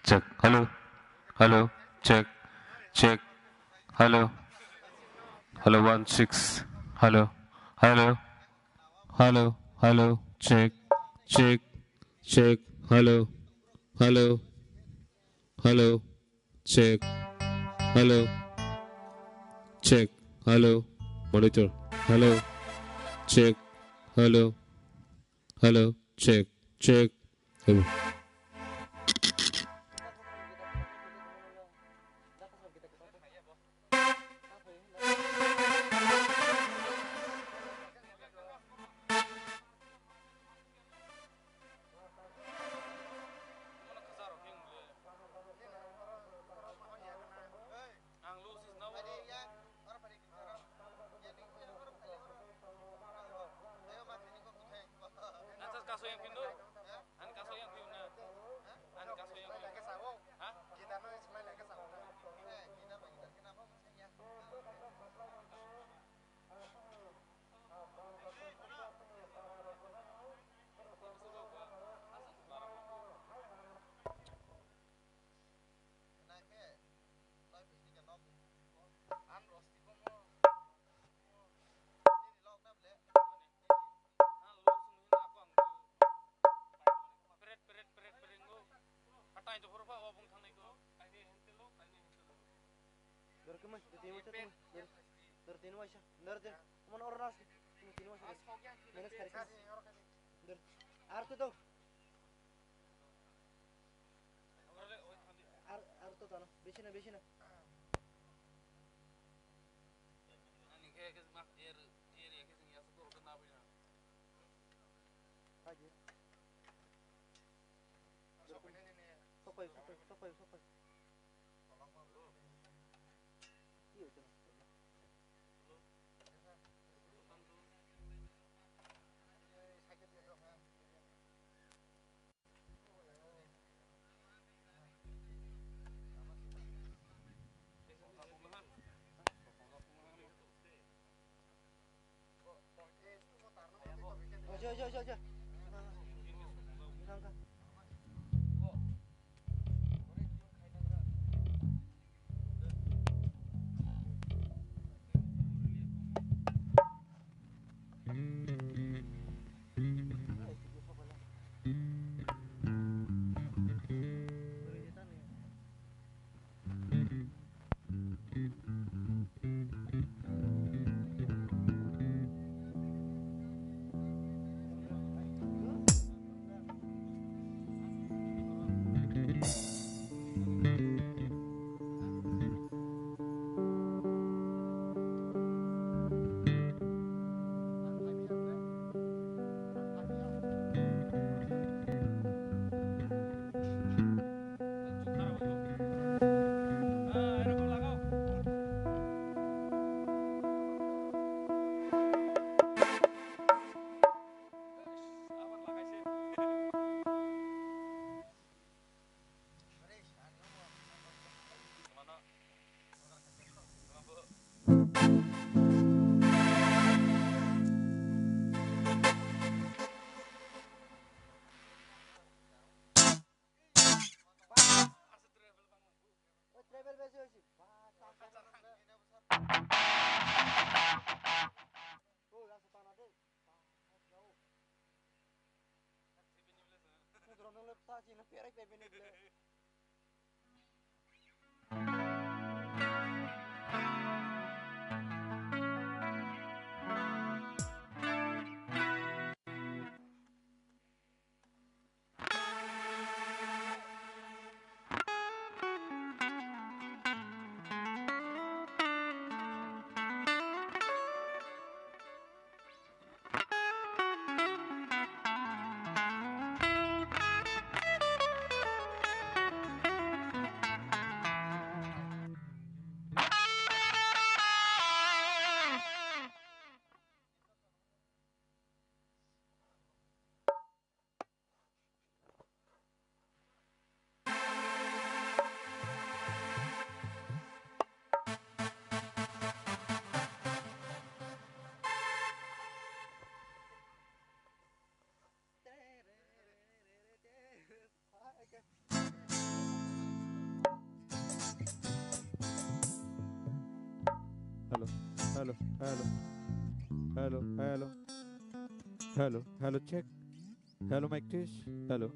Check. Hello. Hello. Check. Check. Hello. Hello. 1 6. Hello. Hello. Hello. Hello. Check. Check. Check. Hello. Hello. Hello. Check. Hello. Check. Hello. Monitor. Hello. Check. Hello. Hello. Check. Check. Hello. Kaso yang pintu, an kaso yang pintu, an kaso yang pintu. Hah? Kita nu sekolah lagi sama. Kita bagi kenapa maksudnya? Itu huruf apa bung thang itu? Ini hentelo, ini hentelo. Berkemas, bertemu macam, bertemu macam, nerde, mana orang nasi, bertemu macam, mana sekarang, ber, artu tu, artu tu na, besina. Ani kayak mak air ya kesini ya setor kenapa ya? Aje. Sopai. Iya tu. Jo. Nangka. Hello, hello, hello, hello, hello, hello, hello, check. Hello, mic test. Hello.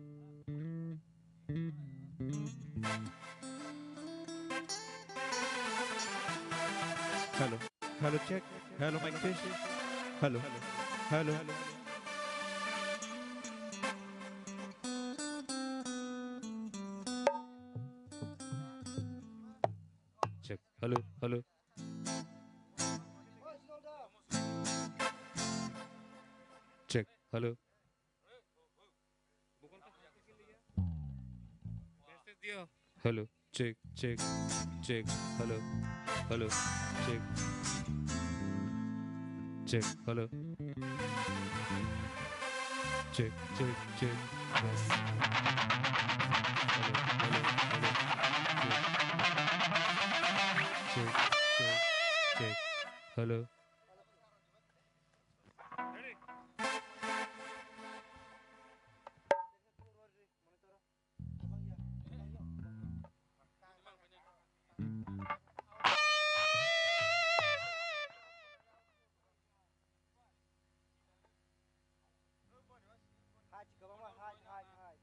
Hello, hello, check. Hello, mic test. Hello, hello, hello. Check. Hello, hello. Check. Hello. Hello. Check. Check. Check. Hello. Hello. Check. Check. Hello. Check. Check. Check. Yes. Hello. Hello. Hello. Check. Check. Check. Check. Hello. Hide, come on, hide, hide, hide.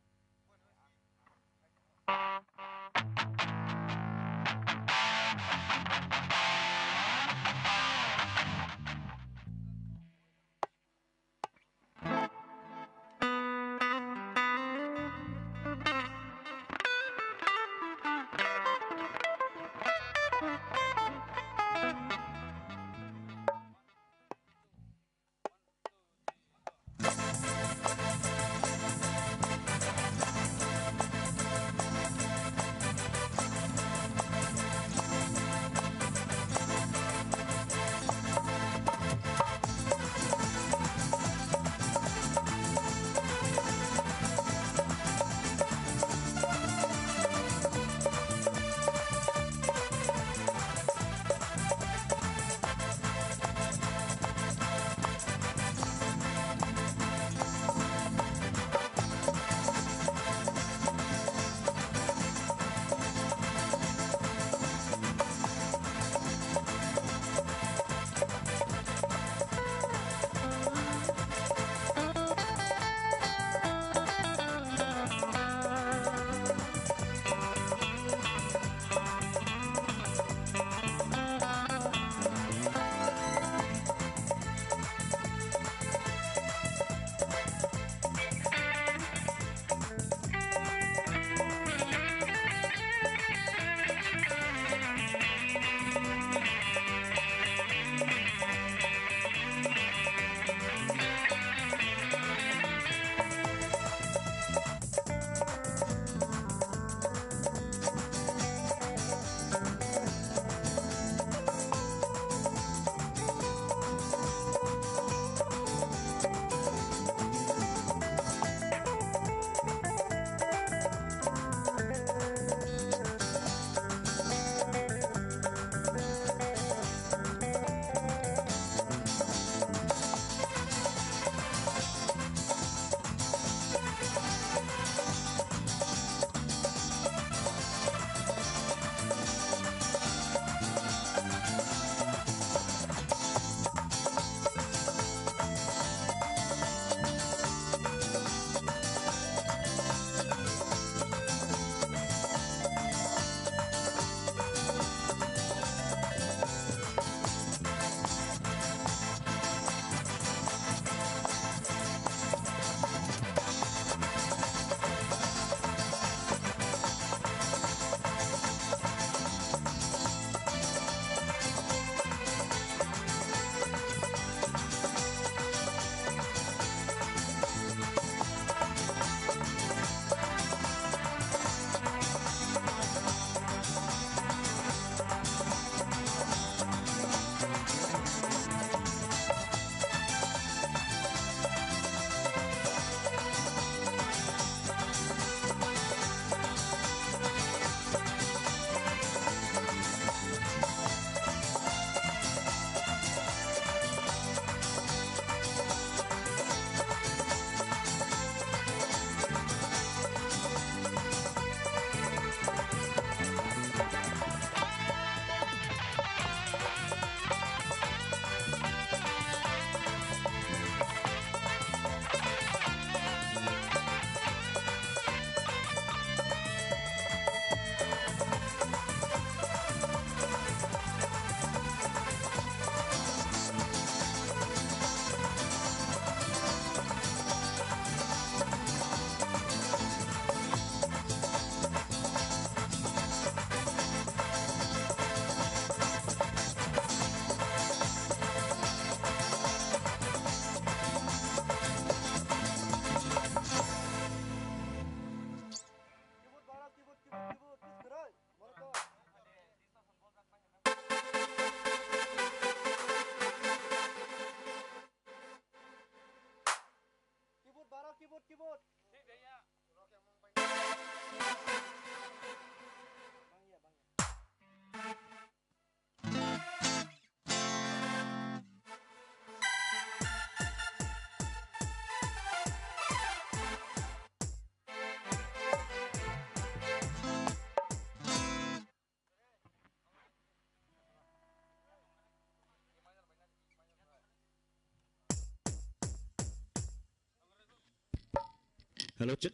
Hello, check.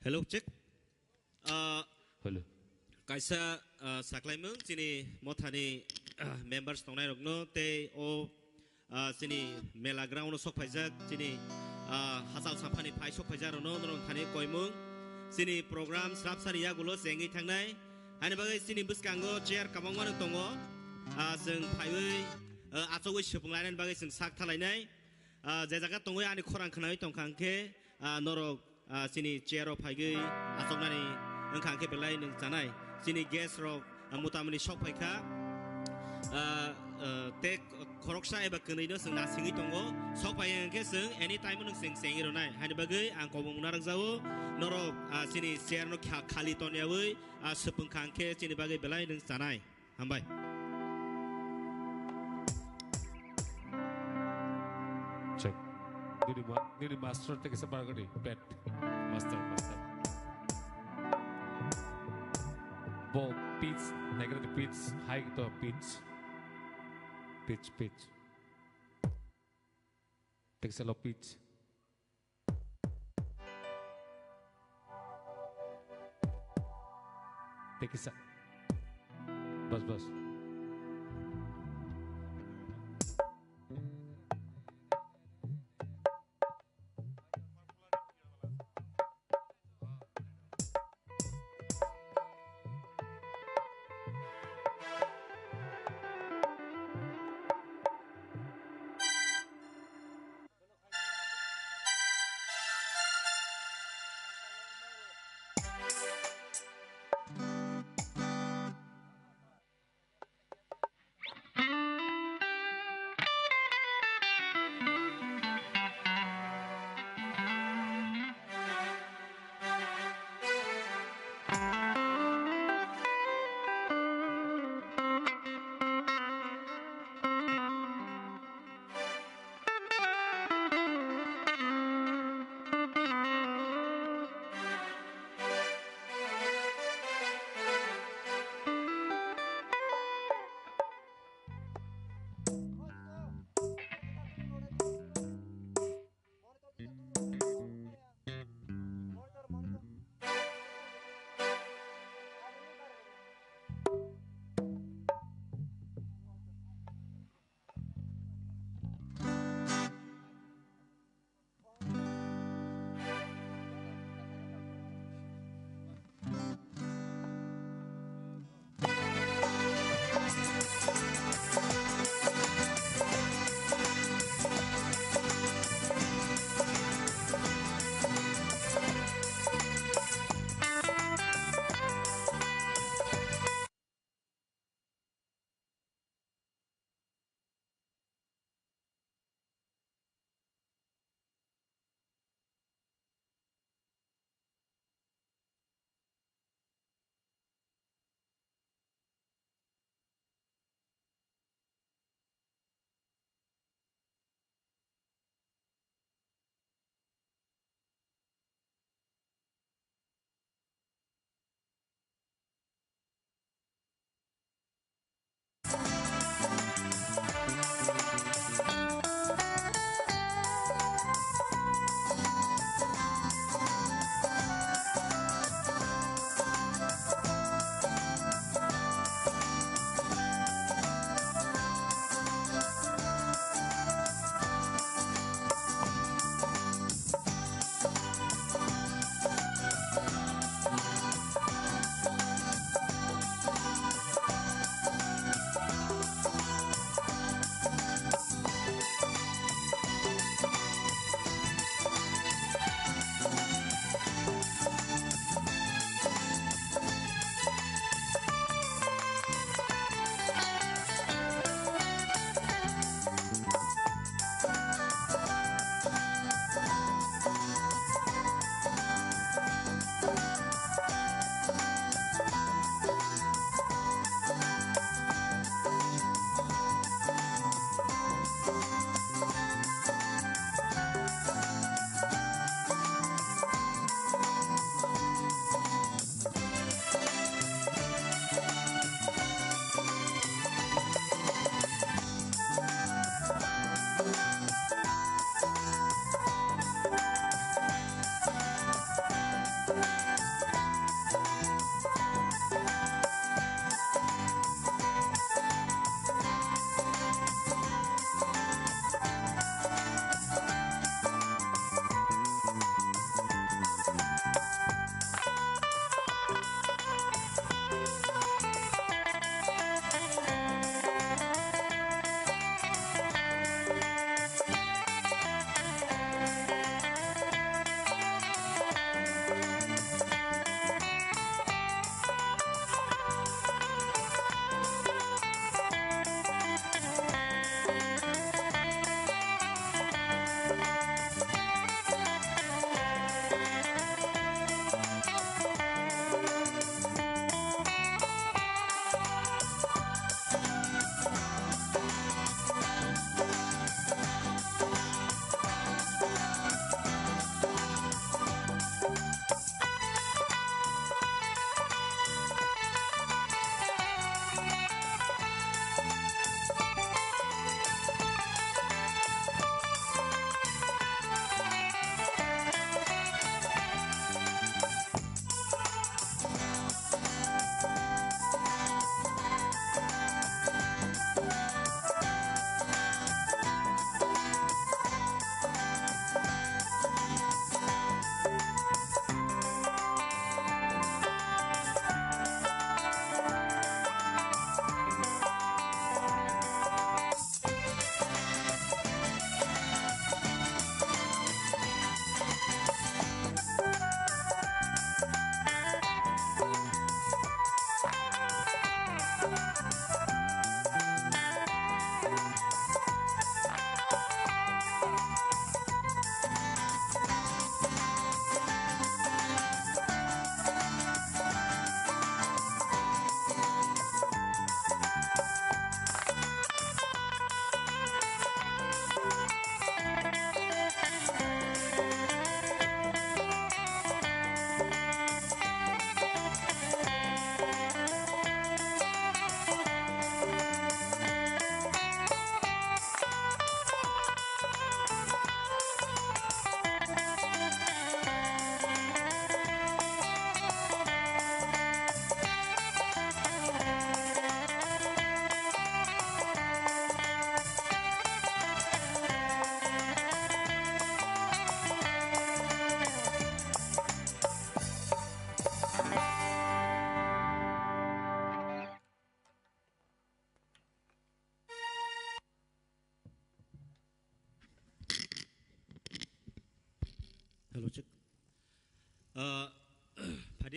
Hello, check. Hello. Kaisa saklaimung sini mothani members tongnai rokno te o sini mela ground sok phaijak sini hasal sampani phai sok phaijak rono non thani koimung sini program srap sariya gulo jengi thangnai ani bagai sini buskango chair kamangwan tongo जों फाइबै आचौै सोफुंलायनानै बागै जों साक थालायनाय जे जायगा दङ आंनि खरां खोनाय दंखांखे नरक सिनि चेयाराव फाइगै आचौनानै ओंखांखे बेलाय नों जानाय सिनि गेस रक मुतामनि सक फाइखा ते खरकसा एबा कोनैनो जों नासिङै दङ सक फाइखे जों एनि टाइम नों जों सेङि रनाय हानि बागै आं कबमुना रंजावो नरक सिनि चेयारनो खालि तनियावै सोफुंखांखे सिनि बागै बेलाय नों जानाय हामबाय Check. Gini master take sebar gini. Bed. Master. Ball pitch. Negative pitch. High to pitch. Pitch. Take a low pitch. Take a bus.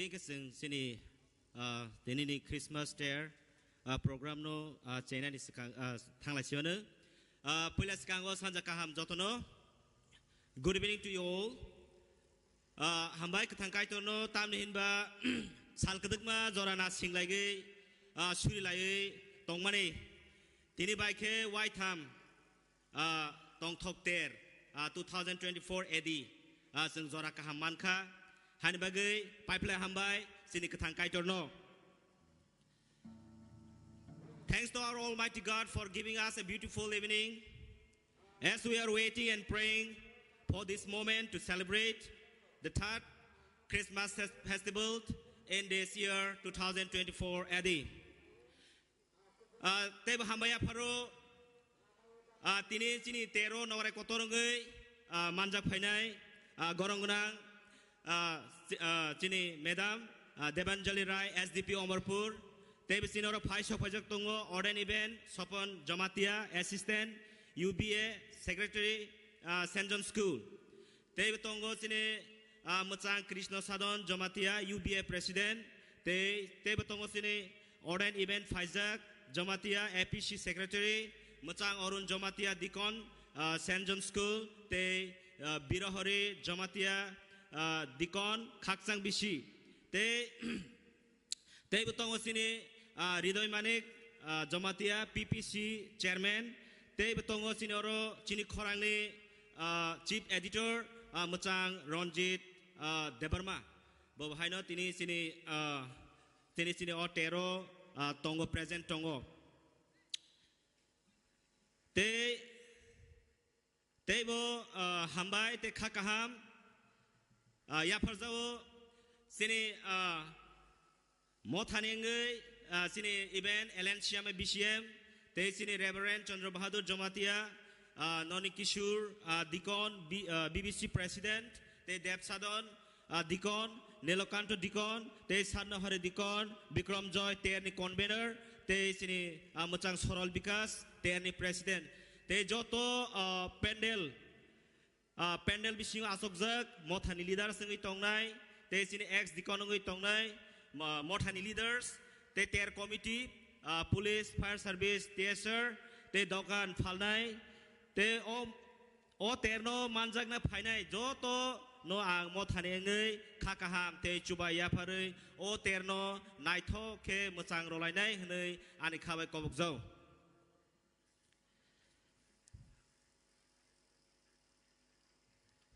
Ring keseng sini ini ni Christmas Day program no China ni sekarang tanglah siapa? Pula sekarang我参加kaham jotono. Good evening to you all. Hambai ketangkai tono tam ni hinba sal kedek ma jorana sing lagi suri lagi tong mani. Tini baik ke white ham tong thok ter 2024 AD. Seng zora kaham manka. Han bagai pipeline hambai sini ketangkai tono. Thanks to our Almighty God for giving us a beautiful evening. As we are waiting and praying for this moment to celebrate the third Christmas festival in this year 2024 AD. Teba hambaya paro tini sini tero nore kotorongai manjak phainai gorongunang sini Madam Debanjali Rai SDP Omarpur. Teba sini ora phai sopajak tongo Orden Event Sopon Jamatia Assistant UBA Secretary St. John School. Teba tongo sini Mucang Krishna Sadon Jamatia UBA President. Teba tongo sini Orden Event Faizak Jamatia APC Secretary. Mucang Orun Jamatia Dikon St. John School. Te Birahori Jamatia Dikon Khaksang Bishi. Teba tongo sini Ridoy Manik Jamatia PPC Chairman. Teba tongo sini oro chini khorangni Chief Editor Mucang Ronjit Debarma. Bob Haino tini sini o tero tongo present tongo. Tebo hambai te khakaham ya parzao sini mothanengai sini event Ellen Shyama BCM te sini Reverend Chandra Bahadur Jamatia Noni Kishur Dikon BBC President te Dev Sadon Dikon Nelokanto Dikon te Sarnahare Dikon Bikram Joy te ni convener te sini Mucang Soral Bikas te ni President te joto pendel bising asokjak mothani leaders ngi tongnai te sini ex Dikon ngi tongnai mothani leaders te ter committee police fire service TSR te dokan phalnai te o terno manjakna phainai joto no ang mothani ngai khakaham te chubaya pharei o terno naitho ke muchang rolainai hnei ani khabai kobokjau.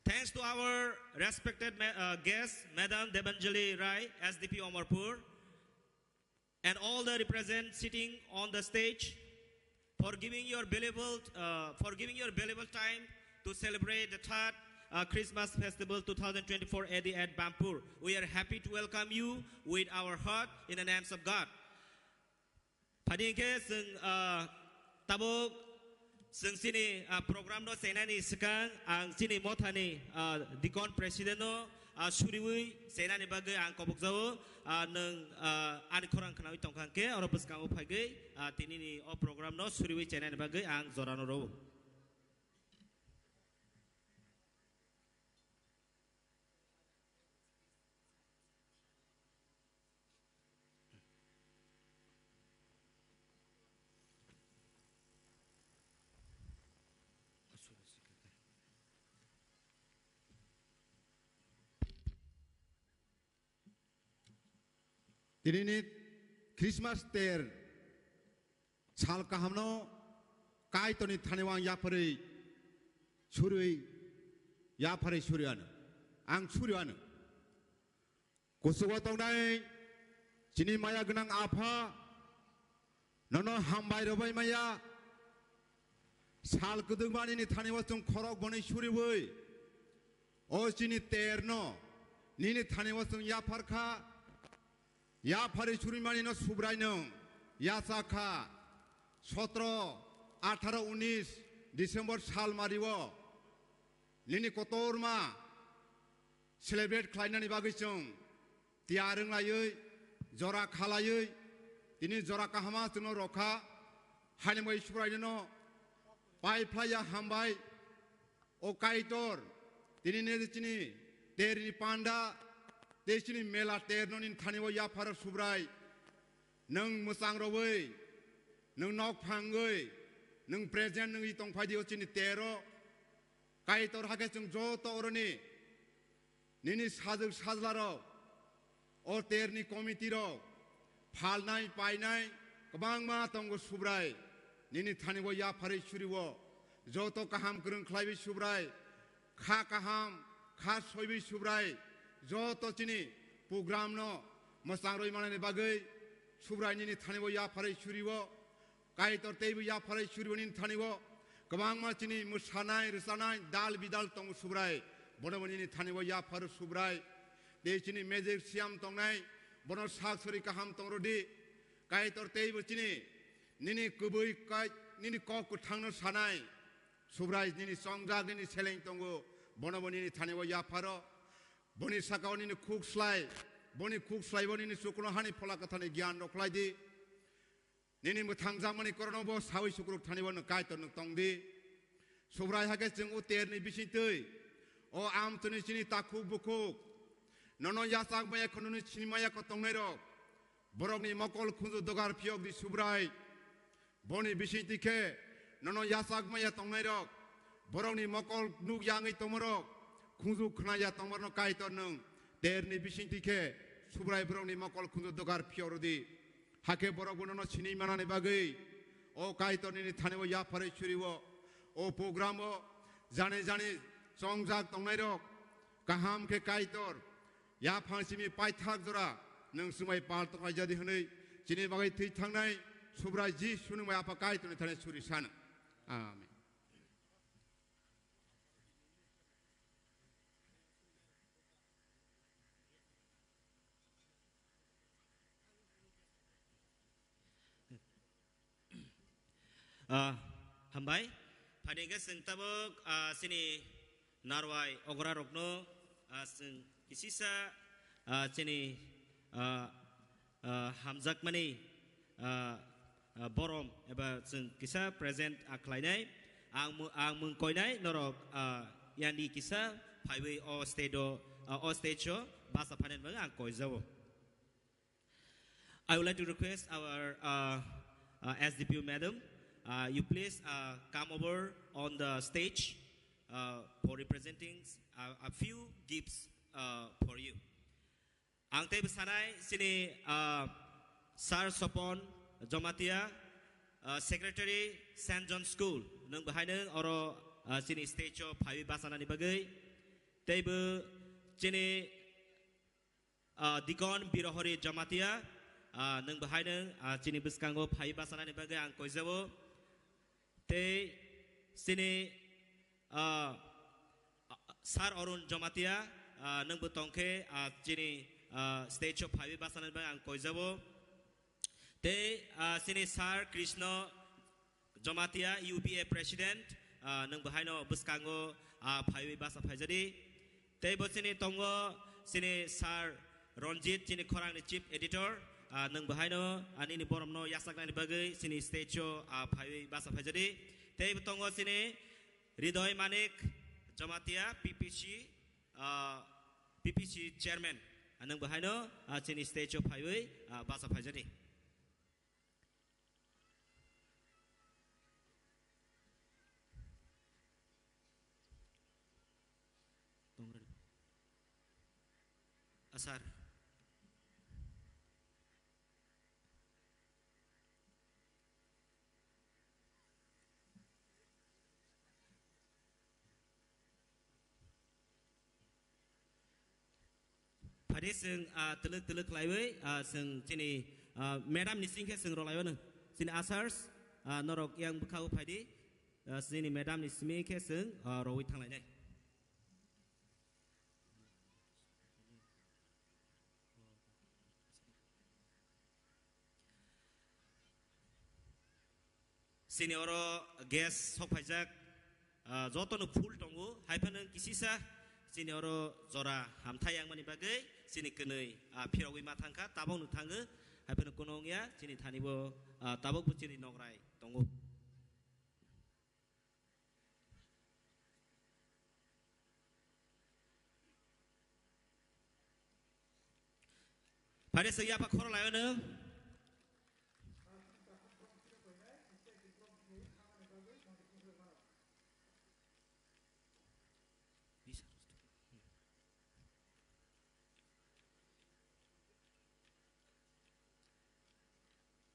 Thanks to our respected guest Madam Debanjali Rai SDP Omarpur and all the representatives sitting on the stage for giving your valuable time to celebrate the third Christmas Festival 2024 AD at Bampur. We are happy to welcome you with our heart in the names of God. Padingke sing tabok sing sini program no senani sekang ang sini mothani Dikon President no suriwi senani bagai ang kobok jauh neng ani korang kenal itong kangke orang peskang upagai tini ni program no suriwi senani bagai ang zorano ro. Ini Christmas ter sal kahamno kai toni thanewang ya pare surui ya pare surian ang surian kusuwa tongnai sini maya genang apa nono hambai robai maya sal kedungman ini thanewa tung khorok boni suriwei o sini terno nini thanewa tung ya parkha Ya pari suriman ino subrai nong ya sakha 17, 18, 19 Disember sal mariwo nini kotor ma celebrate khlainani bagui chung tiareng layoi jora khalayoi tini jora kahama tuno rokha hanemoi subrai no pai playa hambai o kaitor tini ne chini teri panda देशनि मेला तेरनोनि थानिव याफार सुब्राय नों मोसां रवै नों नक फांगै नों प्रेजेंट नों इतंग फाइदिव चिनि तेरो काइतर हाके जों ज' तोरनि निनि साजों साजलारो और तेरनि कमिटिरो फालनाय पायनाय गोबां मा तंगो सुब्राय निनि थानिव याफारै सुरिवो ज' तो काहाम गोरों ख्लायबि सुब्राय खा काहाम खा सयबि सुब्राय ज' तो चिनि प्रोग्राम नो मोसां रय मानानि बागै सुब्राय निनि थानिव याफारै सुरिवो काइतर तेबो याफारै सुरिवो निनि थानिव गोबां मा चिनि मोसानाय रोजानाय दाल बिदाल तंगो सुब्राय बनबनिनि थानिव याफार सुब्राय देचिनि मेजिक सियाम तंनाय बन सागसरि काहाम तंरदि काइतर तेबो चिनि निनि कुबै काय निनि कक थांनो सानाय सुब्राय निनि संजाग निनि सेलें तंगो बनबनिनि थानिव याफारो बनि साकाव निनि खुक्सलाय बनि खुक्सलाय बनि सुकुनो हानि फला कथानि ज्ञान रखलायदि निनि मोथांजामनि करनबो सावै सुकुरु थानिव न काइतर न तंदि सुब्राय हाके जों उतेरनि बिसितै ओ आम तनि चिनि ताखु बुखु ननो यासाक माया खनुनि चिनि माया को तंनायरो बरगनि मकल खुंजु दगार फियक दि सुब्राय बनि बिसितिखे ननो यासाक माया तंनायरो बरगनि मकल नुक यांगै तमरो खुंजु खनाया तमरनो काइतर नों तेरनि बिसितिखे सुब्राय बरगनि मकल खुंजु दगार फियरदि हाके बरग ननो चिनि मानानि बागै ओ काइतरनि थानिव याफारै सुरिवो ओ प्रोग्रामो जाने जाने संजाक तंनायरो काहाम के काइतर या फांसिमी पाइथाक जरा नों सुमाय पाल तकाय जादि हनै चिनि बागै थै थांनाय सुब्राय जी सुनुमाय आपा काइतरनि थाने सुरि सान आमीन Hambai, padega sing tabok sini narwai ogora rokno sing kisisa sini hamzak mani borom eba sing kisa present aklainai ang mengkoinai norok yang di kisa highway o stage basa panen bang ang koizawo. I would like to request our SDPU madam. You please come over on the stage for representing a few gifts for you. Ang tayo besanay sini Sar Sopon Jomatia Secretary St. John School nung bahay nung oro sini stage of Hawi Basana ni bagay tayo sini Dikon Birohori Jomatia nung bahay nung sini Biskango Hawi Basana ni bagay ang koizawo te sini Sar Orun Jomatia nung butongke sini stage of Hawi Basana ni bagay ang koizawo te sini Sar Krishna Jomatia UBA President nung bahay no Biskango Hawi Basa Phajadi te bo sini tongo sini Sar Ronjit sini Korang ni Chief Editor nung bahay no ani ni borom no yasak na ni bagay sini stage Hawi Basa Phajadi te bo tongo sini Ridoy Manik Jomatia PPC Chairman nung bahay no sini stage of Hawi Basa Phajadi. Asar. Pada seng teluk laiwe seng sini madam ni sing ke seng rolaiwe neng sini asars norok yang bekau pada sini madam ni simi ke seng rawi thang lainnya. Sini oro gas sok pajak joto no full tongu haipan kisisa sini oro zora hamtayang mani bagai sini kenai pirawi matangka tabong nu tangga haipan konong ya sini thanibo tabok buciri nongrai tongu. Pada saya apa korang lain ne?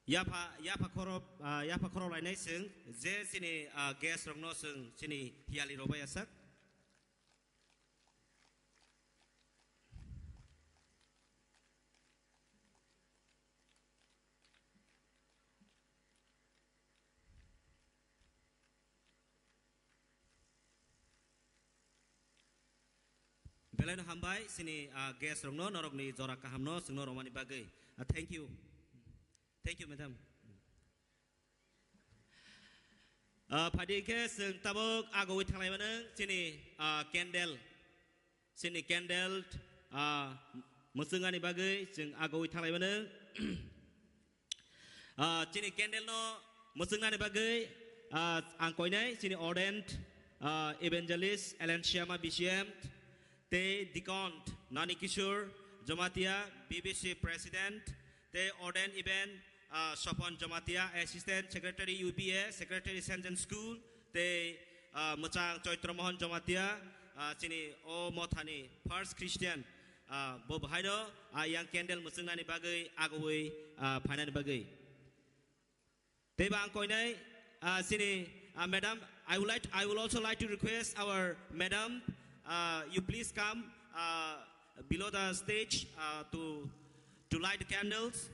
Ya pa korang lain ne sing, je sini gas rong no sing sini hiali roba ya sak. Belain hambai sini gas rong no norok ni jorak kaham no sing no romani bagai. Thank you, madam. Padi ke sing tabuk agawit thang lai mana sini candle musungani bagai sing agawit thang lai mana sini candle no musungani bagai angkoi nai sini ordained evangelist Alan Shyama BCM te Dikont Nani Kishore Jamatia BBC President te ordained event Sopon Jamatia Assistant Secretary UPA Secretary Sanjan School te Mucang Choitra Mohon Jamatia sini o mothani First Christian bo bahaido yang candle musungani bagai agawai phanan bagai te bang koi nai sini madam I will also like to request our madam you please come below the stage to light the candles.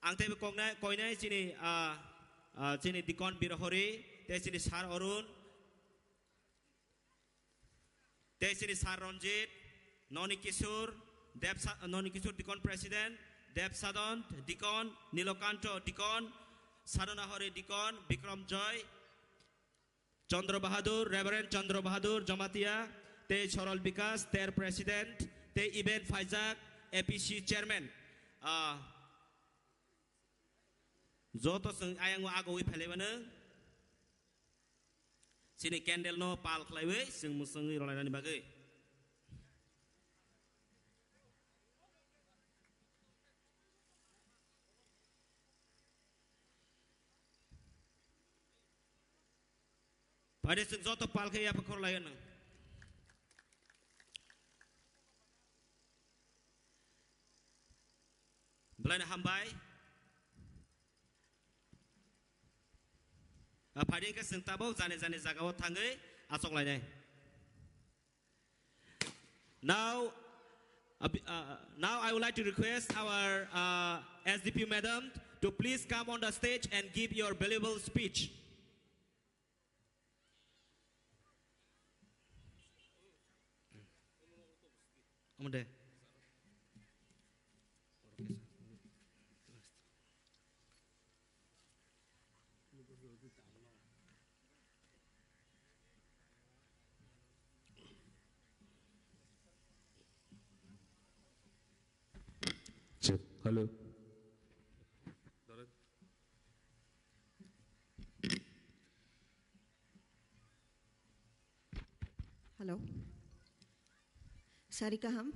Ang tayo koi na sini Dikon Birahori, te sini Sar Orun, te sini Sar Ronjit, Noni Kishore Dikon President, Deb Sadon Dikon, Nilokanto Dikon, Sadona Hori Dikon, Bikram Joy, Chandra Bahadur, Reverend Chandra Bahadur Jamatia, te Choral Bikas, their President, te Ibn Faizak, APC Chairman. Zoto sing ayang wa agawi phale bana sini candle no pal khlaiwe sing musangi rolani bagai pada sing zoto pal kaya apa kor lain belana hambai Padi ke sentabo zane zagawo tangge asok lainnya. Now I would like to request our SDP madam to please come on the stage and give your valuable speech. Amunde. Hello. Hello. Sarika ham,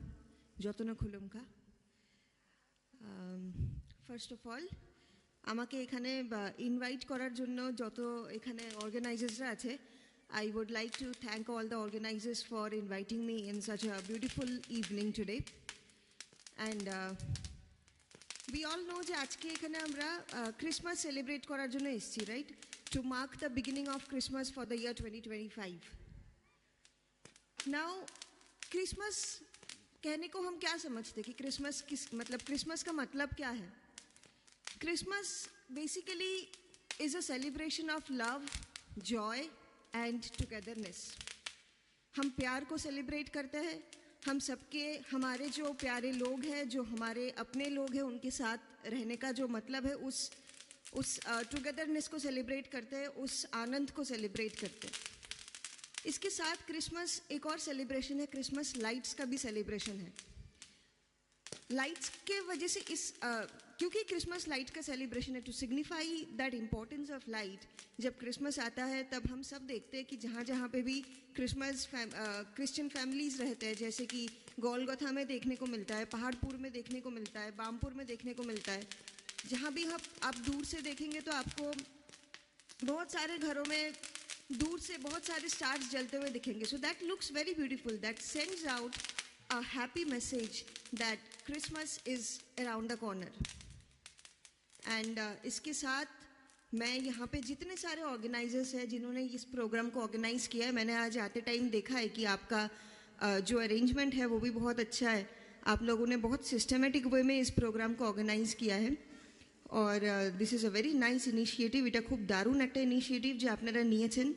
jotona khulum ka. First of all, amake ekhane invite korar jonno joto ekhane organizers ra ache. I would like to thank all the organizers for inviting me in such a beautiful evening today. And we all know যে আজকে এখানে আমরা Christmas celebrate করার জন্য এসেছি, right? To mark the beginning of Christmas for the year 2025. Now, Christmas कहने को हम क्या समझते कि Christmas Christmas का मतलब क्या है? Christmas basically is a celebration of love, joy and togetherness. हम प्यार को celebrate करते हैं. हम सबके हमारे जो प्यारे लोग हैं, जो हमारे अपने लोग हैं, उनके साथ रहने का जो मतलब है, उस टुगेदरनेस को सेलिब्रेट करते हैं, उस आनंद को सेलिब्रेट करते हैं. इसके साथ क्रिसमस एक और सेलिब्रेशन है, क्रिसमस लाइट्स का भी सेलिब्रेशन है. लाइट्स के वजह से इस क्योंकि क्रिसमस लाइट का सेलिब्रेशन है, to signify that importance of light, जब क्रिसमस आता है तब हम सब देखते हैं कि जहाँ जहाँ पे भी क्रिसमस क्रिश्चियन फैमिलीज रहते हैं, जैसे कि गोलगोथा में देखने को मिलता है, पहाड़पुर में देखने को मिलता है, बामपुर में देखने को मिलता है, जहाँ भी आप दूर से देखेंगे तो आपको बहुत सारे घरों में दूर से बहुत सारे स्टार्स जलते हुए दिखेंगे. So that looks very beautiful, that sends out a happy message that Christmas is around the corner. And इसके साथ मैं यहाँ पे जितने सारे ऑर्गेनाइजर्स हैं जिन्होंने इस प्रोग्राम को ऑर्गेनाइज किया है, मैंने आज आते टाइम देखा है कि आपका जो अरेंजमेंट है वो भी बहुत अच्छा है. आप लोगों ने बहुत सिस्टमेटिक वे में इस प्रोग्राम को ऑर्गेनाइज किया है और this is a very nice initiative. এটা খুব দারুণ একটা ইনিশিয়েটিভ যে আপনারা নিয়েছেন.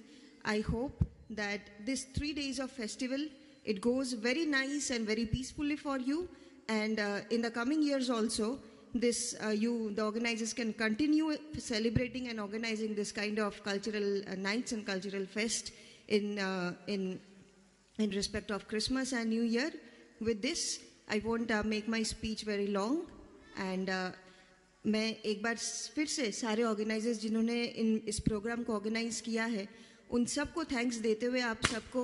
I hope that this 3 days of festival, it goes very nice and very peacefully for you, and in the coming years also this the organizers can continue celebrating and organizing this kind of cultural nights and cultural fest in respect of Christmas and New Year. With this I won't make my speech very long, and मैं एक बार फिर से सारे ऑर्गेनाइजर्स जिन्होंने इस प्रोग्राम को ऑर्गेनाइज किया है उन सबको थैंक्स देते हुए आप सबको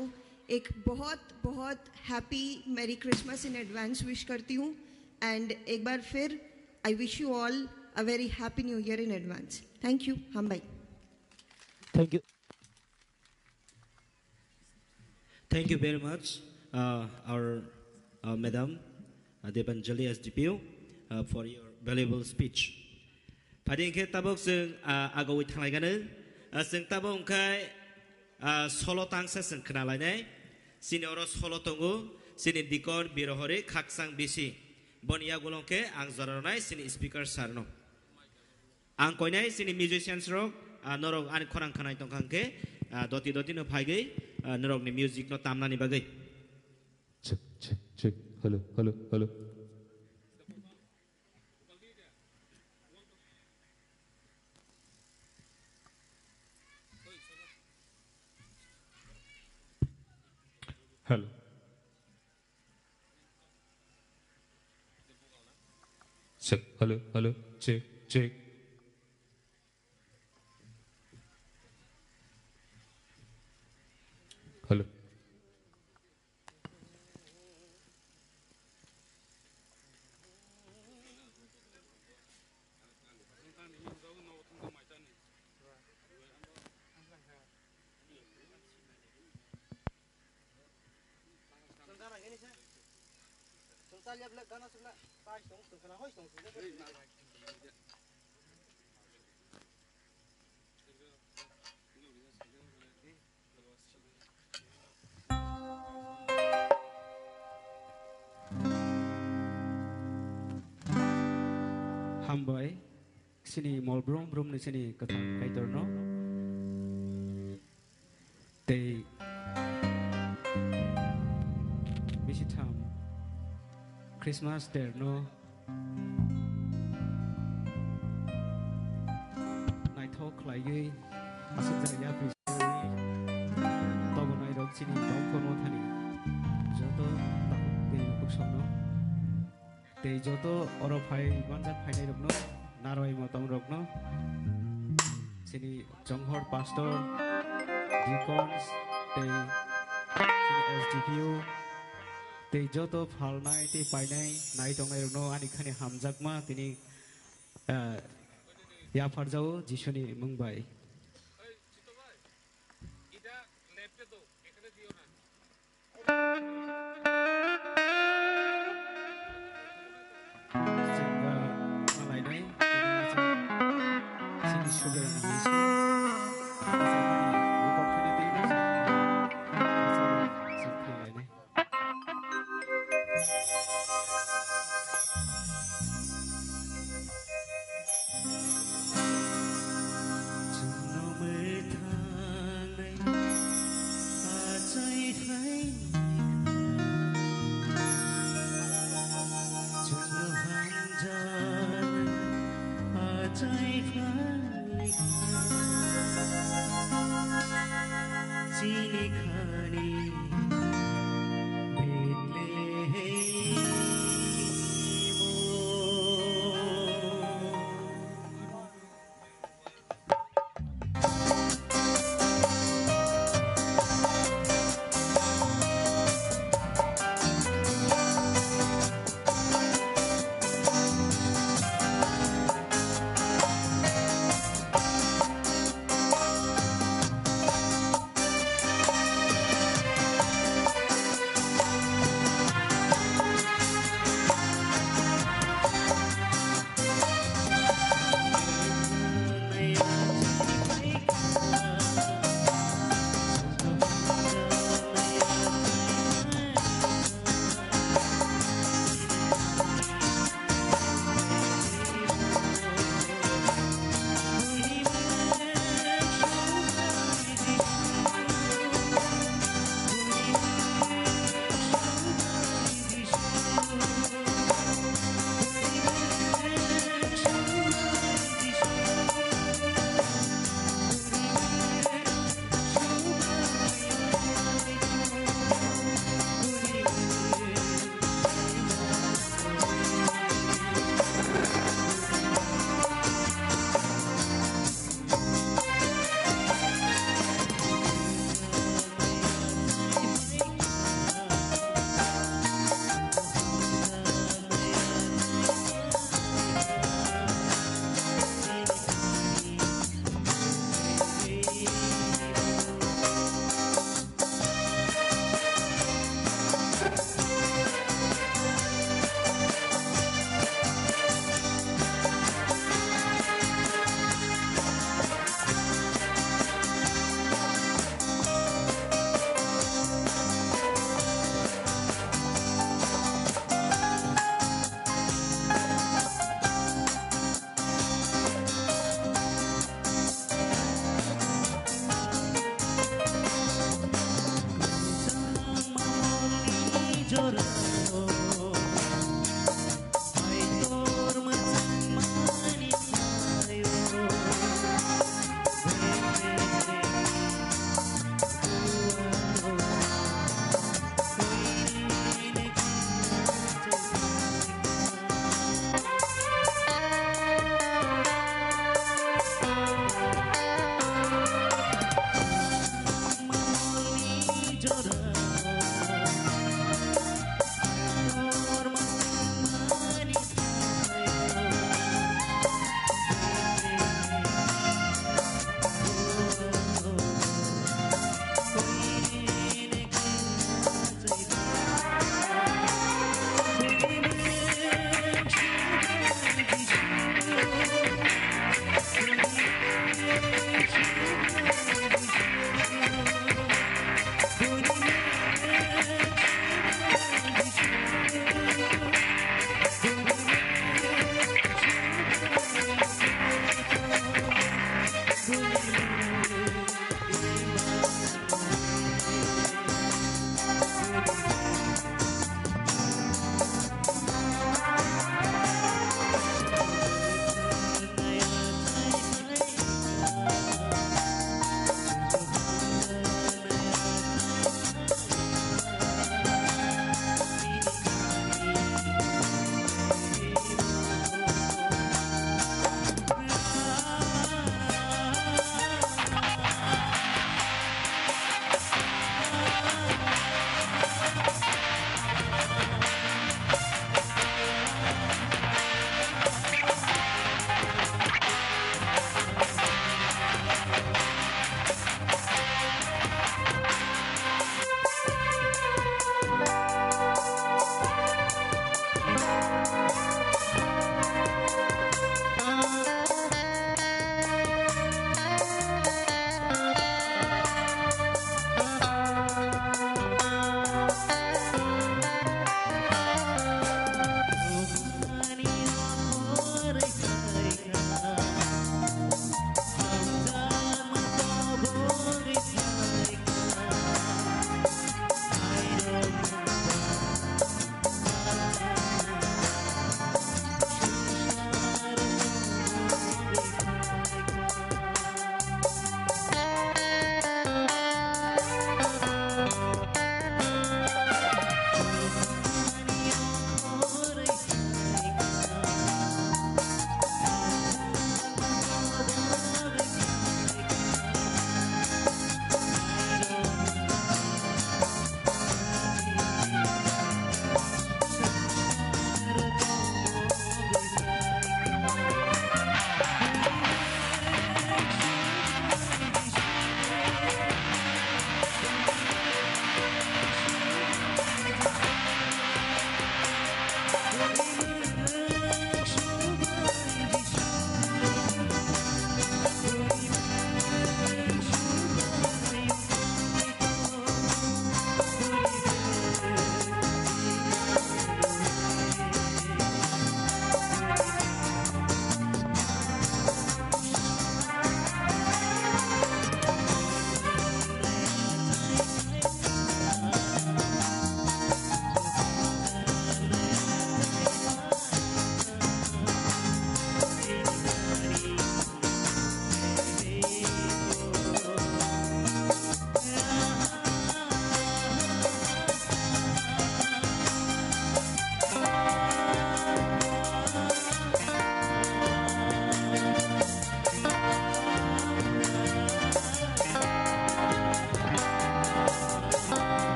एक बहुत बहुत happy merry Christmas in advance wish करती हूँ. एंड एक बार फिर I wish you all a very happy new year in advance. Thank you. हम भाई Thank you. Thank you very much, our Madam Debanjali SDPO, for your valuable speech. Pading ke tabok sing agawi thanglai ganu sing tabok kai solo tangsa sing kenalai nai sini oro solo tongu sini dikor birohore khaksang bisi bonia golongke ang zoronai sini speaker sarno ang koinai sini musicians rock norok an khorang khanai tongkangke doti doti no phaigai norok ni music no tamnani bagai. Check, check, check. Hello, hello, hello. Hello. Check. Hello, hello. Check, check. Hello. Hambai sini mol brom brom ni sini katang kaitor no they visit ham Christmas there no night talk like you asal ya present tobo night dog sini dog kono thani joto they kuksam no they joto oro phai banjat phainai rokno naroi motom rokno sini jonghor pastor deacons they sini SDPO they joto phalnai te painai nai tongai rokno ani khani hamjakma tini ya farjao jisuni mungbai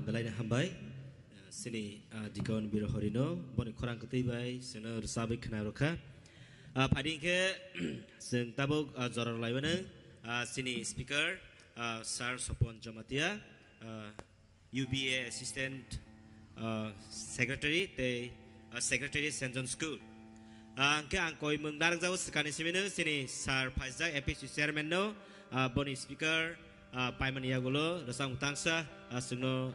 Belai hambai sini dikon biro horino boni korang ketibai sena sabi kenaroka pading ke seng tabuk zorar laibana sini speaker Sir Sopon Jamatia UBA assistant secretary te secretary St. John School ke angkoi mengdarang jauh sekali sini Sir Faizal APC chairman no boni speaker paimaniagulo rasang tangsa sungno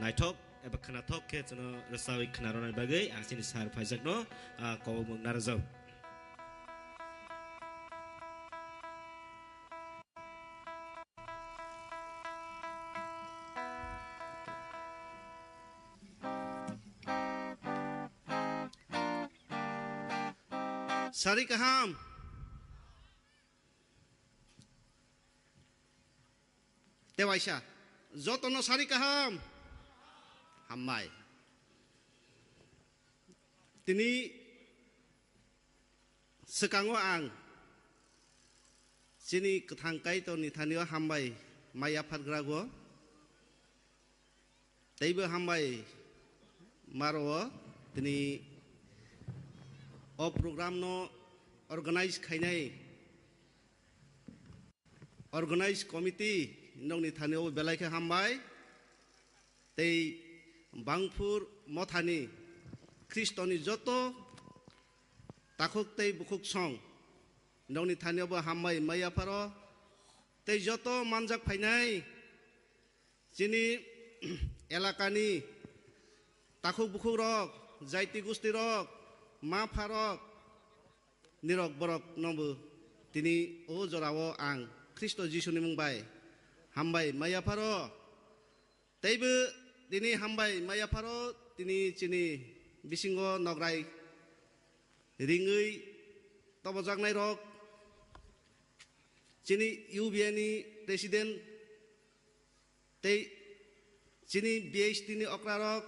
naitok eba khanatok ke jono rasawi khanarona bagai asini sar phaijakno kobong narazau Sari kaham Dewaisha Zotono sari kaham Hammai Tini Sekango ang Sini ketangkai to ni thanio hambai Maya Padgrago Taiba hambai Marwa Tini O program no organize khainai organize committee nong ni thane o belai kha hambai tei bangpur mothani kristoni joto takhok tei bukhuk song nong ni thane bo hambai maya paro tei joto manjak phainai chini elakani takhok bukhuk rok jaiti gusti rok ma farok nirok borok nombu tini o jorao ang Kristo Jisu ni mungbai hambai maya faro teibu tini hambai maya faro tini chini bisingo nograi ringui tobojak nai rok chini UBA ni president tei chini BHT ni okra rok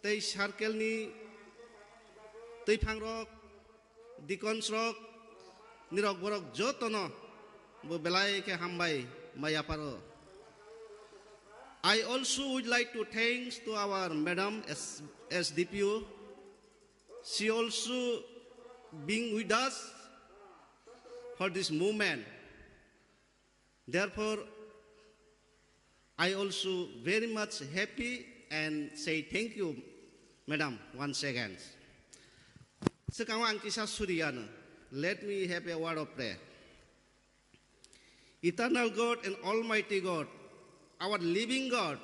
tei circle ni tei phangrok dikons rok nirok borok jotono bo belai ke hambai maya paro I also would like to thanks to our madam as DPO she also being with us for this movement therefore I also very much happy and say thank you madam once again Sekarang kisah Suryana. Let me have a word of prayer. Eternal God and Almighty God, our living God,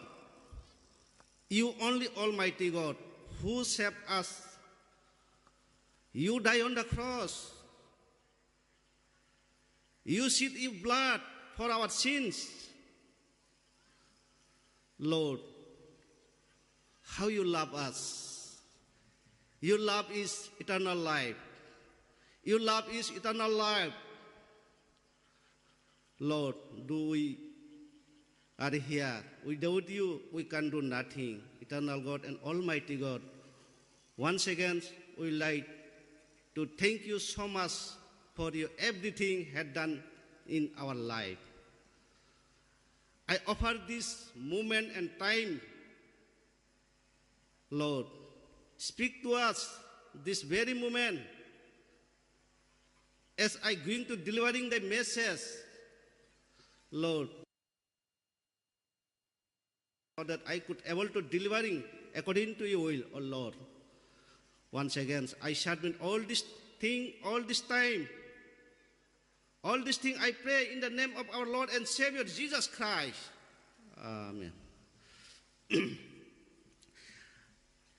you only Almighty God, who saved us. You died on the cross. You shed your blood for our sins. Lord, how you love us. Your love is eternal life. Your love is eternal life. Lord, do we are here. Without you, we can do nothing. Eternal God and Almighty God. Once again, we like to thank you so much for your everything had done in our life. I offer this moment and time, Lord, speak to us this very moment as I going to delivering the message, Lord, so that I could able to delivering according to your will, oh Lord. Once again, I submit all this thing, all this time, all this thing I pray in the name of our Lord and Savior Jesus Christ. Amen.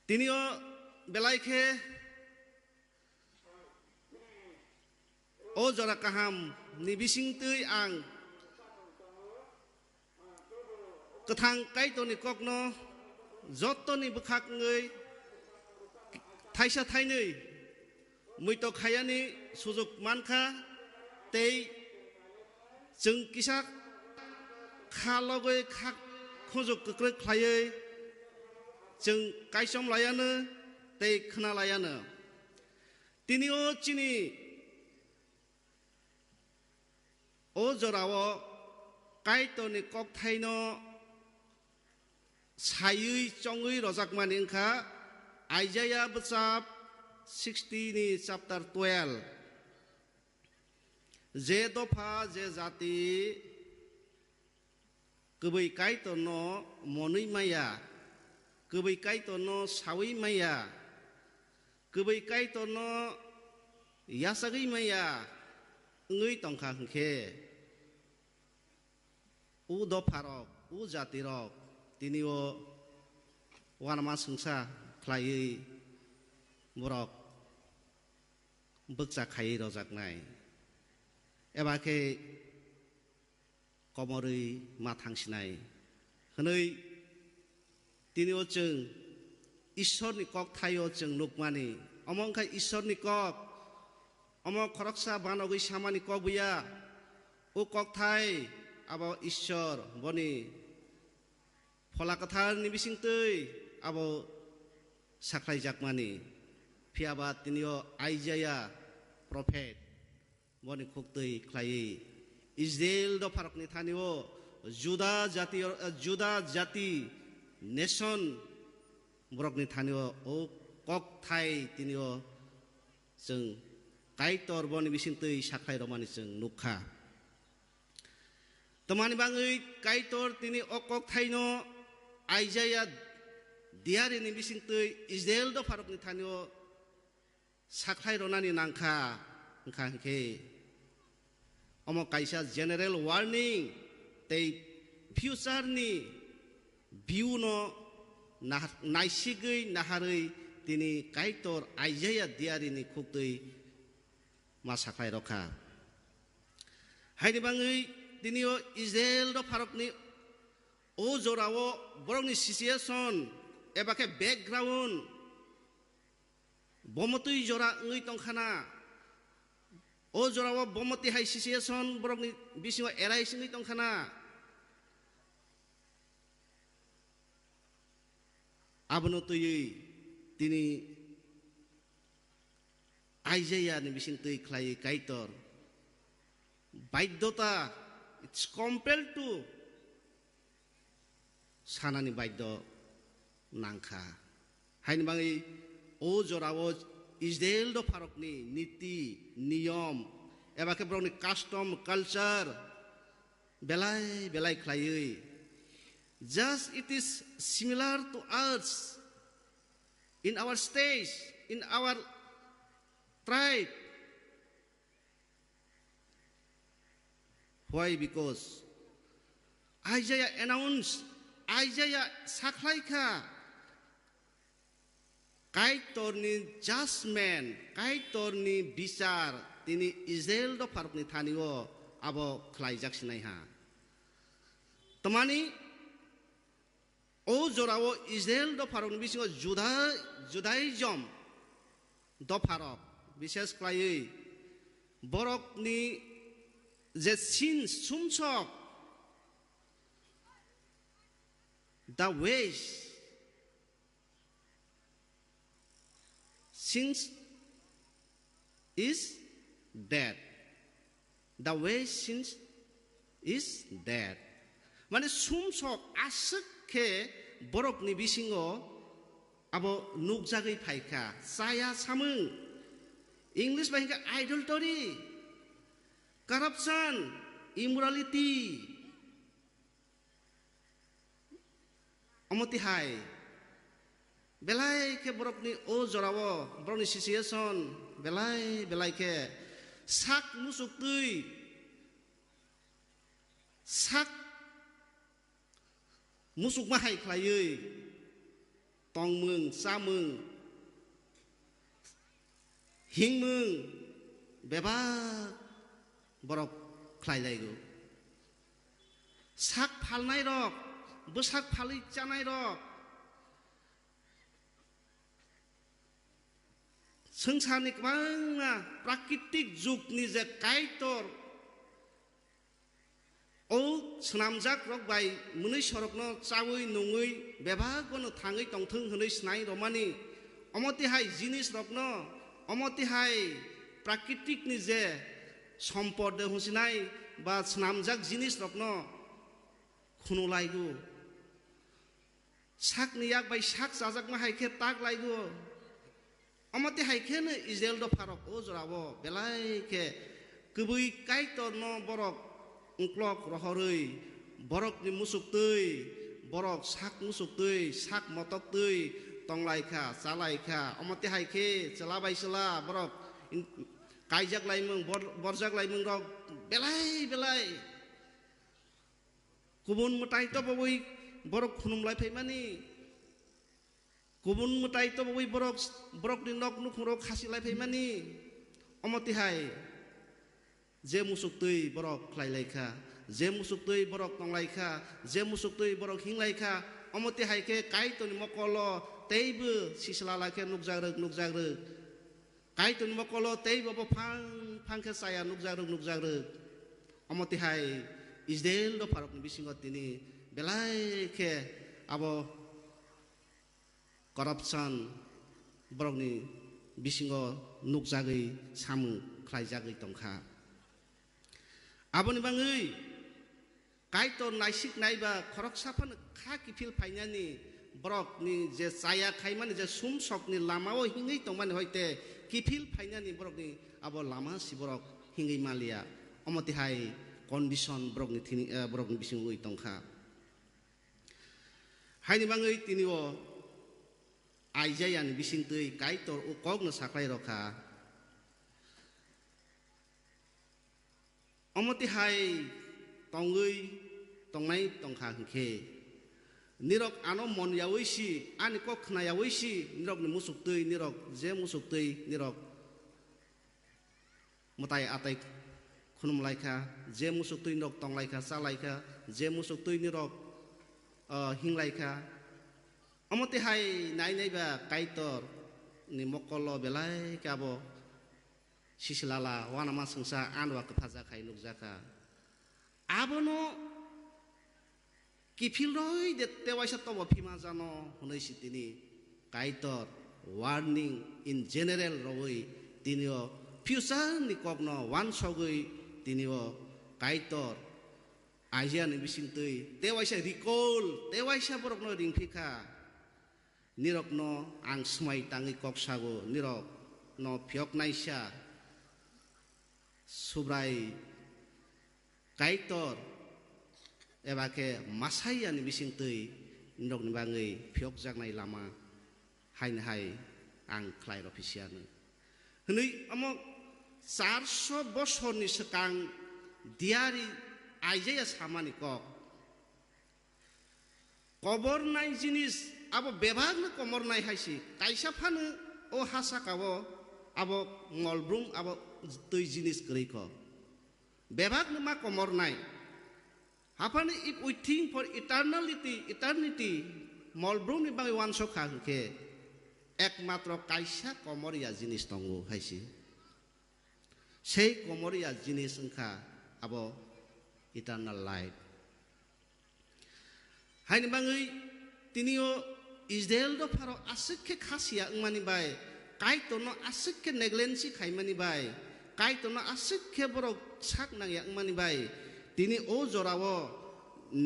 Tinio belaike o jora kaham ni bising tui ang kethang kaito ni kokno joto ni bukhak ngai thaisa thainei muito khayani sujok mankha tei jeng kisak khalogoi khak khojok kokrek khlaiei jeng kaisom layano tei khna layano tinio chini o jorao kaito ni kok thaino sayui chongui rojak maningkha Isaiah bachap 60 ni chapter 12 je dofa je jati kubai kaito no monui maya kubai kaito no sawi maya kubai kaito no yasagi maya ngui tongkha hngkhe उ दफारक उ जातिरक तिनिओ वानमा संसा ख्लायै बरक बोगजाखायै रजाकनाय एबाखे कमरै मा थांसिनाय हनै तिनिओ जों ईश्वरनि कक थायो जों नुकमानि अमंखाय ईश्वरनि कक अम खरकसा बानगै सामानि कक बुया उ कक थाय आबो ईश्वर बनि फलाकथारनि बिसिंतै आबो साख्लाय जाकमानि फियाबा तिनिओ आइजाया प्रफेट बनि खुक्तै ख्लायै इजराइल द फारकनि थानिओ जुदा जाति नेशन बरकनि थानिओ ओ कक थाय तिनिओ जों काइतर बनि बिसिंतै साख्लाय रमानि जों नुखा तमानि बाङै काइतर तिनि ओ कक थायनो आइजाया दियारिनि बिसिंतै इजराइल द फारकनि थानिओ साख्लाय रनानि नांखा ओंखांखे अम काइसा जेनेरेल वार्निं तै फ्यूचारनि भिउ न नायसिगै नाहारै तिनि काइतर आइजाया दियारिनि खुक्तै मा साख्लाय रखा हायनि बाङै तिनिओ इजराइल द फारकनि ओ जराओ बरकनि सिचुएशन एबाखे बैकग्राउंड बमतै जरा ओङै तंखाना ओ जराओ बमति हाय सिचुएशन बरकनि बिसिङाव एरायसिङै तंखाना आबनो तयै तिनि आइजायानि बिसिंतै ख्लायै काइतर बाध्यता इट्स कम्पेल्ड टू सानानि बाध्य नांखा हायनि बाङै ओ जराओ इजराइल द फारकनि नीति नियम एबाखे ब्रकनि कास्टम कल्चर बेलाय बेलाय ख्लायै just it is similar to us in our stage in our tribe why because Isaiah announced Isaiah saklaika kaitorni judgment kaitorni bicar tini Israel do farkni thanio abo khlaijak sinai ha tamani ओ जराओ Israel the फारकनि बिसिङाव जुदाइजम द फारक बिसेस ख्लायै बरकनि जे सिन सुमसक the ways since is dead the ways since is dead माने सुमसक आसक के बरकनि बिसिङाव आबो नुकजागै फायखा साया सामों इंलिश बाहिंगा आइडलटरी करप्शन इमोरालिटी अमति हाय बेलाय के बरकनि ओ जराओ बरकनि सिचुएशन बेलाय बेलाय के साक मुसुक्तै साक मुसुक माहाय ख्लायै तंमों सामों हिंमों बेबा बरक ख्लायलायगौ साक फालनाय रक बोसाक फालै जानाय रक संसारनि गोबां प्राकृतिक जुगनि जे काइतर ओ सोनामजाक रक बाय मोनै सरकनो चावै नङै बेबागनो थाङै तंथों होनै स्नाय रमानि अमतिहाय जिनिस रकनो अमतिहाय प्राकृतिकनि जे सम्पद हुसिनाय बा सोनामजाक जिनिस रकनो खुनुलायगु साकनि याक बाय साक जाजाक मा हायखे ताक लायगु अमति हायखेनो इजराइल द फारक ओ जराबो बेलायखे गुबै काइतर न बरक उंक्लक रहरै बरकनि मुसुक्तै बरक साक मुसुक्तै साक मतक्तै तंलायखा चालायखा अमति हायखे चलाबायसला बरक कायजाक लायमों बरजाक लायमों रक बेलाय बेलाय गुबुन मुताय तो बबई बरक खुनुमलाय फैमानि गुबुन मुताय तो बबई बरक नि नक नुखुरो खासिलाय फैमानि अमतिहाय जे मुसुक तै बरक ख्लायलायखा जे मुसुक तै बरक तंलायखा जे मुसुक तै बरक हिंलायखा अमतिहाय के कायतनि मकलो तैबो सिसलालाखे नुकजाग्रोग कायतनि मकलो तैबो फांखे साया नुकजाग्रोग अमतिहाय इजराइल द फारकनि बिसिङाव तिनि बेलायखे आबो करप्शन बरकनि बिसिङाव नुकजागै सामु ख्लायजागै दंखा आबोनि बाङै कायत नायसिक नायबा खरक साफानो खा किफिल फाइनानि बरकनि जे साया खायमानि जे सुम सकनि लामाव हिङै दंमानि हयते किफिल फाइनानि बरकनि आबो लामा सि बरक हिङै मालिया अमतिहाय कन्डिशन बरकनि बिसिङाव दंखा हायनि बाङै तिनिओ आइजायानि बिसिंतै कायतर उकगनो साख्लाय रखा अमतिहाय तंनाय तंखा हंखे निरक आनो मन यावैसि आनि को खनायावैसि निरकनि मुसुक्तै निरक जे मुसुक्तै निरक मताय आताय खुनुमलायखा जे मुसुक्तै निरक तंलायखा सालायखा जे मुसुक्तै निरक हिंलायखा अमतिहाय नायनायबा कायतर नि मकलो बेलाय काबो सिसलाला वानामा संसा आनवा कफाजा खाय नुकजाखा आबनो किफिलरय देते वाइसा तब फिमा जानो हुनैसि तिनि कायतर वार्निं इन जनरल रवै तिनिओ फ्यूचर नि कगनो वान सगै तिनिओ कायतर आइजियानि बिसिंतै तेवाइसा रिकल तेवाइसा बरकनो रिंफिखा निरकनो आं समाय ताङै कक्सागो निरक न फियक नायसा सुब्राय कायतर एबाके मासायानि बिसिंतै निरकनि बाङै फियक जागनाय लामा हायनहाय आं ख्लायर अफिसियानो हनै अमक 400 बसरनि सिगां दियारि आइजाया सामानि कबरनाय जिनिस आबो बेभागनो कमरनाय हायसि कायसाफानो ओ हासाकावो आबो मलब्रुम आबो दै जिनिस गरैख बेभागनो मा कमरनाय हाफानो इफ वी थिंक फर इटारनिटी मलब्रुमनि बाङै वानस खाहके एकमात्र कायसा कमरिया जिनिस दंगो हायसि সেই कमरिया जिनिस ओंखा आबो इटारनल लाइफ हायनि बाङै तिनिओ इजराइल द फारो आसिखे खासिया मानि बाय कायतनो आसिखे नेग्लेन्सि खायमानि बाय कायतनो आसिखे बरक साक नांया मानि बाय तिनि ओ जरावो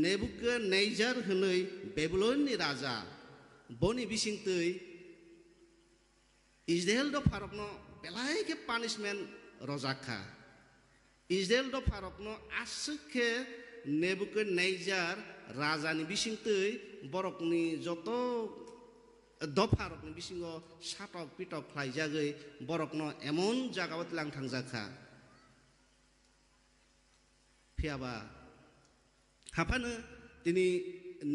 नेबुकदनेजार हनै बेबीलोननि राजा बनि बिसिंतै इजराइल द फारकनो बेलायखे पानिशमेन्ट रजाखा इजराइल द फारकनो आसिखे नेबुकदनेजार राजानि बिसिंतै बरकनि जत दफारकनि बिसिङाव साटक पिटक ख्लायजागै बरकनो एमन जागाव लां थांजाखा फियाबा हाफानो दिनै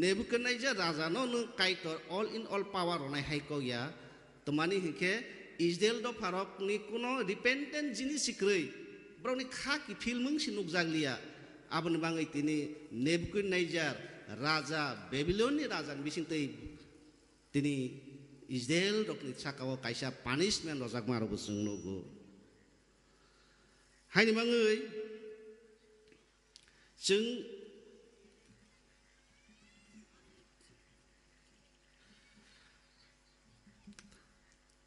नेबुकदनेजार राजानो नो कायतर अल इन अल पावार होनाय हायकया तो मानि हिखे इजराइल द फारकनि कुनो रिपेन्टेन्ट जिनिस सिख्रै बरकनि खाकि फिल्मं सिनुक जागलिया आबोनि बाङै तिनि नेबुकदनेजार राजा बेबीलोननि राजा बिसिंतै तिनि इजराइल रकनि साकाव कायसा पानिशमेन्ट रजाक मारबो जोंनोगो हायनि बाङै जों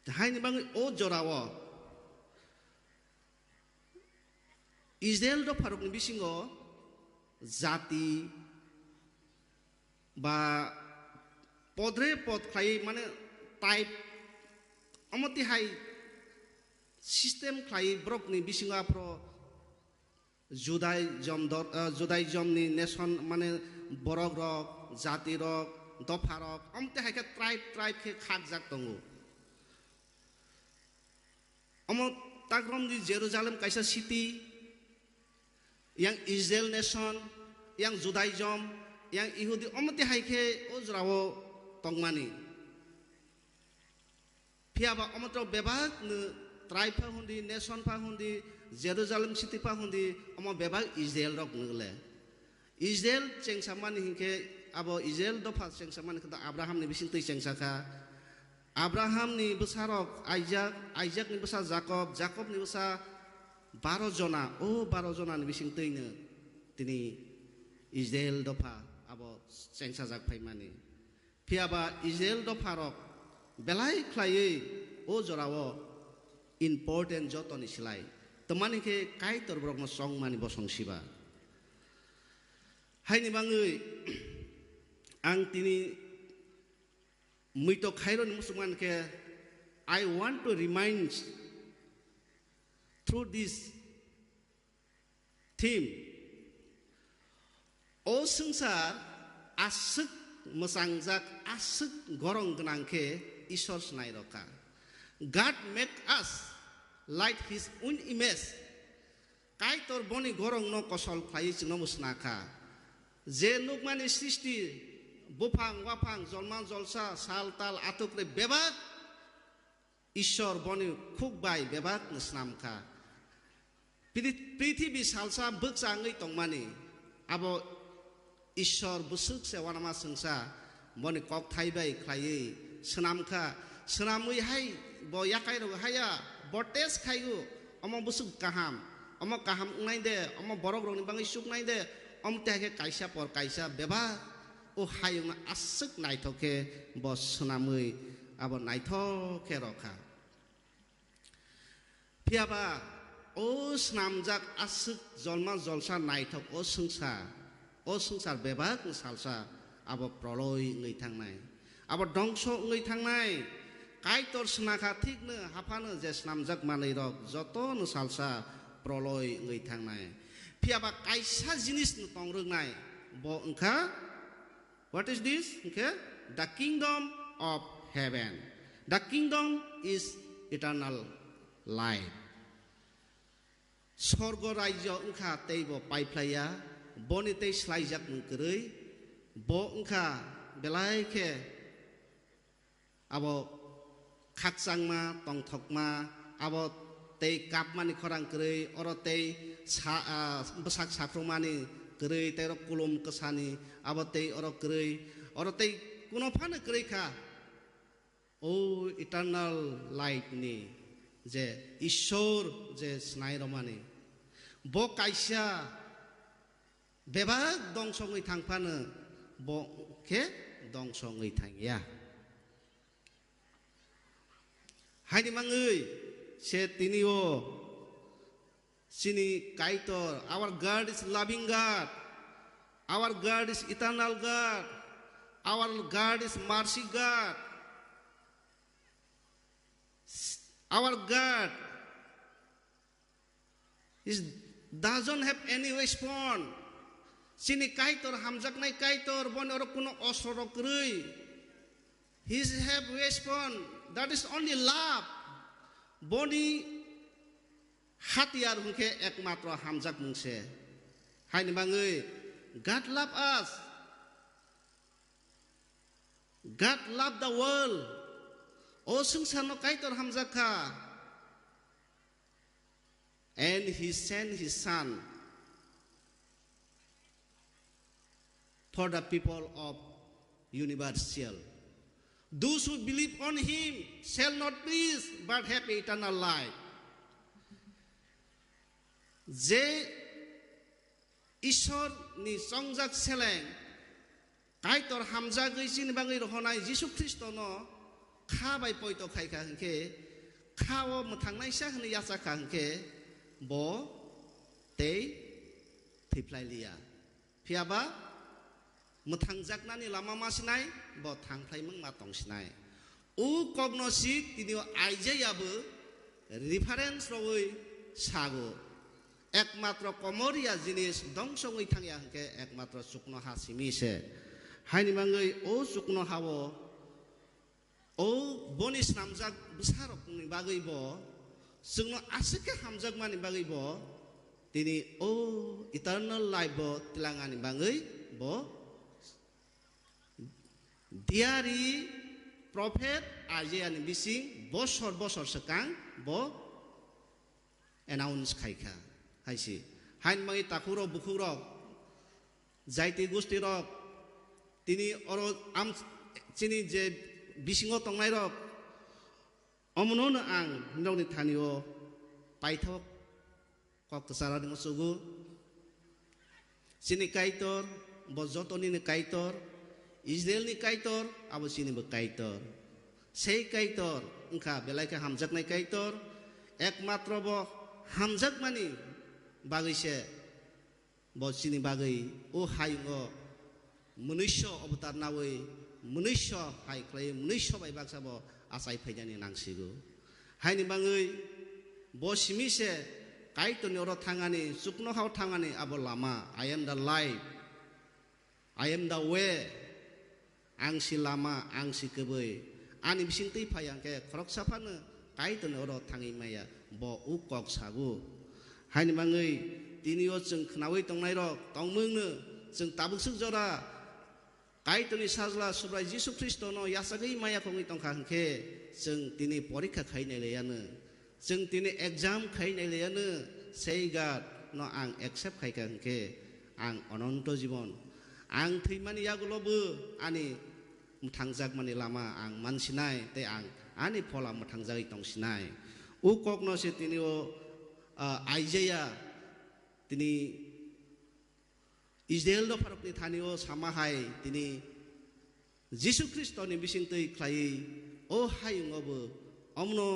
हायनि बाङै ओ जरावो इजराइल द फारकनि बिसिङाव जाति बा पद्रे पद खाय माने टाइप अमतिहाय सिस्टेम खाय ब्रकनि बिसिङाफ्रो जुदाइजमनि नेशन माने बरक रक जाति रक दफा रक अमतिहाय के ट्राइब के खाक जाक दङो अम ताग्रमनि जेरुजालेम कायसा city yang Israel nation yang Judaism yang Yahudi omati haike o jrawo tongmani phiaba omatro bebak ne tribe pa hundi nation pa hundi Jerusalem city pa hundi omo bebak Israel rok ngle Israel chengsamani hinke abo Israel do pha chengsamani kata Abraham ni bising tei chengsaka Abraham ni besarok Isaac ni besar Jacob ni besar 12 jona o 12 jona ni bising tei ne tini Israel do pha abo chengsajak phaimani phiaba Israel do pharok belai khlai o jorawo important jotoni silai temani ke kai torbrok no song mani bosong siba haini bangai ang tini muito khairo ni musuman ke I want to remind through this theme o sangsar asuk mesangjak asuk gorong genangke Ishor Snairoka. God made us like His own image. Kai tor boni gorong no kosol khai no musnaka. Je nukmani sisti bupang wapang zolman zolsa sal tal atuk le bebak Ishor boni khukbai bebak nusnamka. Prithibi salsa buksa ngai tongmani. Abo Ishor busuk se wanama sengsa boni kok thaibai khlai senamka senamui hai bo yakai ro haya botes khaigu omo busuk kaham ngai de omo borok rong ni bangi suk ngai de om te kaisa por kaisa beba o hayung asuk nai thoke bo senamui abo nai thoke rokha phiaba o senamjak asuk jolma jolsa nai thok o sungsar beba ku salsa abo proloi ngai thangnai abo dongso ngai thangnai kai tor snaka thik ne hafano je snamjak manai rok joto no salsa proloi ngai thangnai phiaba kaisa jinis no tongrungnai bo engka what is this okay the kingdom of heaven the kingdom is eternal life sorgo rajyo engka teibo paiplaya boni tei slaijak mungkrei bo engka belai ke abo khaksangma tongthokma abo tei kapmani khorang krei oro tei besak sakromani krei tei ro kulum kesani abo tei oro krei oro tei kuno phane krei kha o eternal life ni je Ishor je snai romani bo kaisa bebak dongso ngai thangphane bo ke dongso ngai thangya Haini mangai se tinio sini kaitor our God is loving God our God is eternal God our God is mercy God our God doesn't have any response sini kaitor hamjak nai kaitor bon oro kuno osoro krei his have response that is only love boni hatiar hunke ekmatro hamjak mungse haini bangai God love us God love the world o sungsano kaitor hamjaka and He sent His Son for the people of universal. Those who believe on Him shall not perish but have eternal life. Je Ishor ni songjak seleng kaitor hamjak geisin bangai rohonai Jisu Kristo no khabai poito khai ka hangke khawo mthangnai sa hne yasa ka hangke bo tei thiplai lia phiaba mthangjaknani lama masinai bo thangplaimang ma tongsinai u cognostic tinio Isaiah-bo reference roi sago ekmatro komoria jinis dongsongoi thangya hangke ekmatro sukno hasimi se haini mangai o sukno hawo o bonis namjak besarok ni bagai bo sungno asike hamjak mani bagai bo tini o eternal life bo tilangani bagai bo diari prophet Isaiah ni bising bosor sekang bo announce khaika haisi hain mangi takuro bukhuro jaiti gusti rok tini oro am chini je bisingo tongnai rok omono ang noni thanio paithok kok kesara dengan sugu sini kaitor bozotoni ni kaitor Israel ni kaitor abo sini be kaitor sei kaitor engka belai ka hamjak nai kaitor ekmatro bo hamjak mani bagise bo sini bagai o haingo manusia avatar nawe manusia hai klai manusia bai baksa bo asai phaijani nangsigo haini bangai bo simise kaitor ni oro thangani sukno hau thangani abo lama I am the life I am the way ang si lama ang si kebai ani bising tei phayang ke khorok sapana kaitor ni oro thangi maya bo ukok sagu haini bangai tinio jeng khnawai tongnai rok tongmungno jeng tabuk jora kaitor ni sajla subrai Jisu Kristo no yasagai maya kongi tongkha hangke jeng tini porikha khainai leyana jeng tini exam khainai leyana seigat no ang accept khaika hangke ang ononto jibon ang thimani yagulobo ani muthangjak mani lama ang mansinai te ang ani phola muthangjai tongsinai ukokno se tinio Isaiah tini Israel do farok ni thanio samahai tini Jisu Kristo ni bising tei khlai o hayungobo omno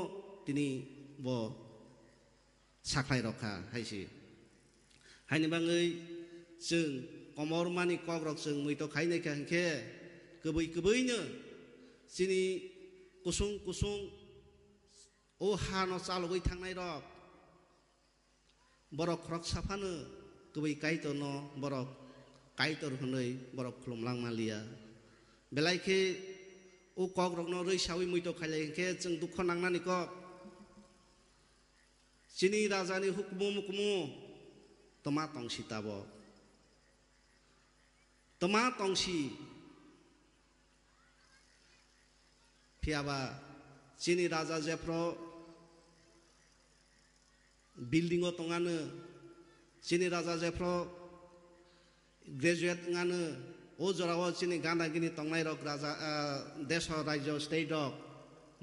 tini bo saklai rokha haisi haini bangai jeng komor mani kogrok jeng muito khainai ka hangke kebai nya sini kusung o hano chalogoi thangnai rok borok krok saphano kebai kaitor no borok kaitor honoi borok khulumlang malia belaike o kogrok no rei sawi muito khailai hangke jeng dukho nangnani ko sini rajani hukmu toma tongsi tabo toma tongsi phiaba sini raja jepro building o tongano sini raja jepro graduate ngano o jorawo sini ganda gini tongnai rok raja deso rajyo state rok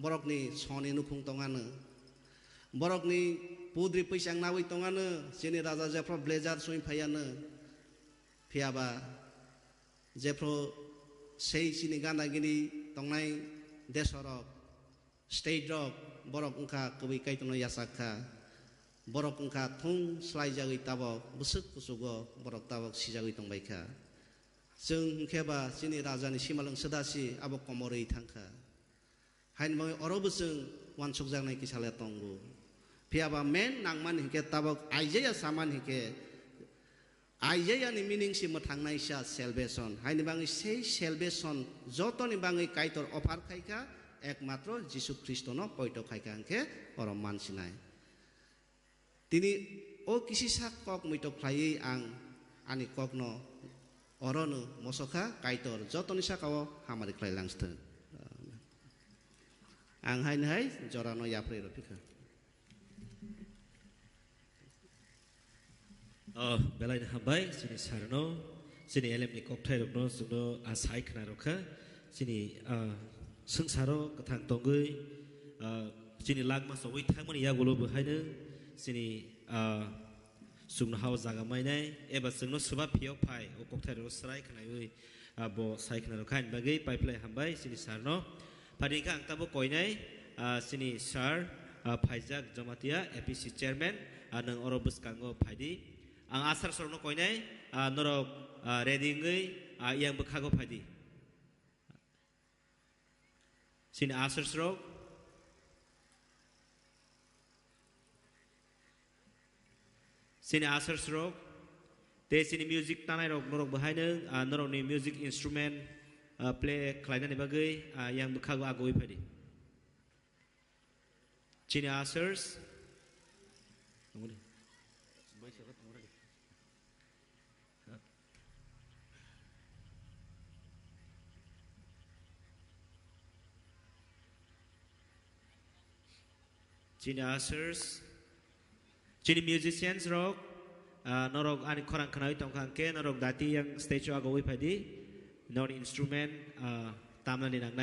borok ni soni nukhung tongano borok ni pudri paisang nawi tongano sini raja jepro blazer sui phayana phiaba jepro sei sini ganda gini tongnai desorok state rok borok engka kebai kaitono yasakha borok engka thung slai jagoi tabok busuk kusugo borok tabok sijagoi tongbaikha jeng kheba sini raja ni simalung sedasi abo komorei thangkha hain moi orobo jeng wansuk jangnai kisale tonggo phiaba men nangman hike tabok Isaiah saman hike Isaiah ni meaning si mathangnai sa salvation haini bangi sei salvation joto ni bangi kaitor offer khaika ekmatro Jisu Kristo no poito khaika angke oro mansinai tini o kisi sak kok muito khlai ang ani kok no oro no mosokha kaitor joto ni sakao hamari khlai langsteng ang hain hai jorano yapre ro pikha belai hambai sini sarno sini elem ni kokthai rokno sugno asai khna rokha sini sengsaro kathang tonggui sini lagma sowai thangmani yagulo bhaino sini sugno haw jaga mainai eba sugno suba phiok phai o kokthai ro srai khnai ui bo sai khna rokha in bagai pipeline hambai sini sarno padika angtabo koinai sini sar phaijak jamatia APC chairman anang oro buskango phaidi ang asar sorno koinai norok ready ngai yang bekhago phadi sini asar sorok te sini music tanai rok norok bahaina norok ni music instrument play khlaina ni bagai yang bekhago agoi phadi sini asars Cini ushers, cini musicians rock, norok ani korang kenal itu ke, norok dati yang stage agawi padi, non instrument taman di nang.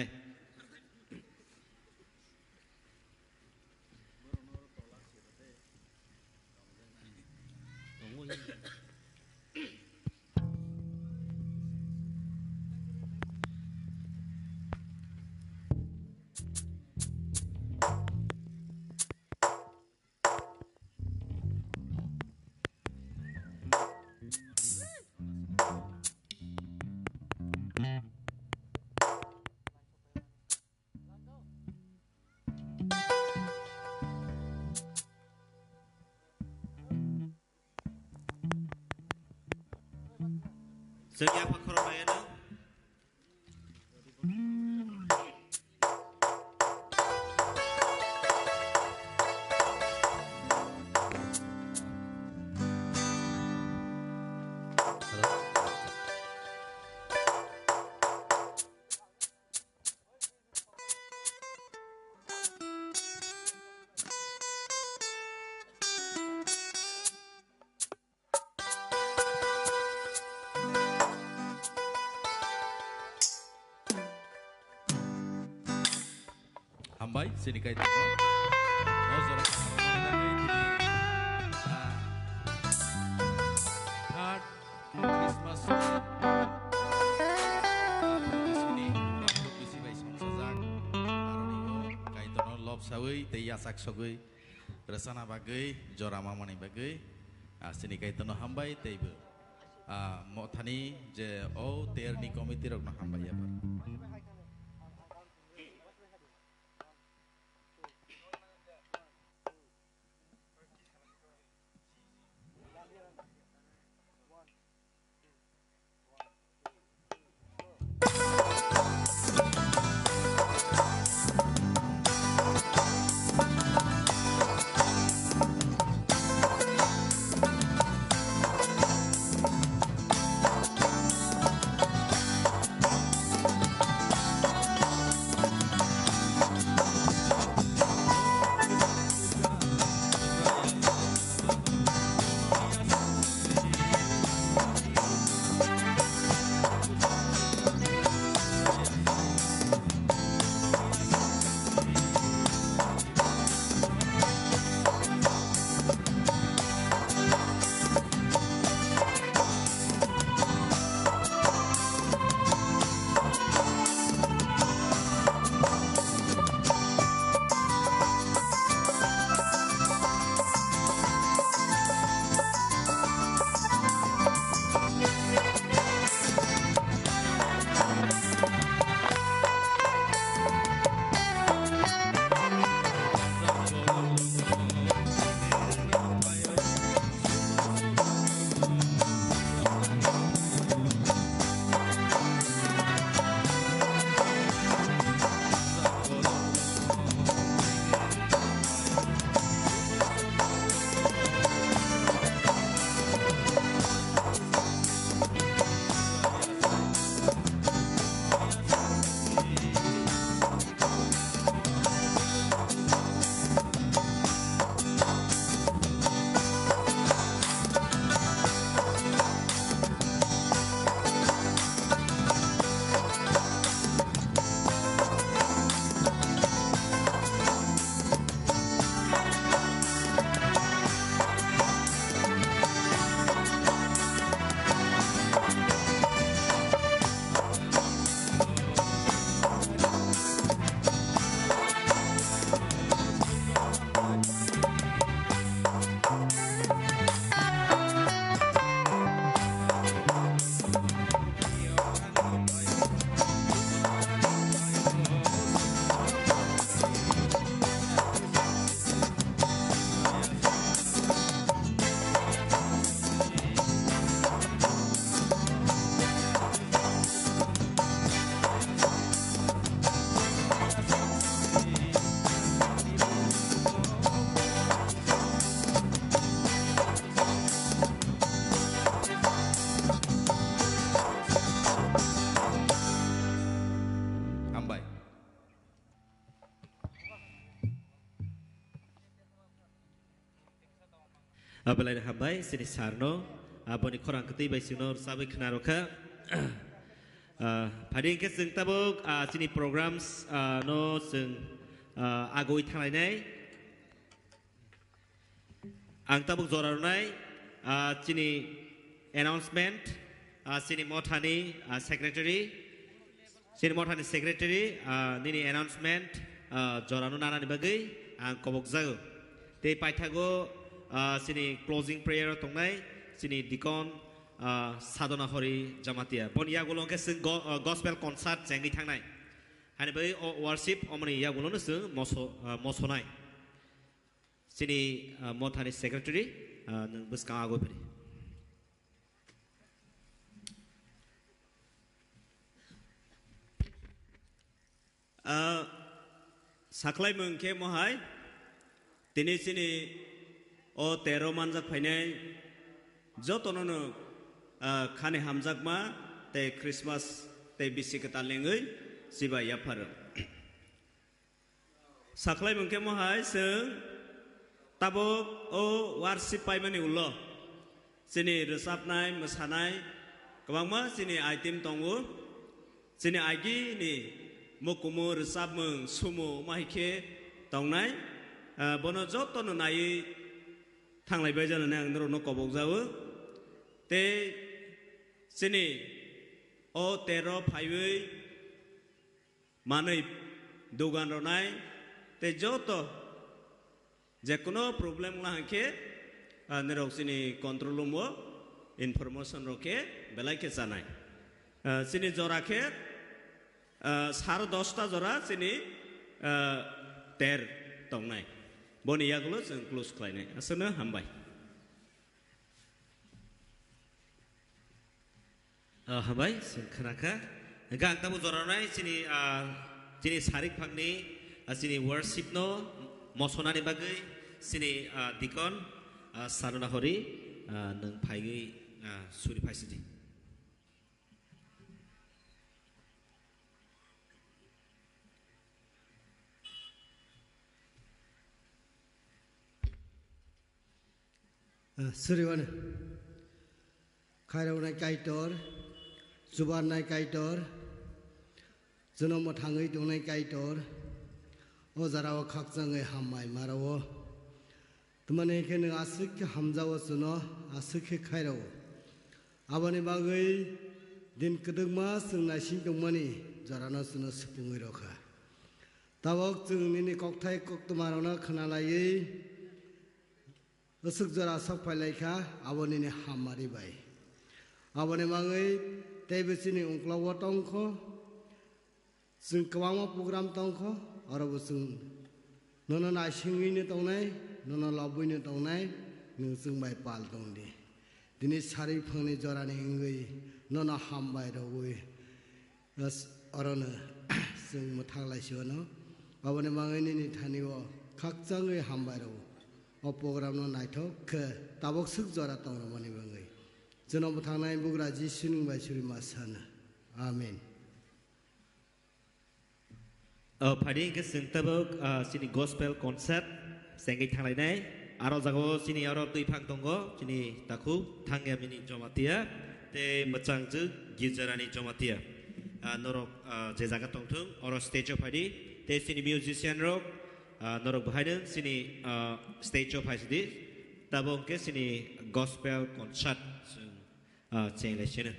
Segi apa korban itu? Hambai sini kait itu. Oh zorak third Christmas di sini untuk bisi bayi sonsajak aronigo kait itu love sawi teya sak sawi resana bagai jorama mani bagai sini kait itu hambai teibu mau thani je oh terni komiti rok na hambai apa. belai habai sini sarno boni korang keti bai sino sabai knaroka Pading ke sing tabuk sini programs no sing agoi thangai nai ang tabuk zoranai sini announcement sini mothani secretary nini announcement joranu nana ni bagai ang kobok jago te paithago sini closing prayer tongnai sini dikon sadhana hori jamatia bon ya golong ke sing gospel concert jengi thangnai hani bai worship omani ya golong sing mosonai sini mothani secretary nang buskang ago pari saklai mungke mohai tini sini o tero manjak phainai jotonono khane hamjakma te Christmas te bisi ke talengoi siba yapar saklai mungke mohai sing tabok o worship paimani ullo sini resapnai mosanai kwangma sini item tongo sini agi ni mokumo resap mung sumo mahike tongnai bono jotono nai thanglai bai jana nang no kobok jawo te sini o tero phaibai manai dogan ronai te joto je kono problem la ke nerok sini control room o information roke belai ke janai sini jora ke 10:30 jora sini ter tongnai boni yagulo जों close खालायनाय असनो हामबाय हामबाय जों खोनाखा गां ताबो जरानाय सिनि सारिक फांनि सिनि worship no मसनानि बागै सिनि दिकन सारना हरि नों फाइगै सुरि फाइसिदि Suriwan Khairawnai kaitor Zubarnai kaitor Jonom thangai dongnai kaitor o jarao khakjangai hammai marawo tumane ke nang asik hamjawo suno asik khairao abani bagai din kedengma sungna sin dongmani jarana suno supungai rokha tabok jungni ni kokthai koktumarona khanalai Usuk jara sok palaika aboni ni hamari bai aboni mangai tebesini ungkla watongko sung kwangma program tongko arabu sung nono na singwi ni tongnai nono labui ni tongnai nung sung bai pal tongdi dini sari phangni jara ni ngai nono hambai rogui ras arona sung muthang siono aboni mangai ni thaniwo khakjangai hambai ro o program no naithok ke tabok suk jora tongro mani bangai jonom thangnai bugra jisuning bai suri masana amen Pading ke sing tabok sini gospel concert sengi thanglai nai aro jago sini aro tui phang tongo sini taku thangya mini jomatia te machang ju gizarani jomatia norok je jaga tongthung oro stage of padi te sini musician rok norok bahaiden sini stage of haisidi tabong ke sini gospel concert cheng le sini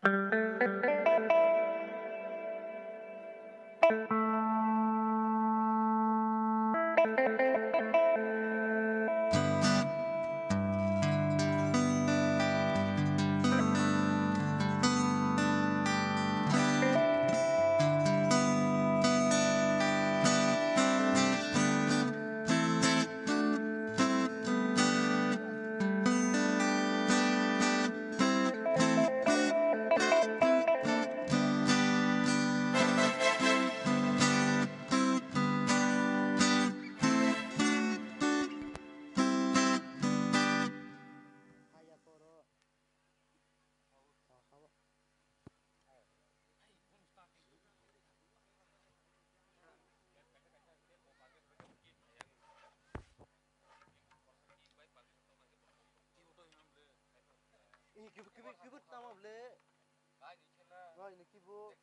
Kibut nama ble. Wah ini kibut.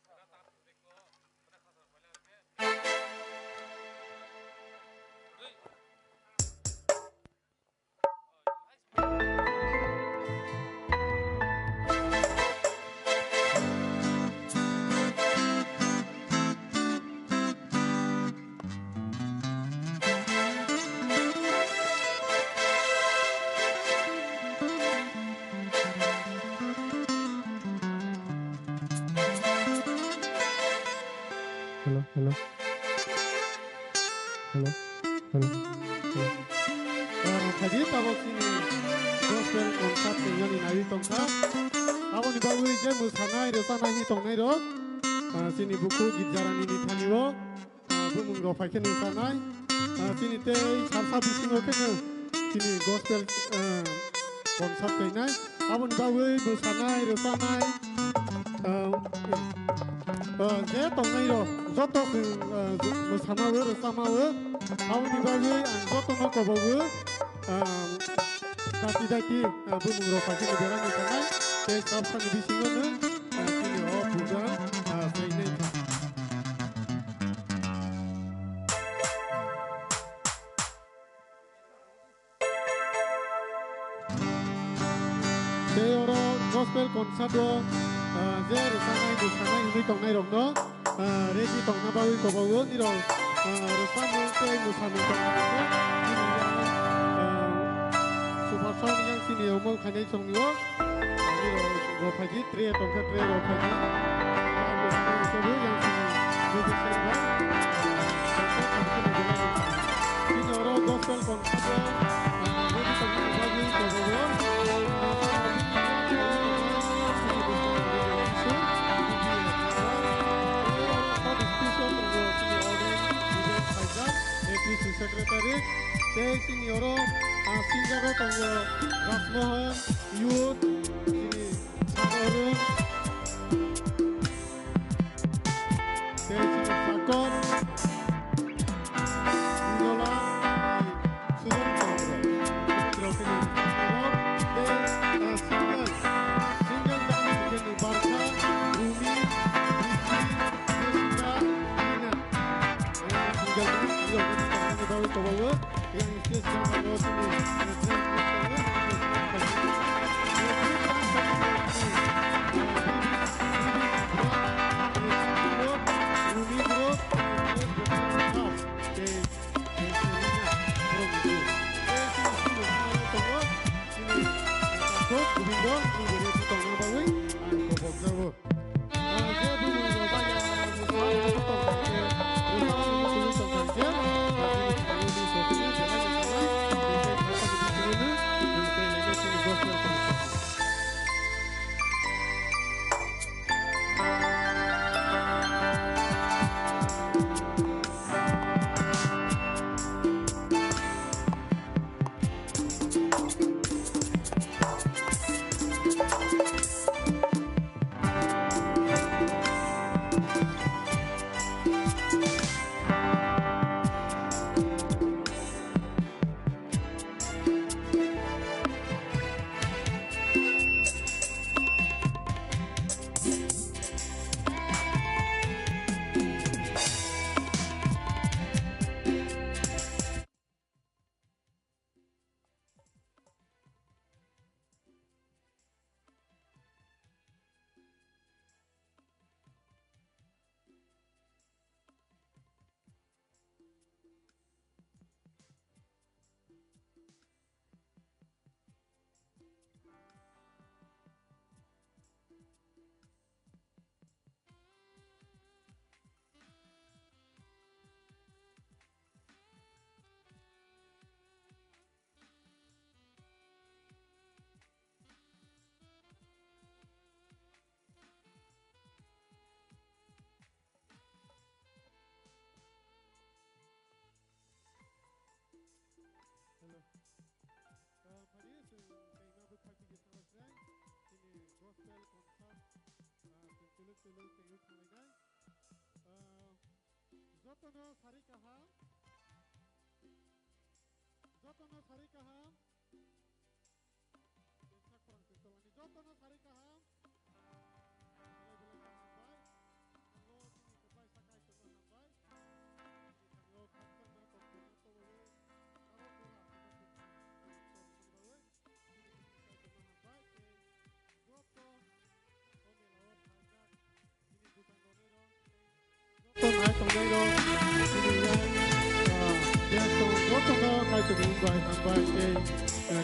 Hello. Tadi tahu sini gospel konsert yang ini tongka. Awak ni bawa je musanai resana ni tongai ro. Sini buku gijaran ini thaniwo. Bumung ro faken musanai. Sini te sarsa bisingo kene. Sini gospel konsert kainai. Awak ni bawa musanai resanai. Je tongai ro. Joto musanawe resamawe. Awak ni bawa joto no ko bawa. Daki bumung ro faken beran musanai. Te sarsa bisingo ne. Sini o puja kainai. gospel concert do je resana ini tongai rong no regi tong na bawi ko bawo ni ro resana te musanu tong na super song yang sini omo khanai song ni wo ni ro phaji tre tong ka tre ro phaji so bu yang sini regi sing ba ni ro gospel concert do regi tong na bawi ko bawo Secretary, sini orang Singapura tunggu Rasmohan, Youth, sini Sakarun, sini Sakon, Nyola, Sudan tunggu. Terus ini single dan begini Barca, Rumi, Rizky, Jessica, Ina, baru bawa yang istri sedang bawa sini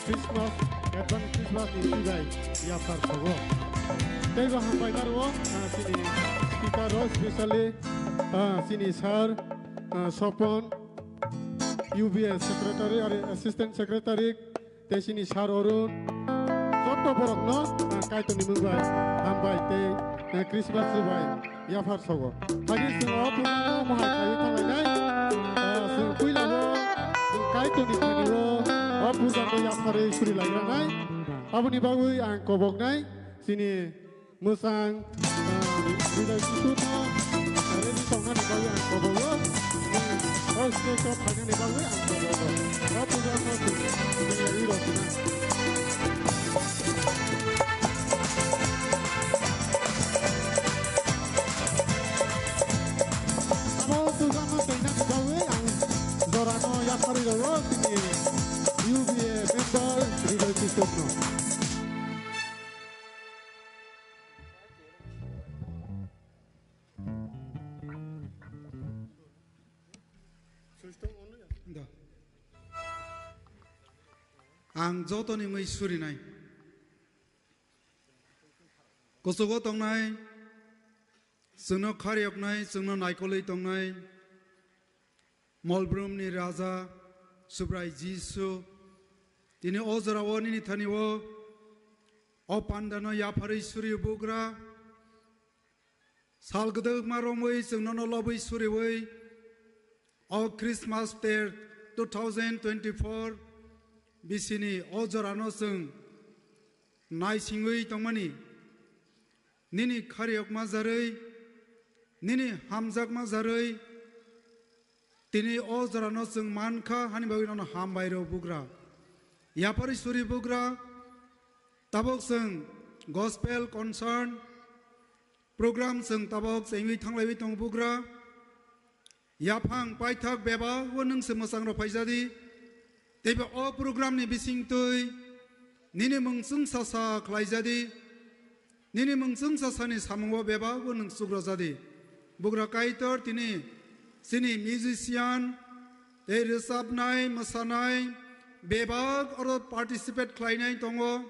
Christmas, advance Christmas ni sibai ya parsogo. Teiba hambai darwo sini speaker ro especially sini sir Sopon UBS secretary or assistant secretary te sini sir Orun joto borok no kai to nimungbai hambai te Christmas sibai ya parsogo. Hagi singo puno mohai kai thangai nai sing kuilabo kai to ni thaniwo puja to yapare suri laganai aboni bagui ang kobok nai sini musang bidai susuno reni tongan bagui ang kobok oske ko phane ni bagui ang kobok puja ko sini iro sina amo puja mo tena bagui ang dorano yapare ro sini UBA member Ridho Kisopno. Ang joto ni mai suri nai. Kosogo tong nai. Sungno khariok nai, sungno naikolei tong nai. Molbrum ni raja Subrai Jisu Tini ozrawo ni thaniwo o pandano ya pharisuri bugra salgdog maromoi sungnono loboi suriwoi o Christmas ter 2024 bisini ozrano sung nai singoi tongmani nini khariok mazarei nini hamjak mazarei tini ozrano sung manka hani bagino hambairo bugra Yapari Suri Bugra, Tabok Sung, Gospel Concern, Program Sung Tabok Sengwi Tanglewi Tong Bugra, Yapang Paitak Beba, Wonung Semasang Ropaizadi, Tebe O Program ni Bising Tui, Nini Mung Sung Sasa Klaizadi, Nini Mung Sung Sasa ni Samangwa Beba, Wonung Sugrozadi, Bugra Kaitor, Tini, Sini Musician, Te Resabnai, Masanai, Bebag or participate Klein Tongo,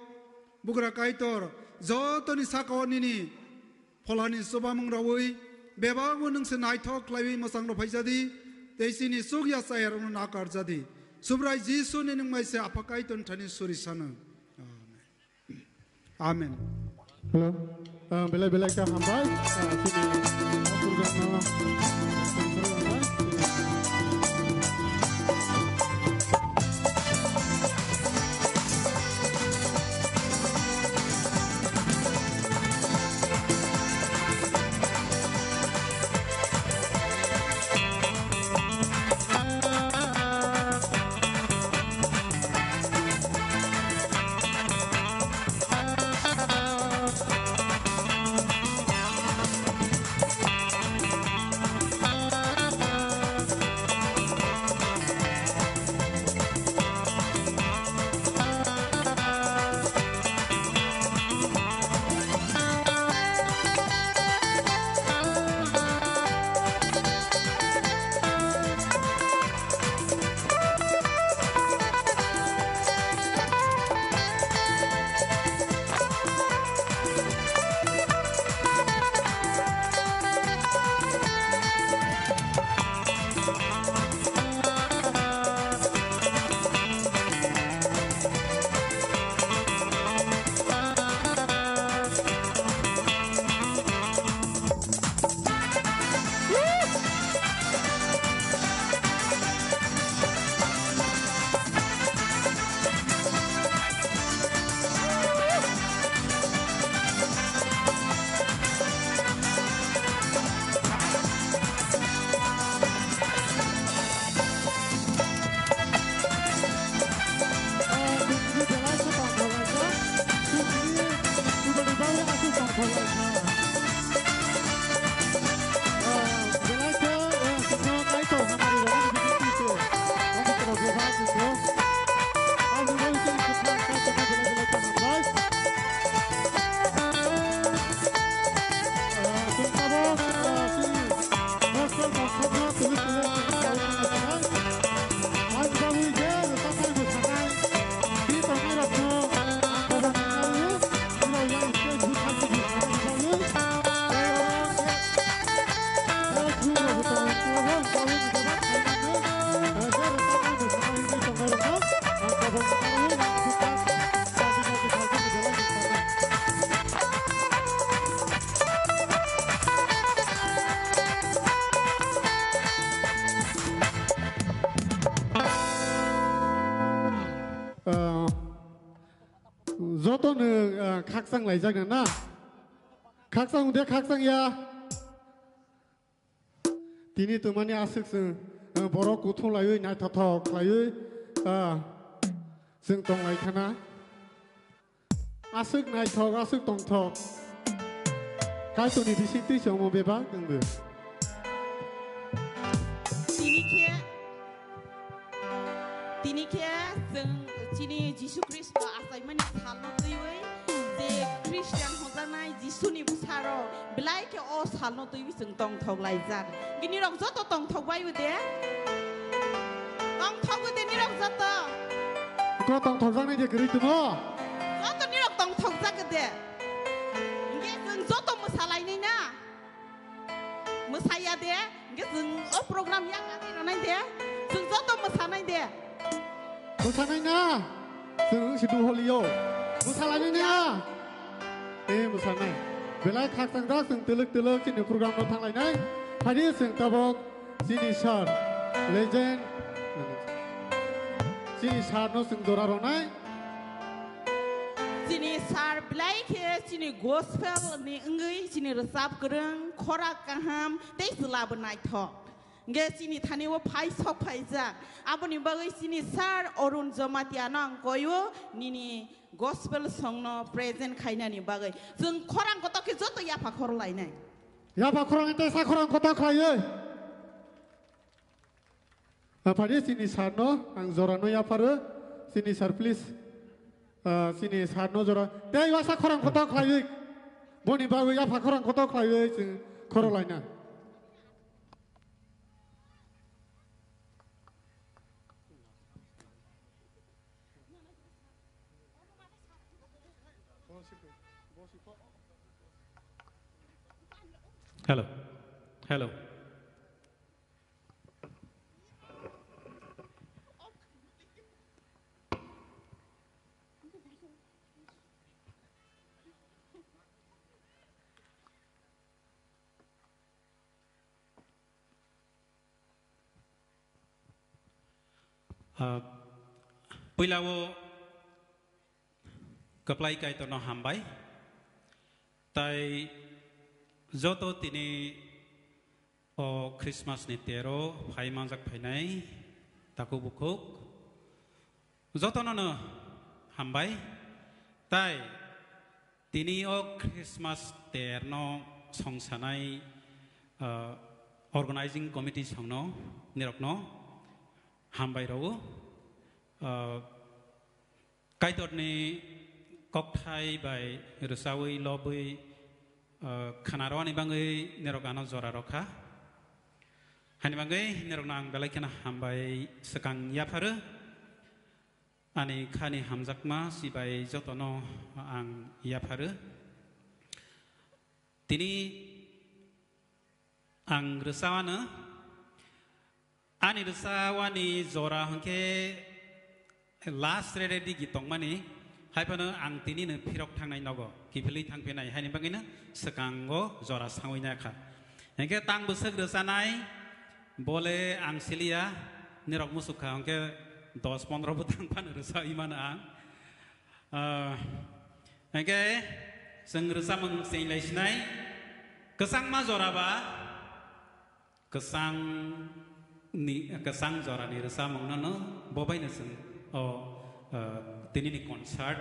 Bugra Kaitor, Zotoni Sako Nini, Polani Sobamung Rawi, Beba Wunung Senai Talk Klavi Masang Paisadi, they sini Sugya Sayer on Akarzadi, Subrai Jisun in my say Apakaiton Tani Surisana. Amen. Hello, Bela Bela Hambai, नो खाकसां लायजागोन ना खाकसां उदे खाकसां या दिनै तुमानि आसुकजों बर' गथ' लायै नायथावथाव लायै जों दंलायखाना आसुक नायथाव आसुक दंथाव 가이토니 디식티 정모 배바 근데 दिनैखे जों दिनै जिसु ख्रिस्ट आसायमानि सालनो दैवै जे ख्रिस्टियान हजानाय जिसुनि बुसारो बिलाइखे अ सालनो दैवै जों तंथौ लायजाग गिनि रक जत तंथौ बायबो दे तंथौ दे नि रक जत 거 तंथौ जानाय दे 그리तमो जत नि रक तंथौ जाग दे इंगे जों जत मोसालायनाय ना मोसाया दे इंगे जों अ प्रग्राम या गानाय दे जों जत मोसानाय दे मोसानायना जों सिदु हलियो मोसालायनायना मोसानाय बेलाय खाकसांदा जों तलक जोंनि प्रग्रामाव थांलायनाय फारि जों ताबक जिनि सार लेजेन्ड जिनि सारनो जों जरा रनाय जिनि सार बिलाइखे जिनि गस्पेल नि इंगै जिनि रोजाब गोरों खरा गाहाम दैसो लाबोनाय थ गे सिनि थानिव फाइसक फाइजा आबनि बागै सिनि सार अरुण जमातियानो आंकयो निनि गस्पेल संनो प्रेजेन्ट खायनानि बागै जों खरां गतके जत याफा खरलायनाय याफा खरां ते सा खरां गत खायो फारि सिनि सारनो आं जरानो याफारो सिनि सार प्लिज सिनि सारनो जरा ते यासा खरां गत खायो बनि बागै याफा खरां गत खायो जों खरलायना Hello. Hello. Puylawo keplai kaitono hambai tai joto tini o Christmas ni tero phai manjak phainai taku bukuk joto no hambai tai tini o Christmas terno songsanai organizing committee songno nirokno hambai ro kaitorni kokthai bai rusawi lobui Kanarwani bangai nerokano zora roka, hani bangai neroknang belakina hambai sekang yaparu, ani kani hamzakma si bai jotono ang yaparu, tini ang resawana, ani resawani zora hangke last ready gitong mani. Hai pano ang tini ne pirok tangnai nogo kipili tangpenai hai ni bangina sekango zora sangwina kha engke tang busek resanai bole ang silia nirok musukha engke 10-15 butang pan resa imana ang engke seng resa meng senglai sinai kesang ma zora ba kesang zora ni resa meng nono bobai ne seng tini ni concert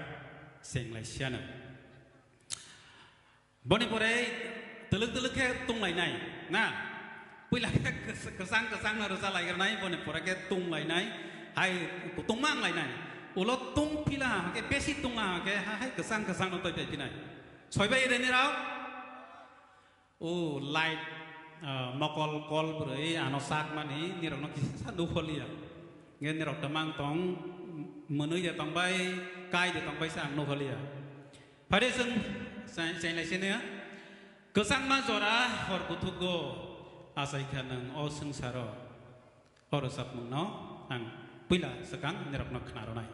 senglai siana boni pore teluk ke tunglai nai na puila kesang na rasa lai nai boni pore ke tunglai nai hai tungmang lai nai ulo tung pila ke besi tunga ke hai kesang no toi pe pinai soi bai re ni rao o light mokol kol brei anosak mani ni rong no kisa du kholia ngen ni rok tamang tong menui ya tongbai kai ya tongbai sang no khalia pada sen lai sen ya kesang ma zora hor kutugo asai khanang o sengsaro hor sap mungno ang pila sekang nerok nok knaronai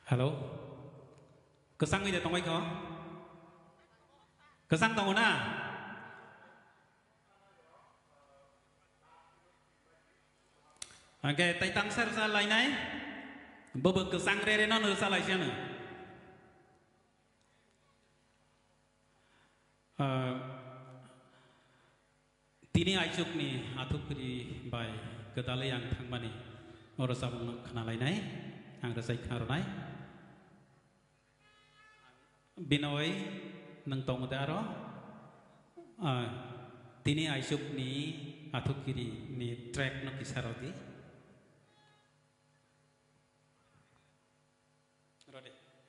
Hello. Kesang ini datang baik kau? Kesang tahu na? Oke, tay tăng ser sa lại này. Bơ bơ kesang re nó nữa sa lại xem nữa. Tini aisuk ni atuk kiri bay kedale yang thang bani. Orang sabung kena lain này, ang rasai kena ronai. Binoy nang tong daro tini aisuk ni atuk kiri ni track no kisarodi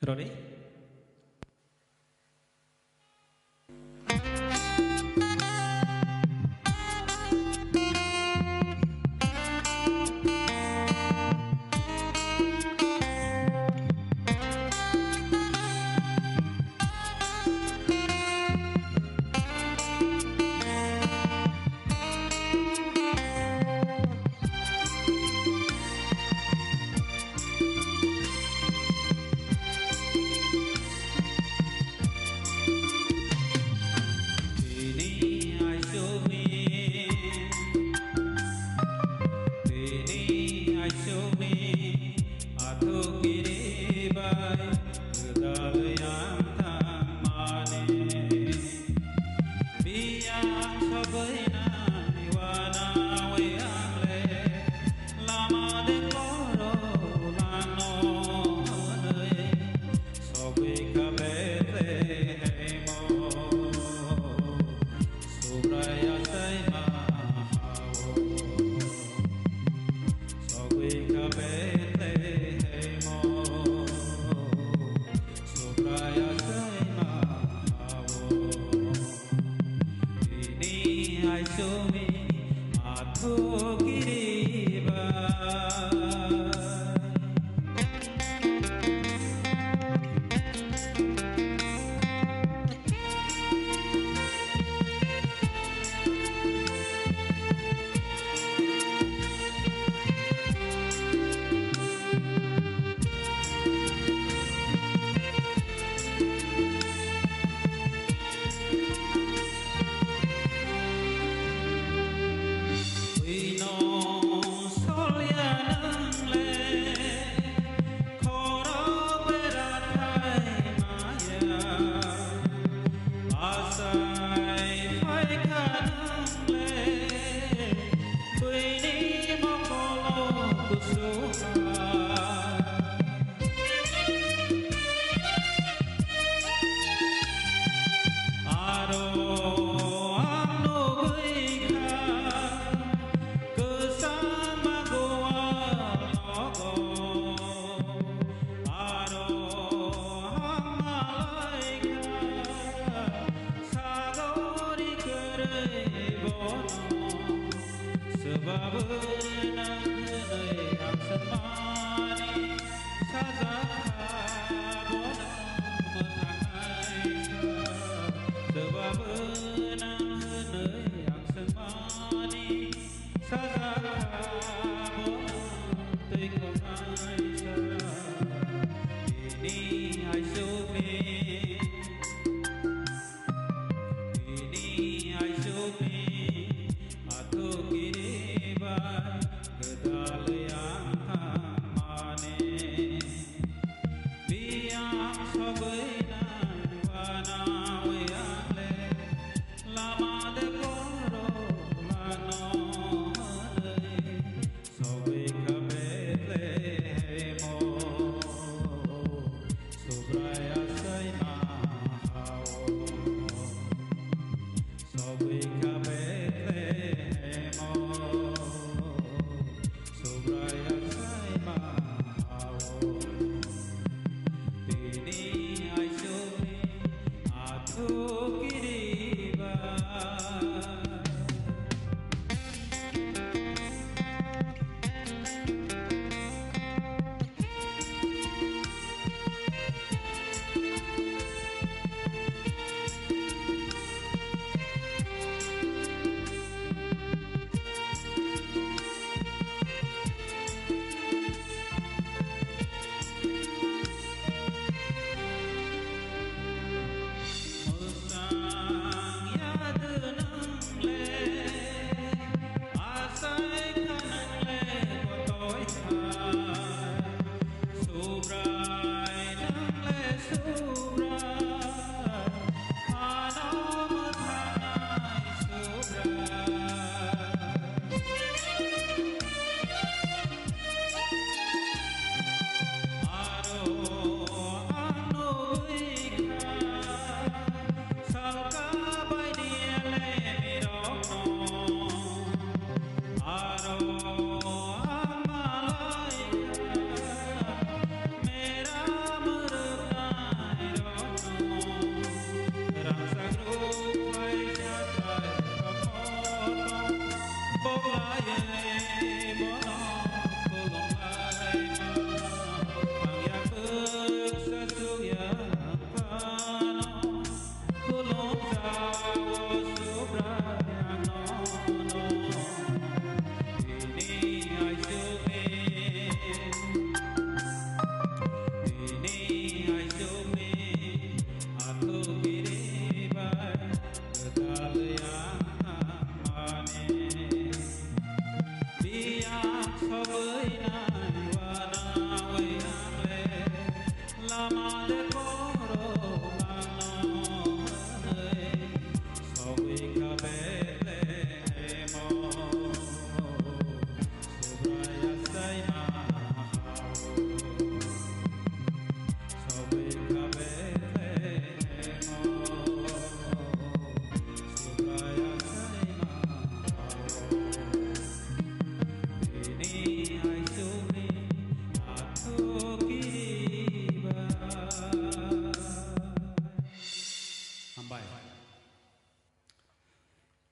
Rodi Hãy subscribe cho kênh Ghiền Mì Gõ để không bỏ lỡ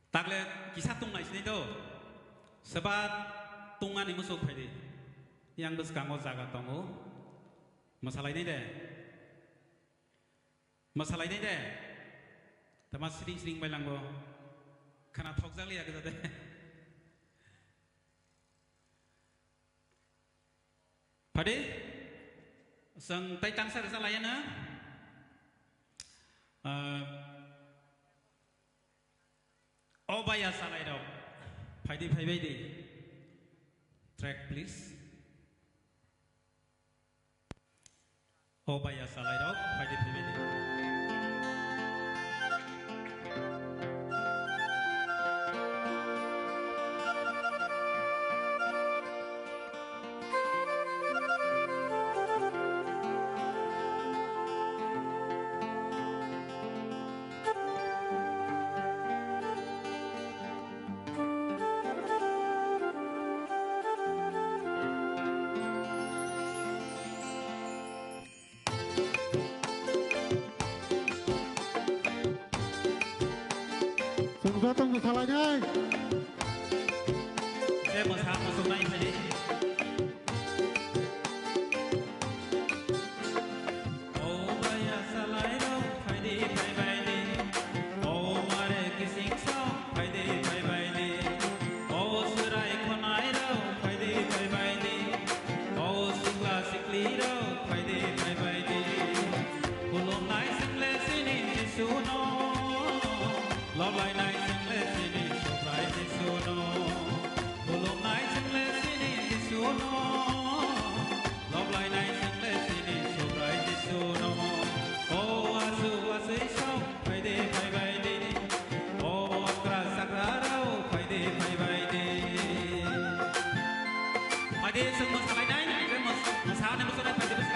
Tagle kisah tungai sini tu, sebab tungan ini musuh pedi, yang bersekango jaga tamu, masalah ini deh, masalah ini deh, teman sering bilang go, karena thok jali ya kita deh. Pedi, sang taytang sa rasa layan na. Obaya salai dok, paydi paydi. Track please. Obaya salai dok, paydi paydi. Datang masalahnya. Saya masuk naik tadi. Oh baya salai dong, paydi paydi. Oh mare kising song, paydi paydi. Oh surai konai dong, paydi paydi. Oh sikla sikli dong, paydi paydi. Kulong naik single sini disuno, love like night. Semua salah ini, semua salah ini,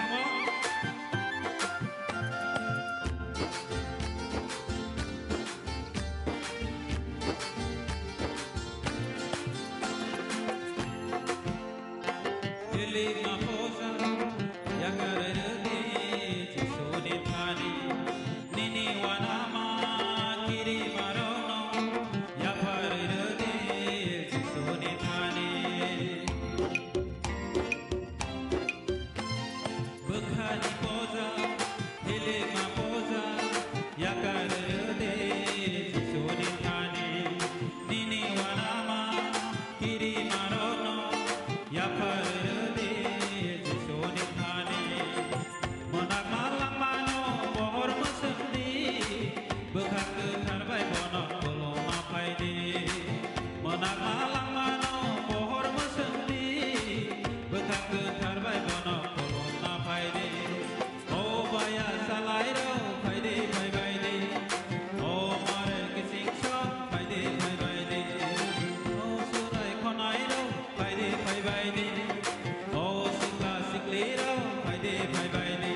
सिकली राव फायदे फायबायदे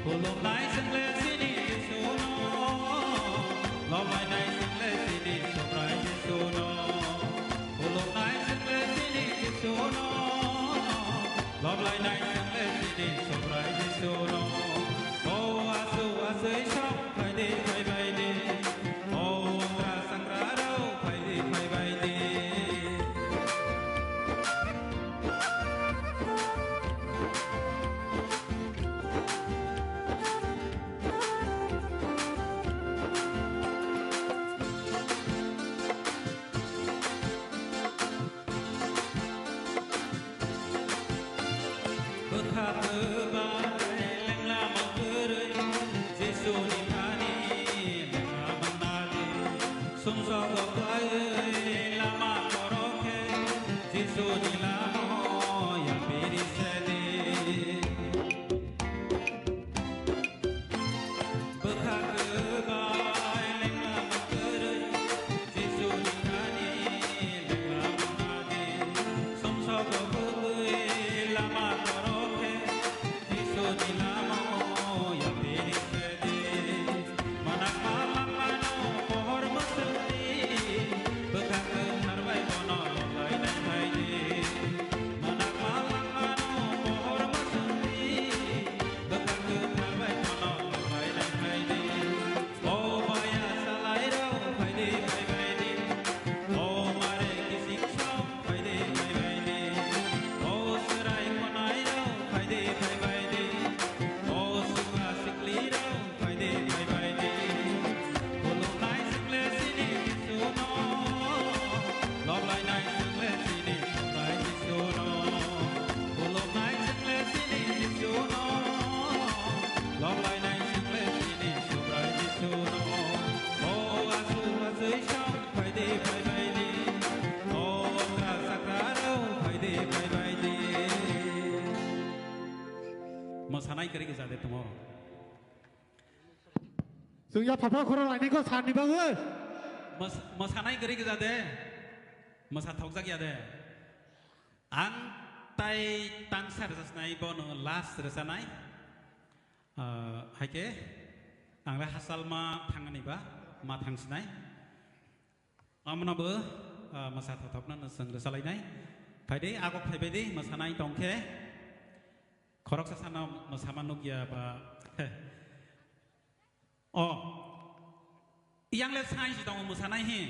खुलुमनाय जोंले सिनि जिसुनो लबलायनाय जोंले सिनि सब्राय जिसुनो खुलुमनाय जोंले सिनि जिसुनो लबलायनाय जोंले सिनि सब्राय जिसुनो ओ आसु आसै सब फायदे फायबायदे ओ अंग्रा संग्रा राव फायदे फायबायदे जोंया फाफा खर' लायनायखौ सानैबाबो मोसानाय गोरै गोजा दे मोसाथाव जागिया दे आं ताइ तांसा रोजासनाय बनो लास्ट रोजानाय हायके आंलाय हासाल मा थांनानैबा मा थांसिनाय आमनाबो मोसाथावथावनो जों रोजालायनाय फायदे आगक फायबायदे मोसानाय दंखे खरकसा सानाव मोसामानो गिया बा अ यांले साइंस दङ मोसानाय हे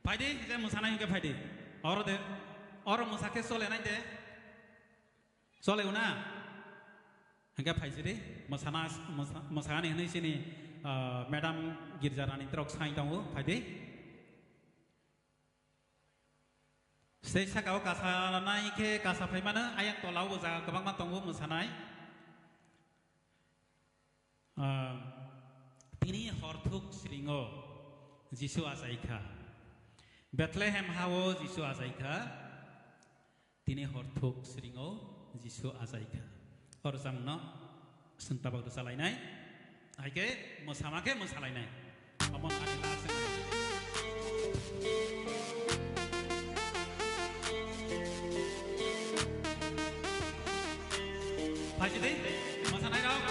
फायदे जे मोसानाय के फायदे और दे और मोसाके सोलेनाय दे सोलेउना हंगा फायजिरे मोसाना मोसानाय हनै सिनि मैडम गिरजारानी ट्रक साइ दङ फायदे स्टेज साकाव कासानाय के कासा फायमानो आयां तलाव जा गोबां मा दङ मोसानाय Tini hortuk siringo Jisu asaika Bethlehem hawo Jisu asaika Tini hortuk siringo Jisu asaika Horzamno sentabak dosalainai Aike mosamake mosalainai Amon adila senai Pajide mosanai dong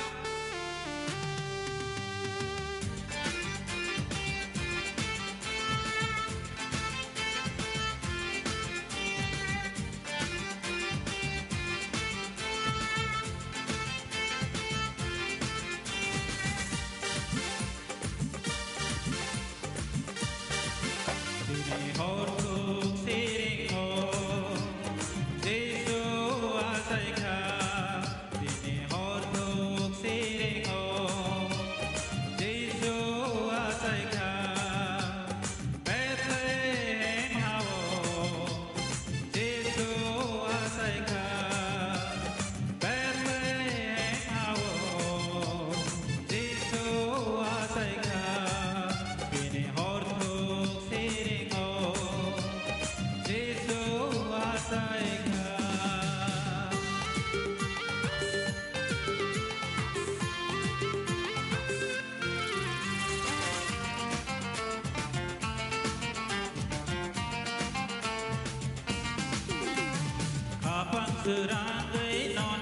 Serangai non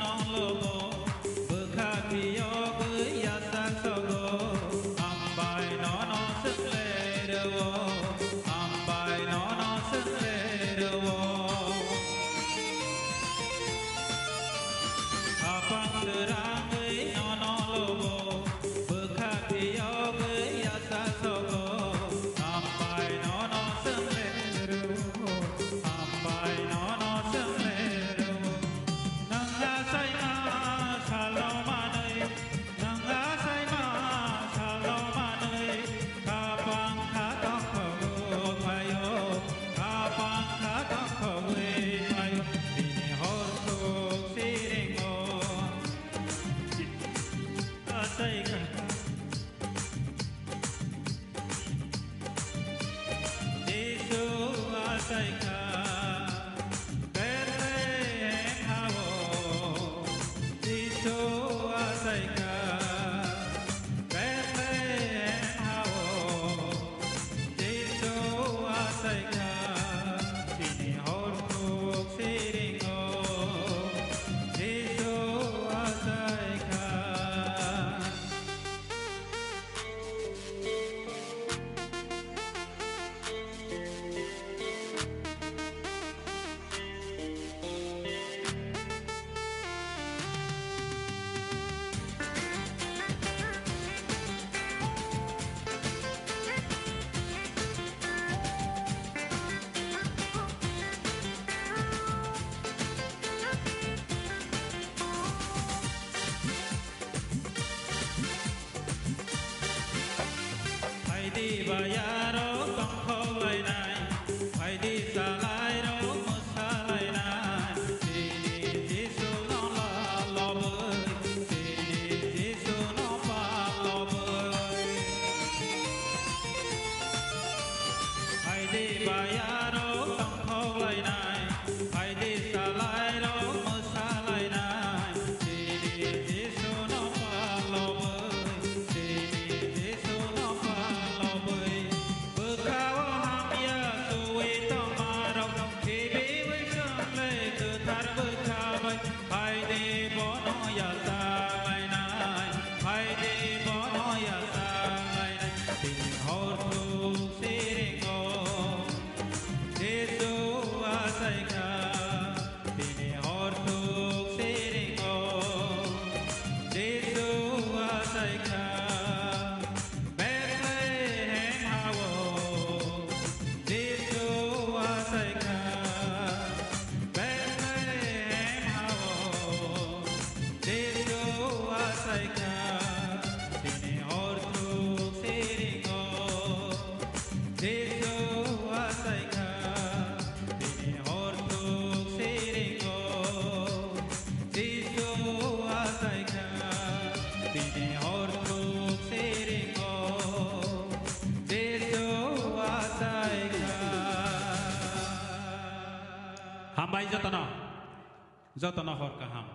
Hambai jatana hor kaham.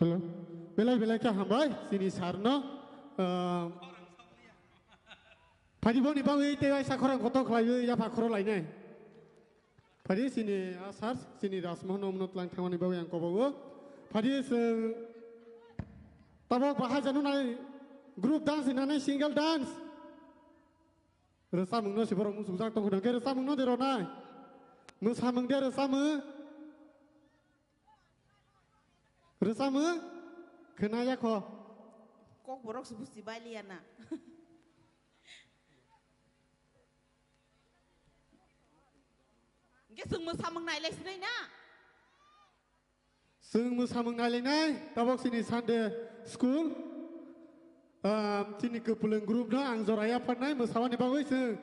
Hello. Belai kya hambai sini sarno. Padi boni bangi te ai sakhorang koto khlayu ya pakhoro lainai. Padi sini asar sini rasmohon omnot lang thangani bawi yang kobawo. Padi se tabok bahai janunai group dance inanai single dance. Rasa mungno siborong musujak tong hudang ke rasa mungno deronai. Musamung dia resama, resama, kenaya ko. Kok borok sebut si Baliana. Gak sung musamung naik les na. Sung musamung naik nai, tabok sini Sunday school. Sini kepulang grup na angzoraya panai musawan ni bagus sung.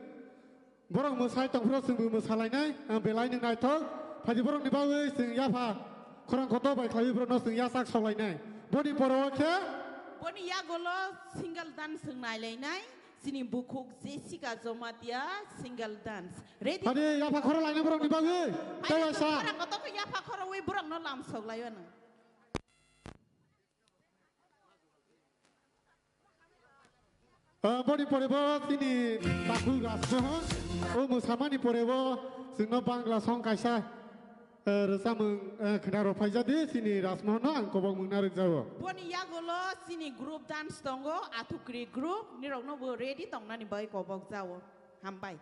Borong musai tong pro sung musalai nai, belai neng nai tol. Padi borong ni bagus sung yapa. Korang koto baik lagi bro no sung yasak solai nai. Bodi poro ke? Boni ya golo single dance sung naik nai. Sini buku Jessica Zomatia single dance. Ready? Padi yapa korang lainnya borong ni bagus. Tahu sa? Korang koto ke yapa korang we borong no lam sok layan. Bodi porebo sini baku gasno. Oh musamani porebo sungno bangla song kaisa. Resamung kenaro pajadi sini rasmono angkobong mengarik jawa. Boni ya golo sini grup dance tongo atu kri grup ni rok no bo ready tong na ni bai kobong jawa. Hambai.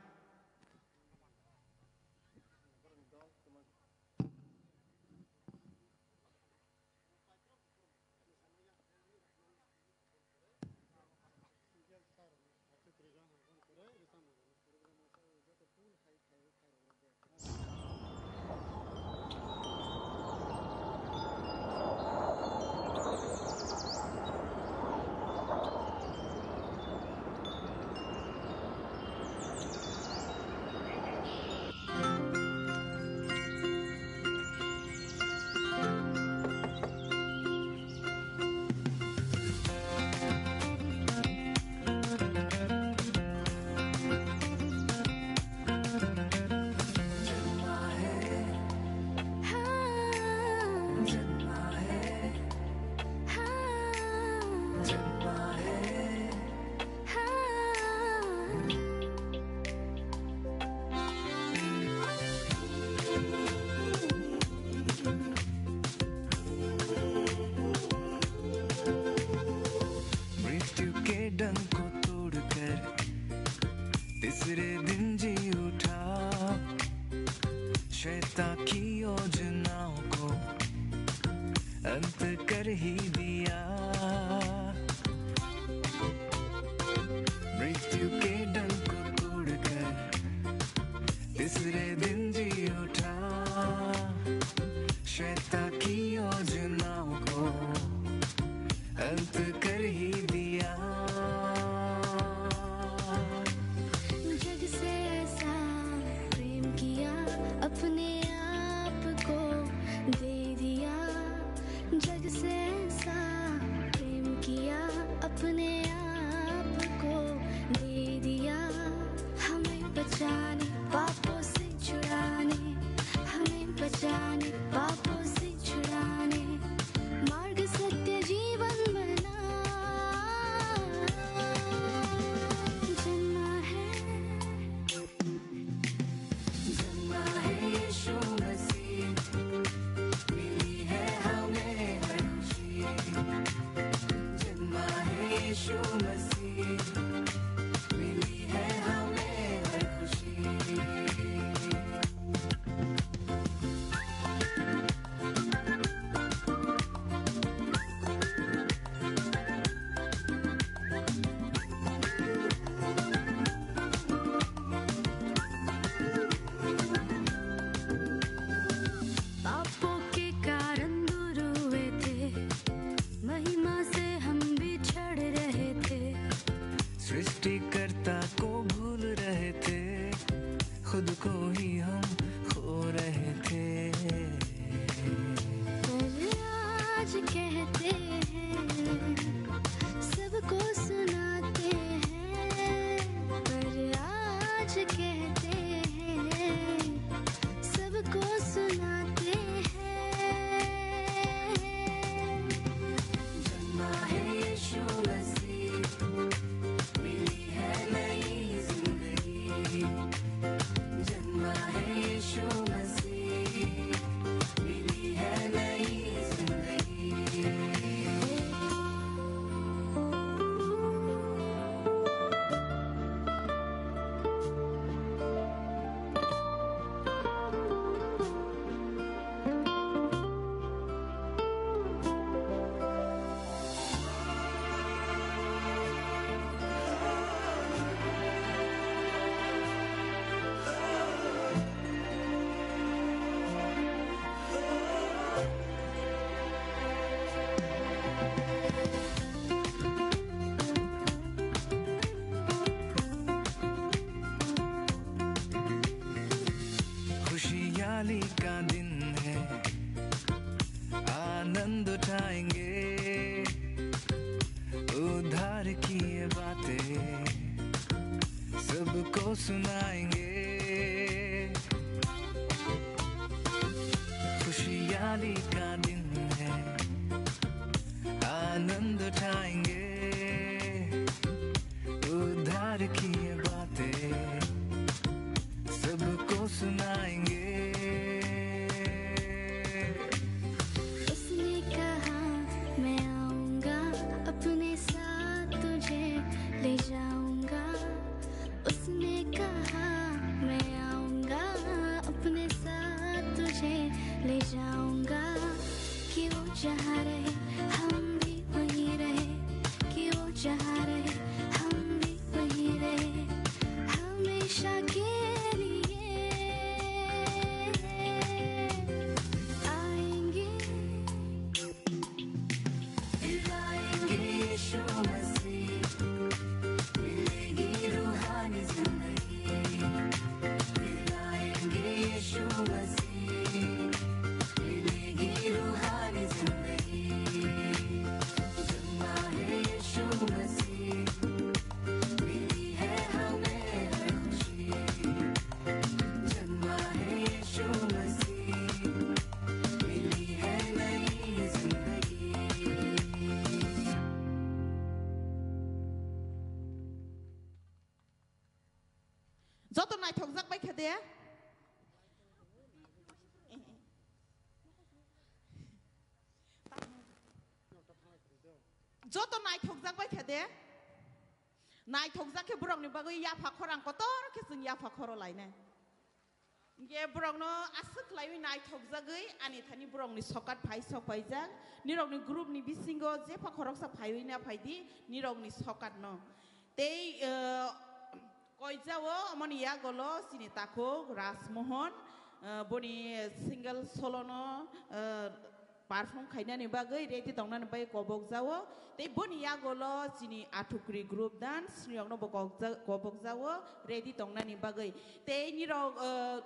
अंत कर ही दिया मृत्यु के डंक को तोड़कर तीसरे दिन जी उठा शैतान की योजनाओं को अंत कर ही दिया जग से ऐसा प्रेम किया अपने आप को दे दिया जग से ऐसा प्रेम किया अपने आप को दे दिया हमें बचाने पापों से छुड़ाने हमें बचाने पापों से छुड़ाने मार्ग सत्य जीवन बना जन्मा है यीशु मसीह मिली है हमें हर खुशी जन्मा है यीशु मसीह मिली है हमें हर खुशी पापों के कारण दूर हुए थे महिमा से हम बिछड़ रहे थे सृष्टिकर्ता को भूल रहे थे खुद को ही हम खो रहे थे पर आज कहते हैं सबको सुनाते हैं पर आज कहते हैं सबको सुनाते हैं जन्मा है यीशु मसीह मिली है नई जिंदगी जन्मा है यीशु मसीह मिली है नई जिंदगी खुशहाली का दिन है आनंद उठाएंगे उद्धार की ये बातें सबको सुनाएंगे खुशहाली का दिन है आनंद उठाएंगे उद्धार की ये बातें सबको सुनाएंगे उसने कहा मैं आऊंगा अपने साथ तुझे ले जाऊंगा उसने कहा मैं आऊंगा अपने साथ तुझे ले जाऊंगा कि वो जहाँ रहे हम भी वहीं रहे कि वो जहाँ रहे हम भी वहीं रहे हमेशा के आएंगे यीशु मसीह मिलेगी रूहानी जिंदगी आएंगे यीशु मसीह मिलेगी रूहानी जिंदगी जन्मा है यीशु मसीह मिली है हमें हर खुशी जन्मा है यीशु मसीह मिली है नई जिंदगी যত নাই থক যাক বাইখা দে যত নাই থক যাক বাইখা দে নাই থক যাকে বুরংনি বাগৈ या फाखर आं कत रखे जों या फाखर लायने Ge borong no asuk lai nai thok jagai ani thani borong ni sokat phai sok phai jak nirok ni group ni bisingo je pa khorok sa phai na phaidi nirok ni sokat no tei koi jawo amani ya golo sini tako Rasmohon boni single solo no perform khaina ni bagai ready tongna ni bai kobok jawo tei boni ya golo sini atukri group dance nirok no kobok jawo ready tongna ni bagai tei nirok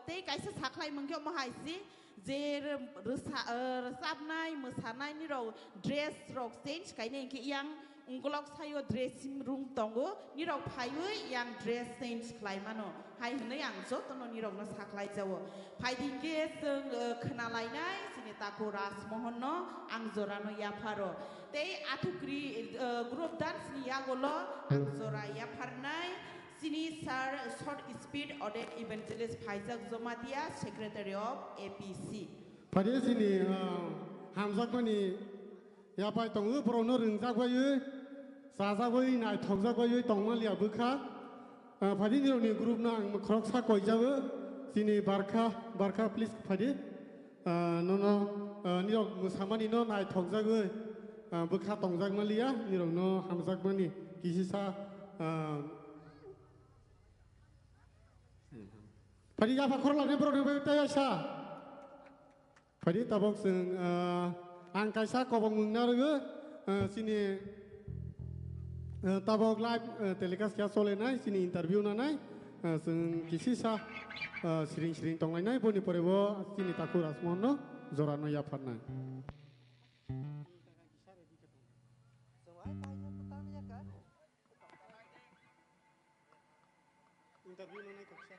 tei kaisa saklai mangkyo mahaisi je resapnai mosanai nirok dress rok change kaina engke yang ungkolok sayo dressing room tongo nirok phayo yang dress change khlaimano hai hne yang jotono nirok no saklai jawo phaidingke जों खोनालायनाय sini tako Rasmohon no ang jorano yaparo tei atukri group dance ni yagolo ang jora yaparnai sini sar short speed audit evangelist phaijak jomatia secretary of APC pada sini hamzak mani yapai tongu prono ringzak bayu sasa bayu nai thokzak bayu tongma liya bukha pada ni roni group na ang krok sa koi jawo sini barka please pada nono ni rok musamani no nai thokzak bayu bukha tongjak malia ni rok no hamzak mani kisi sa pada yapa korla ni prono bayu taya sa pada tabok seng ang kaisa kobong mungnarugo sini tabok live telecast kya solenai sini interview nanai seng kisi sa sering tonglainai boni porebo sini taku Rasmohon no jorano yaparnai interview nanai koksa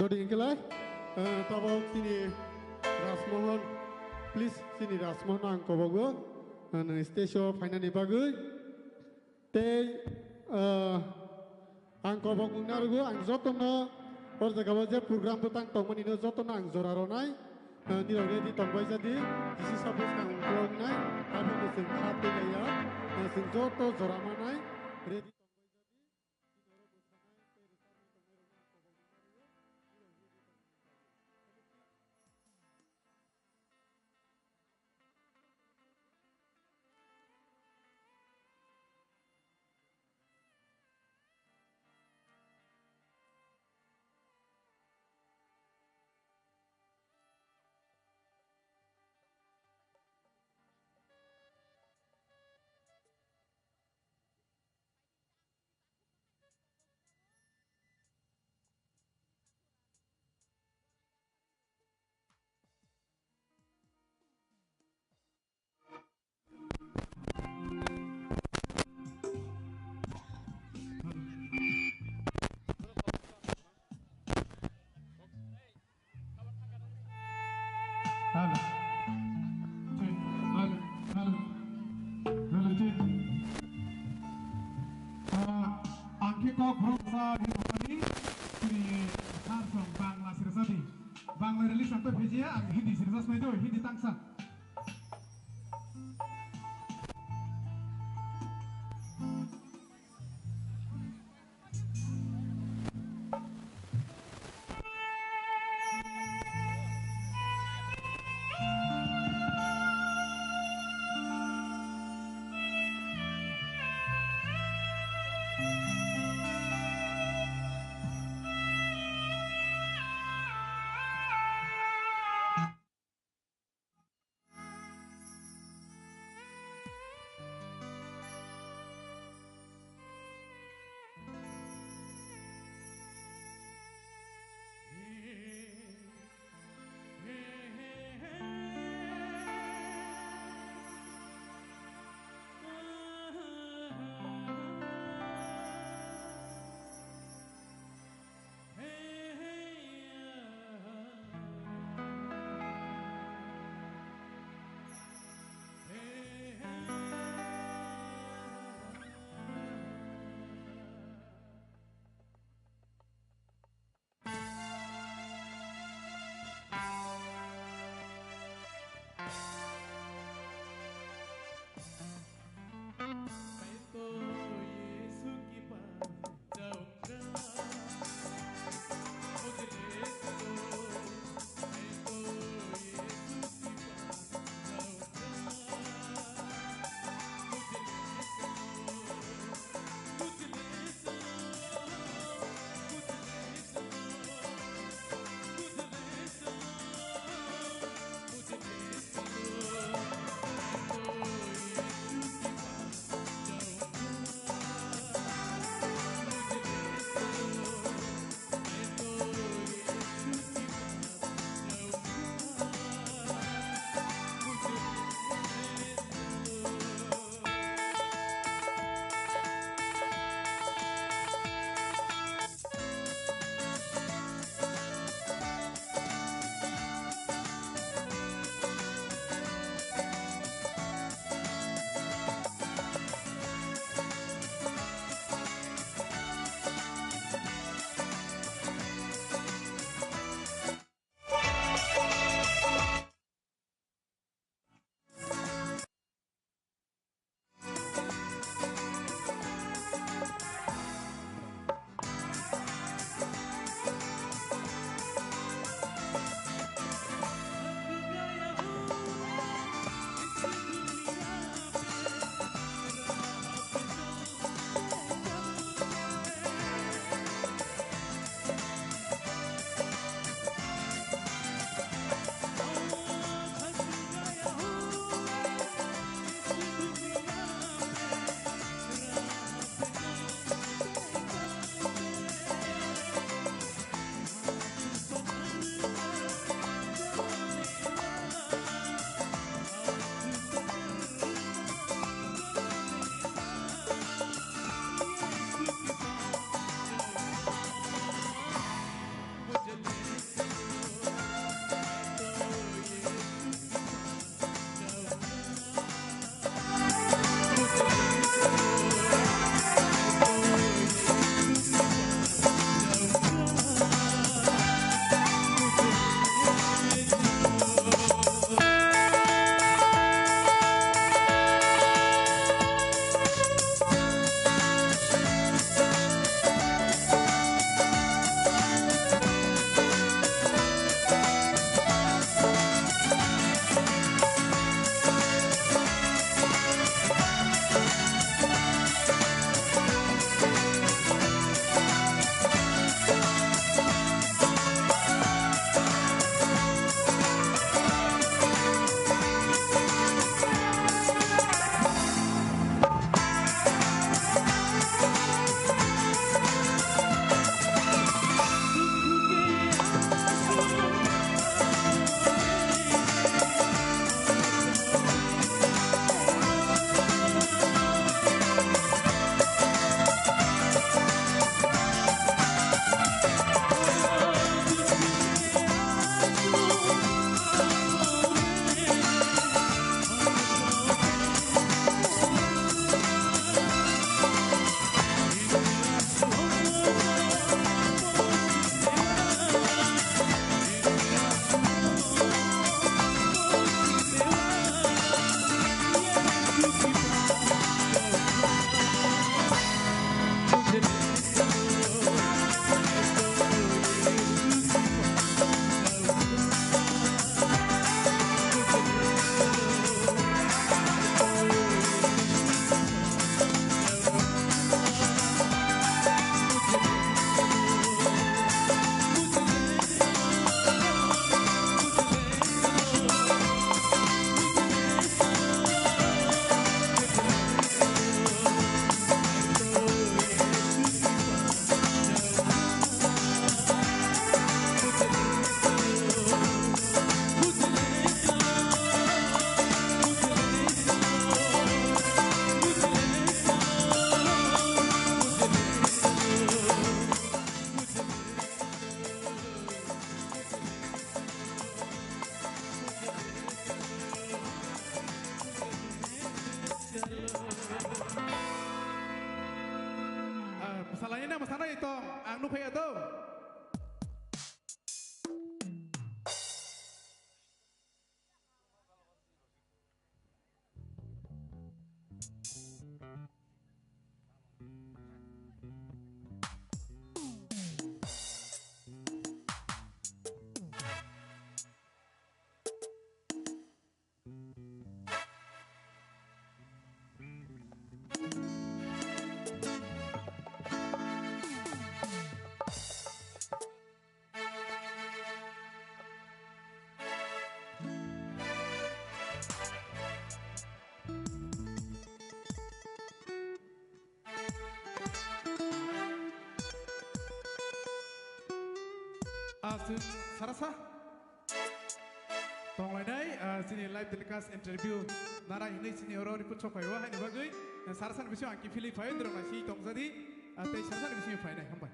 Dodi ingkelai, tabok sini Rasmohon, please sini Rasmohon ang kobogo, station finally bagus, te ang kobog narugo ang zotono, or jagawaja program betang tongman ino zotono ang zoraronai, nilo ready tongbai jadi, isi sabus ang kolonai, tapi ni sengkati kaya, sengjoto zoramanai, ready. Angke kok berusaha di ini langsung Bangla Sirsati Bangla rilis sampai Vijaya Hindi Sirsas Medo Hindi Tangsa fai atau? Sarasa tonglainai sini live telecast interview nara ini sini orang ribut cokai wah ini bagai sarasa bisa angki pilih file terus nasi tong jadi teh sarasa bisa file hambai.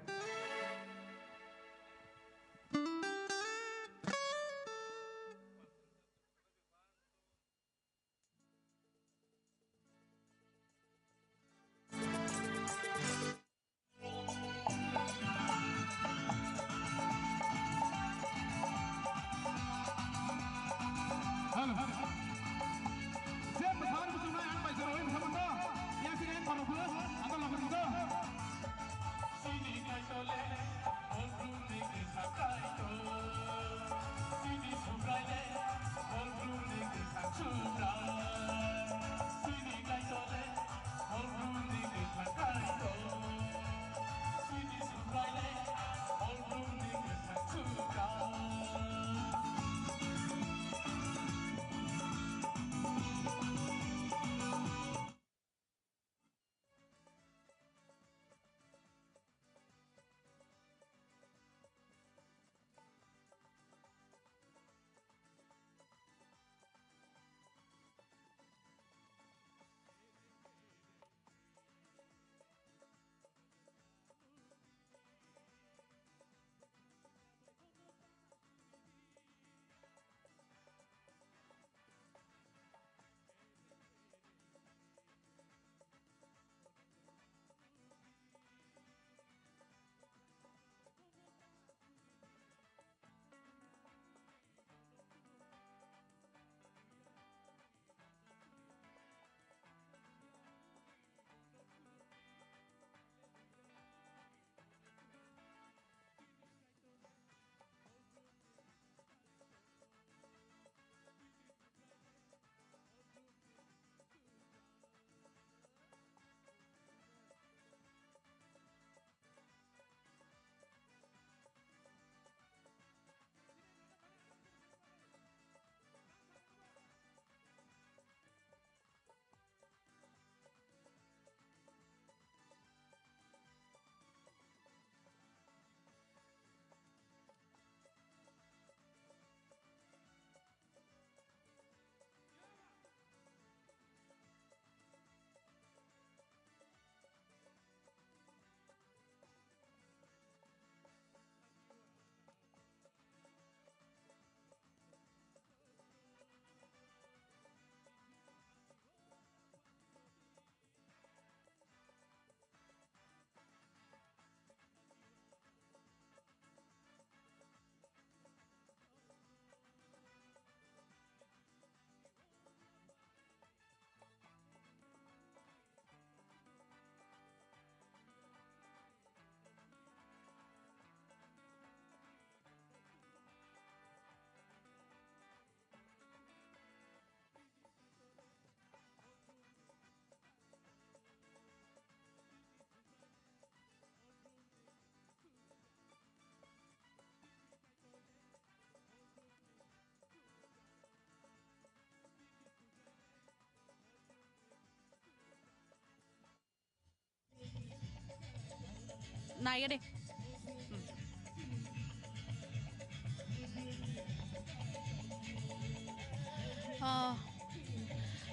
Naik ya deh.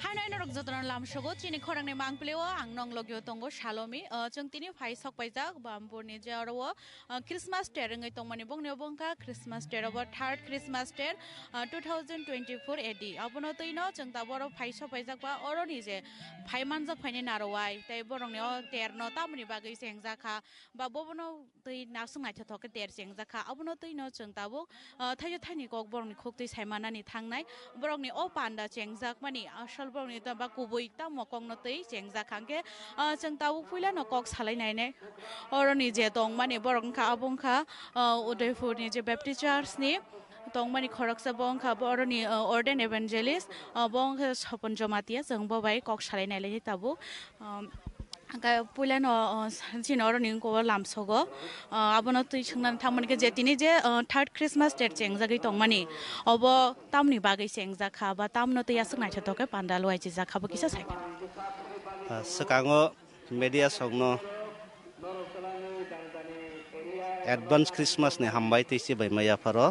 Hanai norok jotron lam shogo chini khorang ne mangpleo ang nong logyo tongo shalomi chung tini phai sok paijak bambur ni jaro Christmas tree ngai tongmani bong ne bongka Christmas tree obo third Christmas tree 2024 AD abono toino chung ta boro phai sok paijak ba oro ni je phai manjak phai ni narowai tai borong ne terno tamni bagai sengjaka ba bobono tei nasung nai thok ter sengjaka abono toino chung ta bo thayo thani kok borong ni khok tei saimana ni thangnai borong ni o panda chengjak mani asal borong ni ta ba kubui ta mokong no tei chengjak khangke chung ta bo puila no kok salai nai ne oro ni je tong mani borong kha abong kha Udaipur ni je Baptist Church ni tong mani khoraksa bong kha boro ni Orden Evangelist bong kha sopon jomatia jong bo bai kok salai nai le tabu ka puila no chinoro ni ko lamsogo abono tui chungnan thamani ke jetini je third Christmas tree chengjagi tongmani obo tamni bagai chengja kha ba tamno tei asuk nai thoke pandal wai chi ja kha bo kisa sai sekango media songno advance Christmas ne hambai tei si bai maya pharo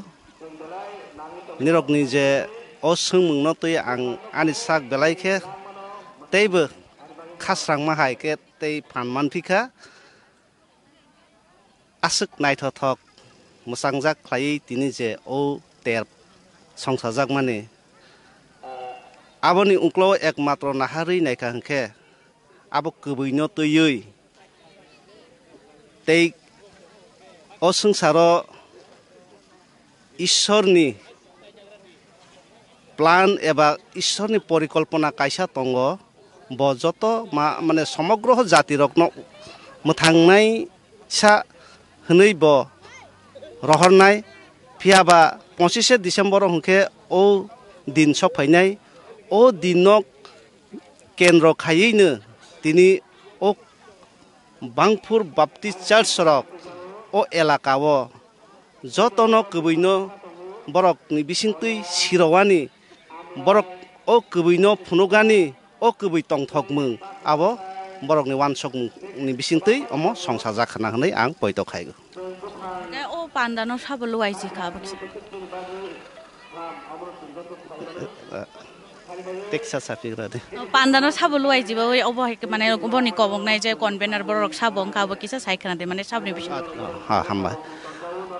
nirok ni je o sungmung no tei ang ani sak belai khe teibo khasrang ma hai ke tei phanman phika asuk nai thok musangjak khlai tini je o ter songsajak mane aboni ungklo ekmatro nahari nai ka hangkhe abo kubuino toyui tei o sungsaro ishorni plan eba ishorni porikolpona kaisa tongo bo joto mane somogroh jati rokno muthangnai sa hnei bo rohornai phiaba 25 December hungke o din sok phainai o dinok kendro khaiine tini o Bangpur Baptist Church rok o elakao jotono kubuino borok ni bisingtui sirowani borok o kubuino phunugani o kubui tongthokmung abo borok ni wansok ni bisingtui omo songsajak khana hnei ang poito khaigo o panda no sabulu ai chi kha bakse Texas apigra de panda no sabulu ai jiba oi obo hek mane oboni kobong nai je convener borok sabong kha bo kisa sai khana de mane sabni bishi ha hamba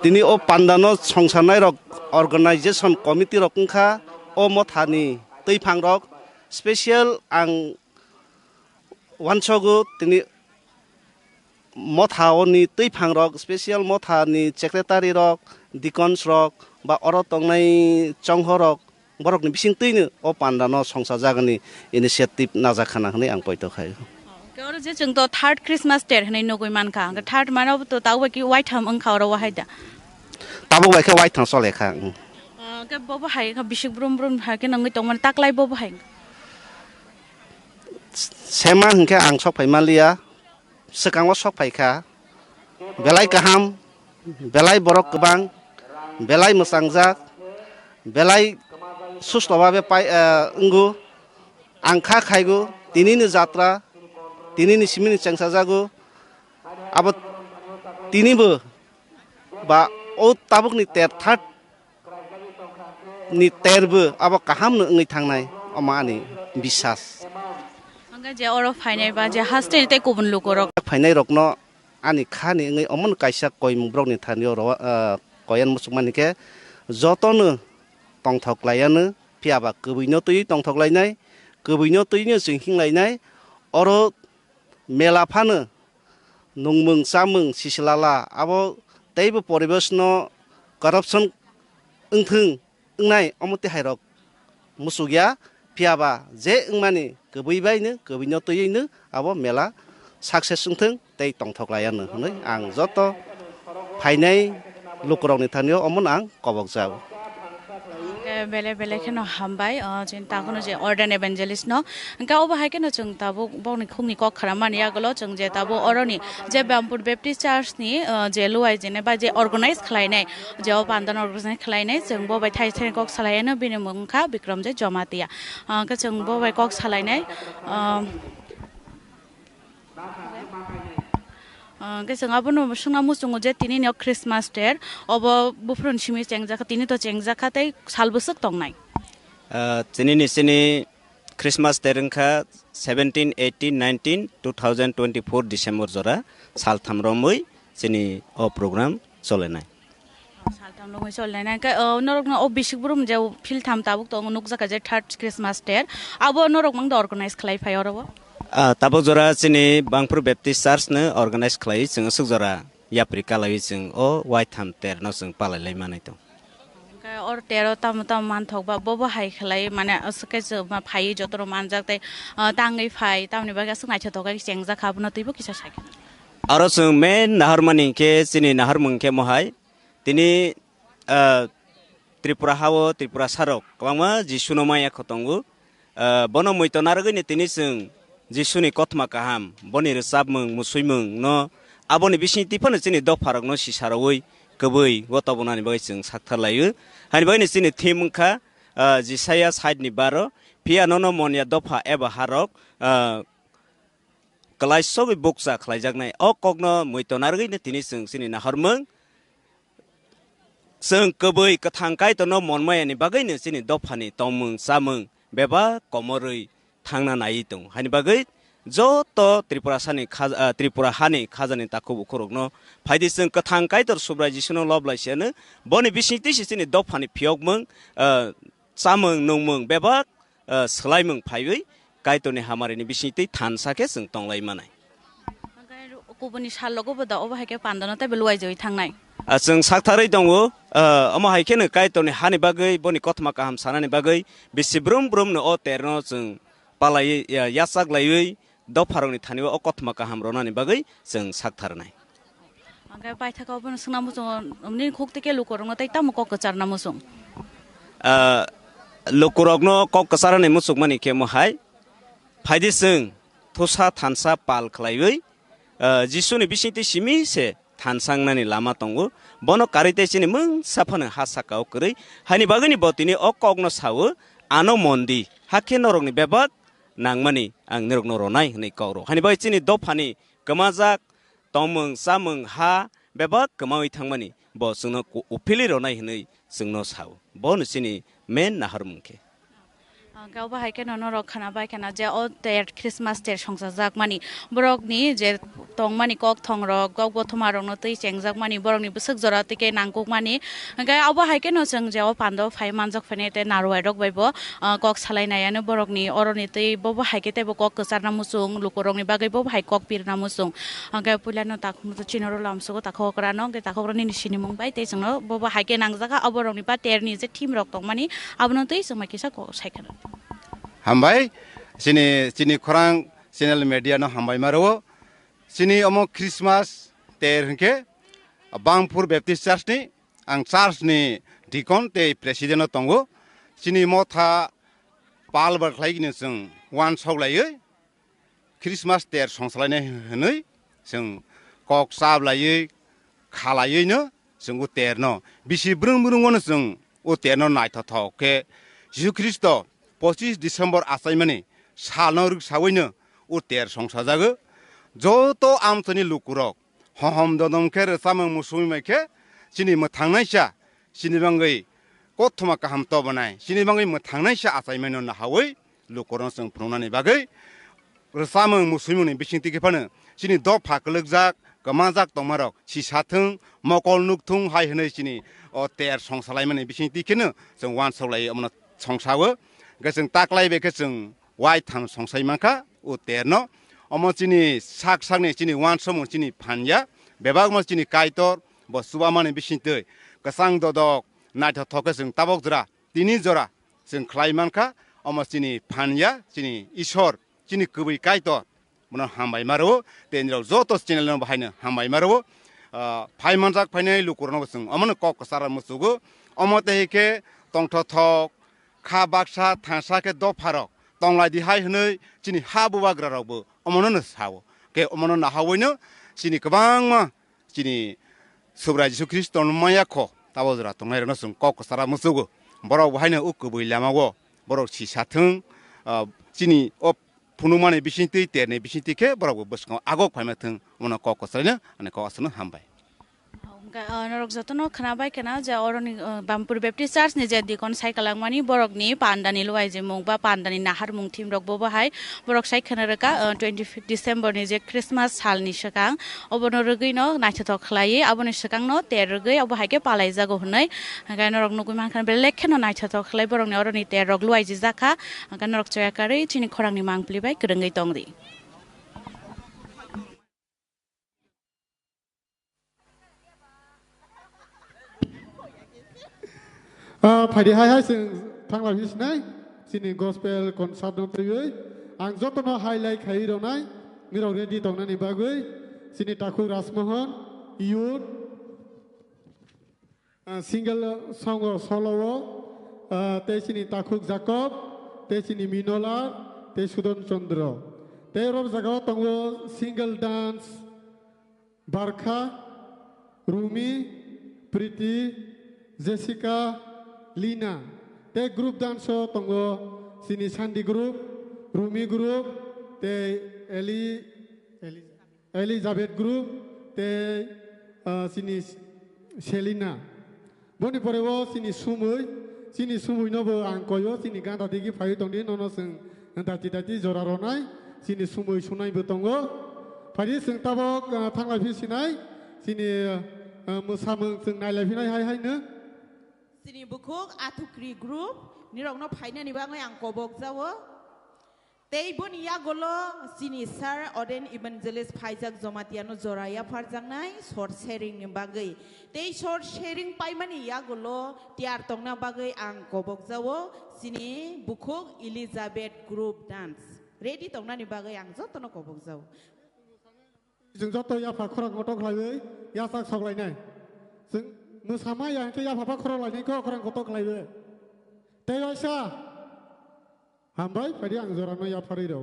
tini o pandano songsarnai rok organization committee rok kha o mothani teiphang rok special ang wanchogu tini mothani teiphang rok special mothani secretary rok deacons rok ba oro tongnai chonghor rok borok ni bising teino o pandano songsajagani initiative najakhana hnei ang poito khai Kero je chung to third Christmas tree hnei nogoi man kha third mano to tawa ki white ham ang khawra wa haida tabo bai kha white ham sole kha ke bobo hai kha bisik brum brum ha ke nangoi tongman taklai bobo hai sema hingke ang sok phaimalia sekango sok phaikha belai kaham belai borok kebang belai musangjak belai sustobabe pai ungu angkha khaigu tinini jatra tinini simini chengsajagu abo tinibo ba o tabuk ni ter third ni terbo abo kaham no ngai thangnai amani bisas anga je oro phainai ba je haste te kubun lukorok phainai rokno ani khani ngai omon kaisa koim brok ni thanio ro koyan musukmani ke jotono tongthoklaiyano phiaba kubuino tui tongthoklainai kubuino tuino jinghinlainai oro mela phano nungmung samung sisilala abo teibo poribesno corruption ungthung ungnai omote hairok musugya phiaba je ungmani kubuibaino kubuino tuino abo mela success ungthung tei tongthoklaiyano hnoi ang joto phainai lukorokni thanio omon ang kobok jao bele bele ke no hambai jin ta kono je Orden Evangelist no ka oba hai ke no chung ta bo boni khungni kok kharamani agolo chung je ta bo oroni je Bangpur Baptist Church ni je luai jene ba je organize khlainai je pandan organize khlainai chung bo bai thai thai kok salaina bini mungkha Bikram je Jomatia ka chung bo bai kok salainai cái sừng abo nó sung namu sung je tini ne Christmas tree obo bufrun chimi chengja kha tini to chengja kha tai salbusuk tong nai tini ni sini Christmas terengka 17, 18, 19, 2024 December jora sal thamromui sini o program solenai. Saltam lo ngoi solenai ka norok na o bisik burum jau fil tham tabuk to nuk jaka je third Christmas ter abo norok mang organize khlai phai orobo. Tabuk jora sini Bangpur Baptist Church ne organize khlai sing suk jora yaprika lai sing o white tham ter no sing palai lai manai to. Or tero tam man thok ba bobo hai khlai mane aske ma phai jotoro manjak tai tangai phai tamni ba ga sungai chho ga chengja khabna tuibo kisa sai. Aro sung men nahar mani ke sini nahar mungke mohai tini Tripura hawo Tripura sarok kwangma Jisu no maya khotongu bono muito naragini tini sung Jisu ni kothma kaham boni resab mung musui mung no aboni bisni tipana sini dok pharok no sisaroi kebui gotabonani bagai sung saktharlayu hani bagai ni sini thimungkha Jisaya side ni baro pia nono monia dofa eba harok kalai sogi boksa khlaijaknai o kokno muito naragini tini sung sini naharmung sung kebui kathangkai tono monmayani bagai ni sini dofani tomung samung beba komorui thangna nai tung hani bagai joto Tripura sani Tripura hani khajani takubu korokno phaidi sung kathangkai tor subrai jisuno loblaisiano boni bisniti sini dofani phiokmung samung nungmung beba selaimung phaiwi kaitoni hamarini bisniti thansake sung tonglai manai kubuni shallogo boda oba hake pandana ta beluai joi thangnai sung saktarai dongo amo haikene kaitoni hani bagai boni kothma kaham sanani bagai bisi brum brum no o terno sung palai yasak laiwi dopharoni thaniwa o kothma kaham ronani bagai sung saktarnai angkai pai thaka obon sungna musung omni khokte ke lukorong tai tam ko kacharna musung lukorogno kok kacharani musuk mani ke mohai phaidi sung thosa thansa pal khlaiwi Jisuni bisniti simi se thansangnani lama tongo bono karite chini mung saphana hasaka okri hani bagani botini okogno sawo ano mondi hakhe norokni bebak nangmani ang nirokno ronai hni kauro hani bai chini dofani kamajak tomung samung ha bebak kamawi thangmani bo sungno upili ronai hni sungno sawo bono chini men naharmungke gaw bahai ke nono rok khana bai kana je o ter Christmas ter songsajak mani borok ni je tong mani kok thong rok gaw gothoma rok no tei chengjak mani borok ni busuk jora tike nangkuk mani ga aw bahai ke no sung je o pando phai manjak phane te narwai rok baibo kok salai nayane borok ni oroni tei bo bahai ke te bo kok kasarna musung lukorok ni bagai bo bahai kok pirna musung ga pulano takhmu to chinoro lamsugo takhokra no ge takhokra ni sini mung bai te sungno bo bahai ke nangjaka aborok ni ba ter ni je team rok tong mani abno tei sumai kisa ko saikana Hambai sini korang channel media no hambai maro sini omo Christmas ter hingke Bangpur Baptist Church ni ang church ni deacon te president no tongo sini motha pal bar khlai gini sung wan soglai Christmas ter songsalai hnoi sung kok sab lai khalai no sung u ter no bisi brung brung won sung u ter no nai thok ke Jesu Christo 25 December asaimani salnoruk sawaino u ter songsajago joto amtoni lukurok hom dodom kher samang musumi maike sini mo thangnaisa sini bangai kothoma kaham to banai sini bangai mo thangnaisa asaimano na hawai lukurong sung prunani bagai samang musumi ni bisingti ke phane sini do phaklekjak kamajak tomarok si sathung mokol nukthung hai hnai sini o ter songsalaimani bisingti kene sung wan solai amna songsawo gasing taklai be gasing white tham songsai mangka u terno omo chini sak sakni chini wan somo chini phanya bebag mo chini kaitor bo subamani bisinte kasang dodok naitha thoka sing tabok jora tini jora sing khlai mangka omo chini phanya chini ishor chini kubui kaitor mono hambai maro tenro joto channel no bahaina hambai maro phai manjak phainai lukurno sing omo kok kasara musugo omo tehike tongtho thok kha baksa thangsa ke do pharok tonglai di hai hnoi chini ha buwagra rokbo omono no sawo ke omono na hawoino chini kabang ma chini subra Jesu Christo no maya kho tabojra tonglai no sung kok sara musugo borok bahaina ukubui lamago borok si sathung chini o phunumani bisinti terne bisinti ke borok buskang agok phaimathung omono kok sara ne ane kok asno hambai Norok jotono khanabai kana ja oroni Bampur Baptist Church ni je dikon saikalangmani borokni pandani luai je mung ba pandani nahar mung thim rok bo bahai borok sai khanaraka 25 December ni je Christmas salni sakang obono rogui no naithatok khlai aboni sakang no ter rogui obo haike palai jago hunai ga norok nugui mankhan belek kheno naithatok khlai borokni oroni ter rok luai je jaka ga norok choyakari chini khorangni mangplibai krengai tongdi Pada hari tanggal ini, sini gospel konsert dong terus. Ang jotono highlight hari donai, mirau ready tong nani bagai. Sini Taku Rasmohan, Yud, single song solo, te sini Taku Jacob, te sini Minola, te Sudon Chandra. Te rob jagaw tongwo single dance, Barkha, Rumi, Priti, Jessica. Lina, te group danso tonggo sini Sandi group, Rumi group, te Elizabeth group, te sini Selina. Boni porewo sini sumui nobo angkoyo sini ganta digi payu tongdi nono seng dati joraronai sini sumui sunai betongo. Padi seng tabok tanglai sinai sini musameng seng nailai finai hai ne. Sini bukuk atukri group nirok no phaina ni bangai ang kobok jawo tei bon ya golo sini sar oden evangelist phaijak jomatiano joraya farjangnai short sharing ni bagai tei short sharing paimani ya golo tiar tongna bagai ang kobok jawo sini bukuk Elizabeth group dance ready tongna ni bagai ang jotono kobok jawo जों जतो या फाखरा गटक लायो या साक सगलायनाय जों मोसामा या के या फाफा खरा लायनायखौ खरां गटक लायो ते आयसा हामबाय फादि आं जरानो या फारिरो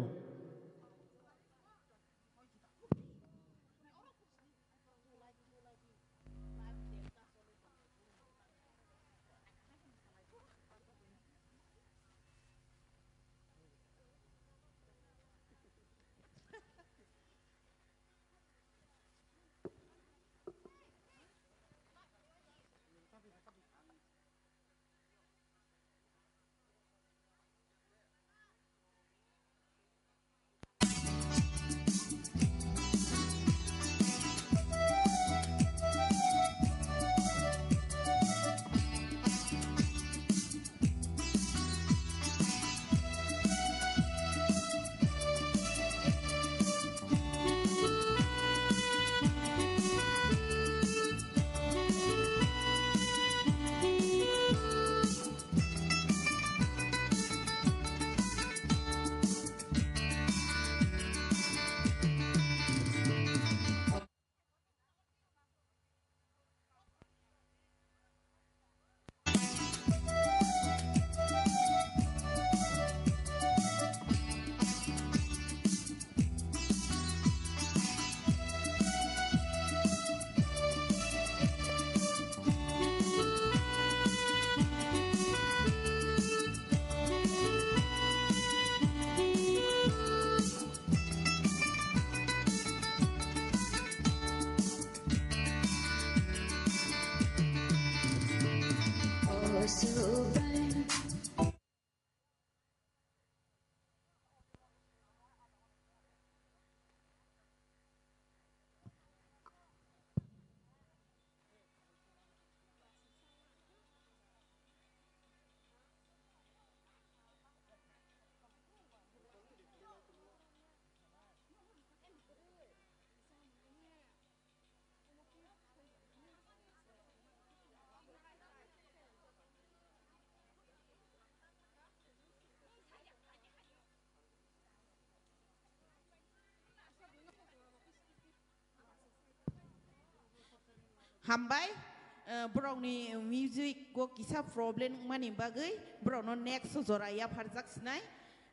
Hambai, browni music go kisah problem mani bagai, browno next zoraya farjak sinai,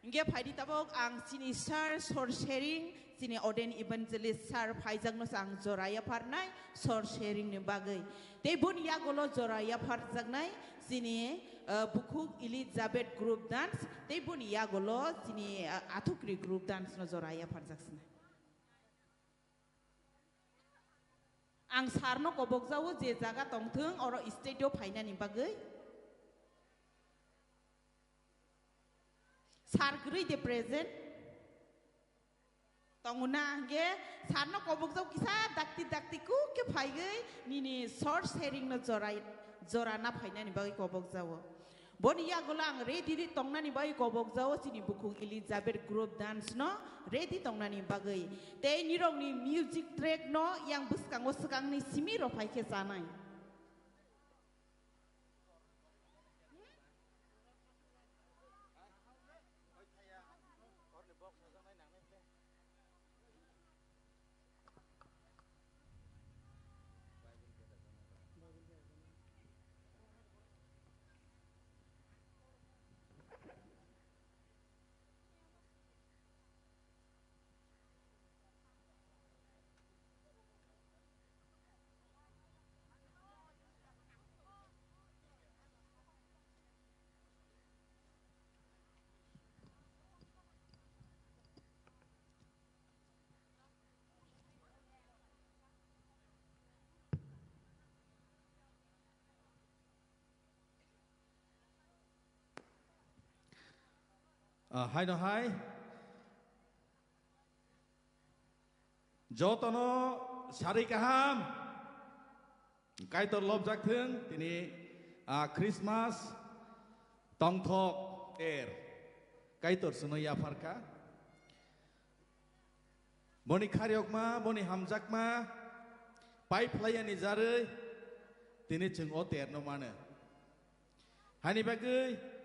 inge phaidi tabok ang sini sar short sharing, sini oden evangelist sar phaijak no sang zoraya farnai, short sharing ni bagai. Tebun ya golo zoraya farjak nai, sini bukuk Elizabeth group dance, tebun ya golo sini atukri group dance no zoraya farjak sinai. Ang sarno kobok jawo je jaga tongthung oro state o phainani bagui. Sar grui de present. Tonguna ge sarno kobok jawo kisa dakti ku ke phaigai nini short sharing no jorana phainani bagui kobok jawo. Boni ya golang ready tongnani bai kobok jawo sini bukung Elizabeth group dance no ready tongnani bagai te nirong ni music track no yang buskango sekang ni simiro pai ke sanai Hai no hai Jotono Sari kaham Kaitor lob jak thung tini Christmas Tongthok er Kaitor sunoya farka Boni khariok ma boni hamjak ma Pai playani jare tini chung o ter no mana Hani bagai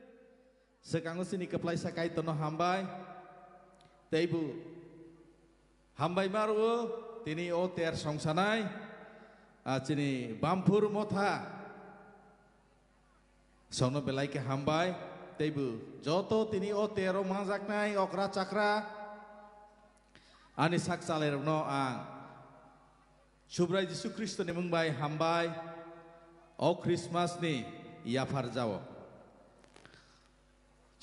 Sekango sini keplai sakai tono hambai Teibu Hambai maru Tini o ter songsanai Cini bampur motha Sono belai ke hambai Teibu Joto tini o tero manjak nai okra cakra Ani sak saler no ang Subrai Jisu Kristo ni mungbai hambai O Christmas ni Ia farjawo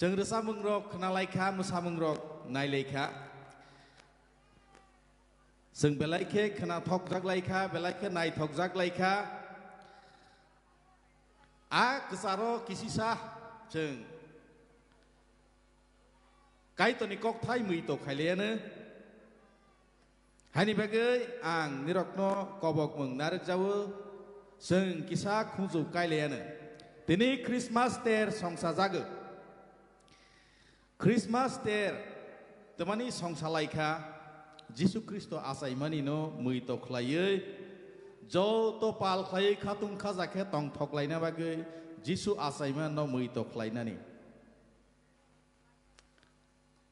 Jeng resa mengrok kenalaika musa mengrok nailaika Seng belaike kena thokjak laika belaike nai thokjak laika A kesaro kisisah jeng Kaito ni kok thai mui to khailene Hani bagai ang nirokno kobok mung narik jawu Seng kisah khungju kailene Tini Christmas ter songsa jaga Christmas ter temani songsalaika Jisu Kristo asai mani no mui to khlaiye jo to pal khlai khatung khajake tong thoklaina bagai Jisu asai man no mui to khlaina ni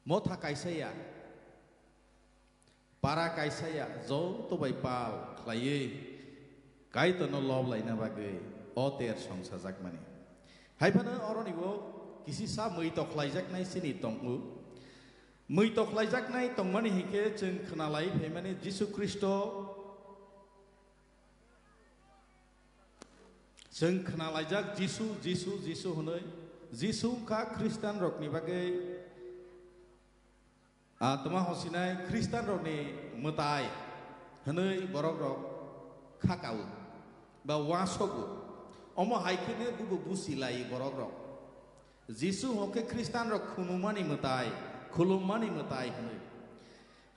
motha kaisaya para kaisaya jo to bai pal khlaiye kai to no lob laina bagai o ter songsajak mani haipana oroni wo Kisi sa mui tok laijak nai sini tongmu mui tok laijak nai tongmani hike jeng khnalai phemani Jisu Kristo jeng khnalaijak Jisu honoi Jisu ka Kristen rokni bagai toma hosinai Kristen rokni mutai honoi borok rok khakau ba wasogu omo haikene bubu busilai borok rok Jisu hoke Kristen rok khulumani mutai hanoi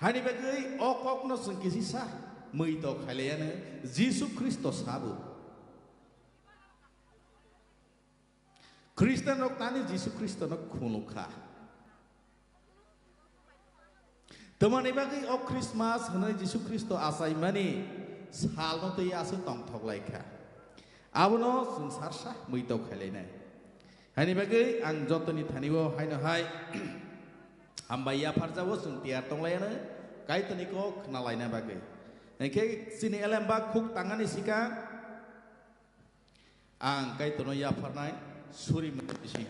hani bagai okok no sengkisi sah mui to khaleane Jisu Kristo sabu Kristen rok tani Jisu Kristo no khulukha temani bagai ok Christmas hanoi Jisu Kristo asai mani sal no to yasu tong thok laika abono sangsar sah mui to khaleane Hani bagai ang jotoni thaniwo haino hai ambaya farjawo sung tiar tonglayana kai toniko khnalaina bagai neke sini elamba khuk tangani sika ang kai tono ya farnai suri mutisi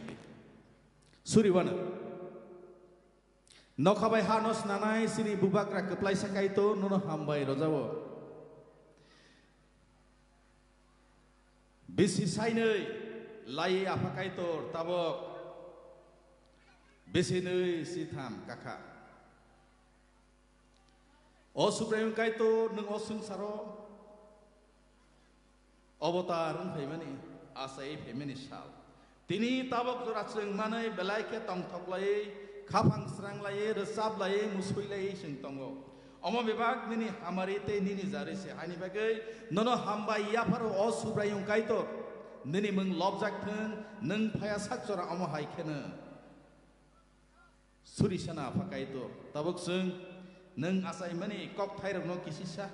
suri wana nokhabai hanos nanai sini bubakra keplai sakai to nuno hambai rojawo bisi sainei Lai apa kaitor tabok besinui sitam kakak o supreme kaito nung osung saro अवतार फैमानी आसाई फैमानी साल तिनी ताबक जरा जों माने बेलायके तंथकलायै खाफांस्रांलायै रोजाबलायै मुसुयलायै जों दङ अम विभाग निनि हामारि ते निनि जारिसे हानि बागै ननो हामबाय याफार असुब्रायं कायतो निनि मों लबजाकथों नों फाया साकजरा अम हायखेनो सुरिसाना फाकायतो ताबक जों नों आसाय माने कक थायरनो किसिसा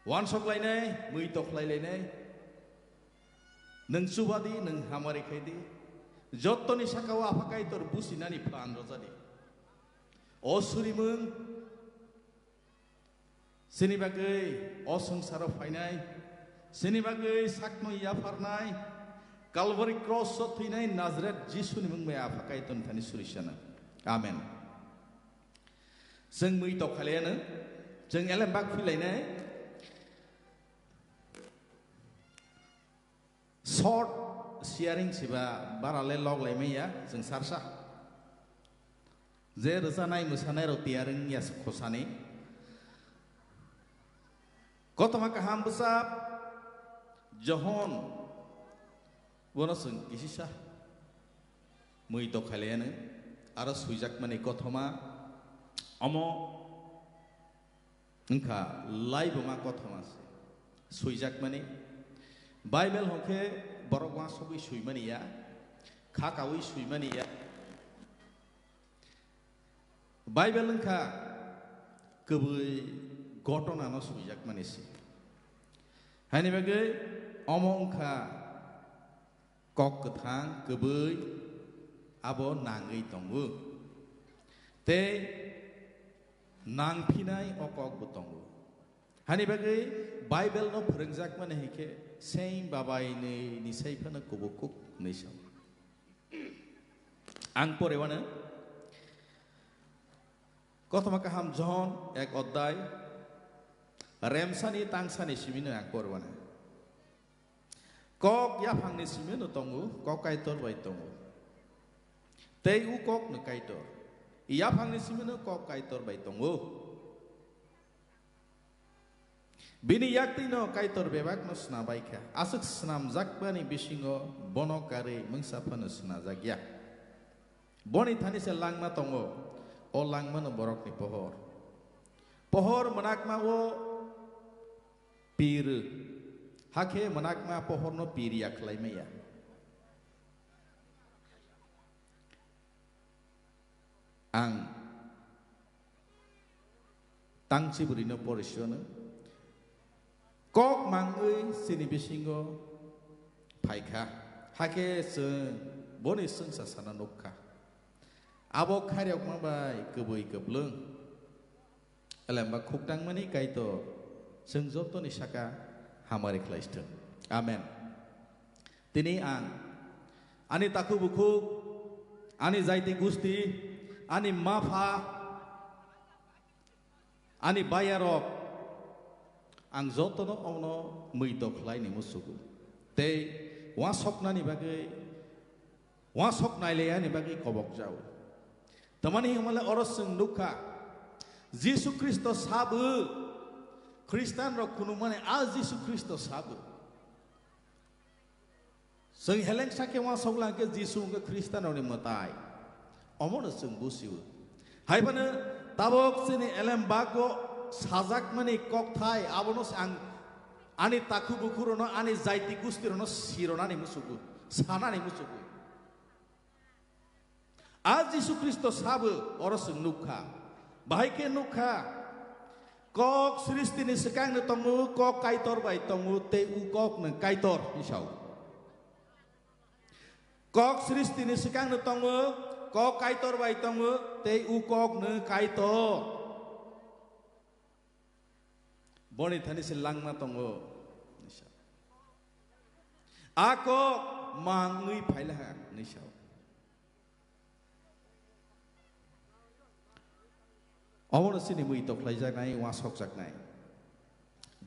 वान सकलायनाय मै तखलायलायनाय नों सुबादि नों हामारि खायदि जत्तनि साकाव आफाकायतर बुसिनानि फान रजादि असुरिमों सिनि बागै असंसाराव फायनाय सिनि बागै साकनो याफारनाय कालवारि क्रस थैनाय नाजरेत जिसुनि मुं मै आफाकायतन थानि सुरिसाना आमेन जों मै तखालायानो जों एलेम्बाग फैलायनाय शॉर्ट शेयरिंग सिबा बाराले लग लायमैया जों सारसा जे रोजानाय मोसानाय रतियारिं यास खसानि गतमा काहाम बसाब जहन वनसं इसिसा मै दखालायानो आरो सुइजाक माने गतमा अमो उनका लाइव मा गतमा सुइजाक माने बाइबल होके बरगवा सबि सुइमानिया खाकावि सुइमानिया बाइबल उनका कबै घटना न सुइजाक मानेसि हानि बागै अमो उनका कक गोथां कबै आबो नाङै दङो ते नांफिनाय अकक दङो हानि बागै बाइबल न फोरोंजाक माने हेके सेम बाबायनि निसायफानो कुबुकुक नैसाव आं परेवानो कथमा काहाम जहन एक अध्याय रेमसानि तांसानि सिमिनो आं परेवानो कक याफांनि सिमिनो दङो कक कायतर बाय दङो तै उ कक न कायतर याफांनि सिमिनो कक कायतर बाय दङो बिनि याक्तिनो कायतर बेबाक न स्नाबायखा आसक स्नाम जाकबानि बिसिङो बनकारे मंसाफानो स्ना जागिया बनि थानिसे लांमा दङो अ लांमानो बरकनि पहर पहर मनाकमा ओ पीर हाखे मनाकमा पहर न पीरिया खलायमैया आं तांसि बुरिनो परिसोनो कक मांगै सिनि बिसिङो फायखा हाके जों बनि संसा साना नखा आबो खारियाव माबाय कबै कबलों एलेम्बा खुकटां मानि कायतो जों जत्तनि साका हामारि खलायस्थों आमेन दिनै आं आनि ताकु बुखु आनि जायति गुस्ति आनि माफा आनि बायारक आं जत्तनो अनो मै दखलायनि मुसुगु ते वा सकनानि बागै वा सकनायलेयानि बागै कबक जाव तमानि हमले अरसं नुखा जीसु ख्रिस्ट साबु ख्रिस्टान र कुनु माने आ जीसु ख्रिस्ट साबु जों हेलें साके वा सकलांके जीसु के ख्रिस्टाननि मताय अमनो जों बुसिउ हायबानो ताबक सिनि एलेम बागो साजाक माने ककथाय आबोनस आं आनि ताकु बुखुरनो आनि जायति गुस्तिरनो सिरनानि मुसुगु सानानि मुसुगु आज जीसु ख्रिस्ट साबो अरस नुखा बाहायके नुखा कक सृष्टिनि सिकांनो तंगु कक कायतर बाय तंगु ते उ कक न कायतर हिसाव कक सृष्टिनि सिकांनो तंगु कक कायतर बाय तंगु ते उ कक न कायतर बनि थानि से लांमा तंगो आको मांगै फायला निसाव अमनो सिनि मै तखलाय जानाय वा सक जानाय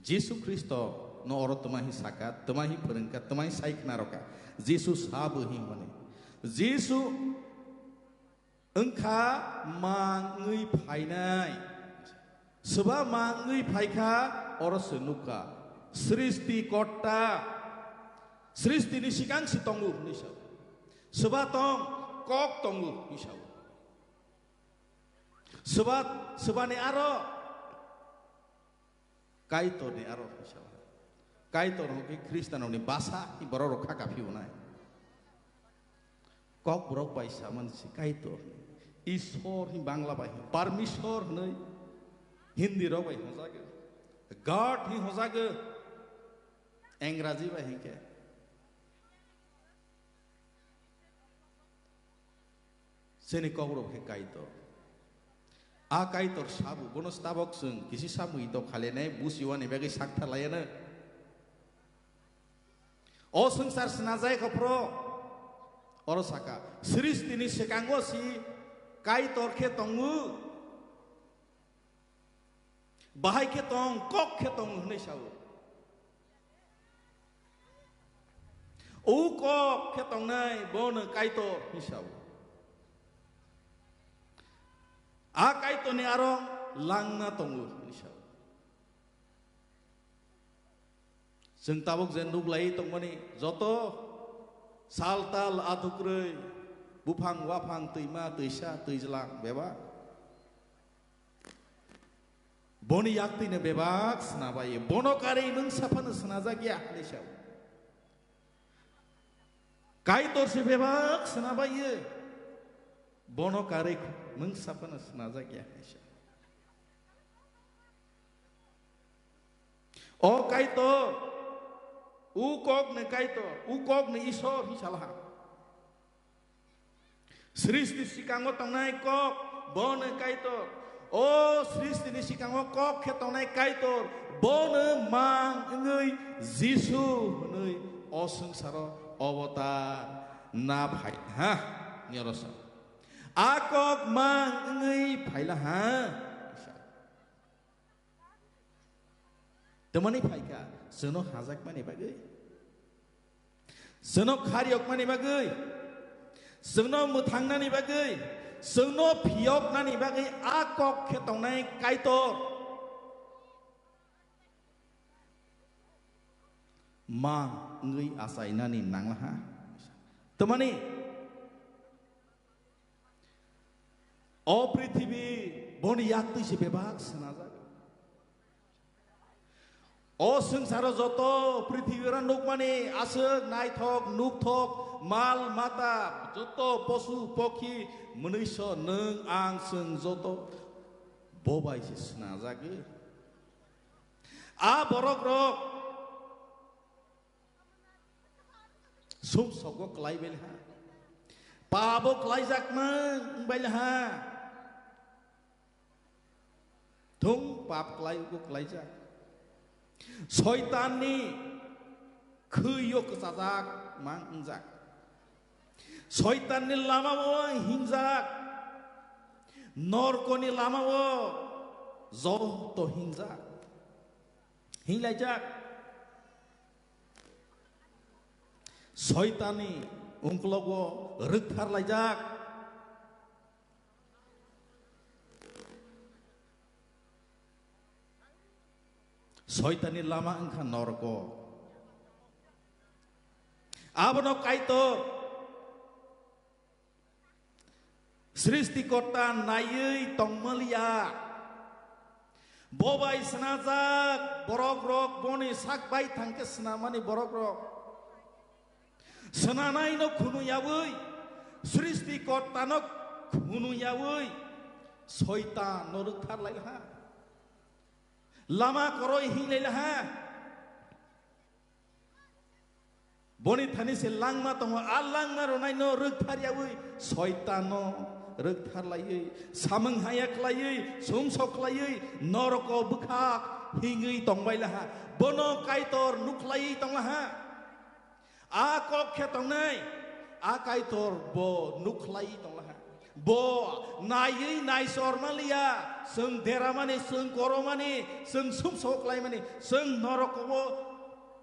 जीसु ख्रिस्ट न अर तमाहि साका तमाहि फोरोंका तमाहि सायखना रका जीसु साबो हि माने जीसु ओंखा मांगै फायनाय सोबा मांगै फायखा अरस नुका Sristi kota Sristi ni sikang si tongu nisau sebatong kok tongu nisau sebane aro kaito ni aro nisau kaito no ki Kristen ni basa ni borok kakak piunai kok borok baisa man si kaito Ishor hi bangla bai Parmeshwar nei Hindi ro bai hosage God hi hosage Engraji bai hi ke Seni kogro ke kaito A kaitor sabu bonus tabok sung kisi sabu ito khalene busiwa ni bagi sakta layana O sangsar senazai kopro Orosaka Sristi ni sekanggo si kaitor ke tongu bahai ke tong kok ke tong nei sau u kok ke tong nai bon kaitor ni sau a kaitor ni arong langna tongu ni sau seng tabok jenduk lai tong mani joto saltal adukrei bupang wapang tuima tuisa tuijelang beba boni yakti ne bebak senabai bono kari nung sapan senaja gya lesau kaitor se bebak senabai bono kari nung sapan senaja gya lesau o kaitor ukok ne kaitor ukok ne isor hisalah Sristi sikango tongnai kok bone kaitor o Sristi ni sikango kok ke tongnai kaitor bone mang ngei Jisu nei o sangsaro avatar na bhai ha ngerosa akok mang ngei phaila ha temani phaika seno hajak mani bagai seno khariok mani bagai Sengno mutangna ni bagai, sengno piok na ni bagai akok ketong nai kaitor, mang ngui asai na ni nang lah, temani, o prithvi boni yakti si bebak senaja, o sengsara joto prithvi ran nuk mani asek nai thok nuk thok mal mata joto posu pokhi manusia neng ang seng joto bobai si senaja ge a borok rok sum sogo klai belha pabo klai jak mang belha thung pap klai ko klai jak Soitan ni khuyok sajak mang injak Soitan ni lama wo hinjak Norko ni lama wo zo to hinjak Hinlajak Soitan ni ungklok wo rukthar lajak Soitani lama engkau norko, abono kaitor, Sristi kota nayui tong melia, bobai senajak borok rok boni sak bai tangke senamani borok rok, senanai no kunu yawui, Sristi kota no kunu yawui, soitan noruk thar lai ha. Lama koroi hingle lah, boni thani se langma tongo alang na ronai no rukthar yawi, soitano rukthar layui, sameng hayak layui, sumsok layui, noroko bukhak hingui tongbai lah, bono kaitor nuklai tong lah, akok ke tongnai, akaitor bo nuklai tong lah. Bo nai nai sor malia seng deramani seng koromani seng sumsok lai mani seng norokobo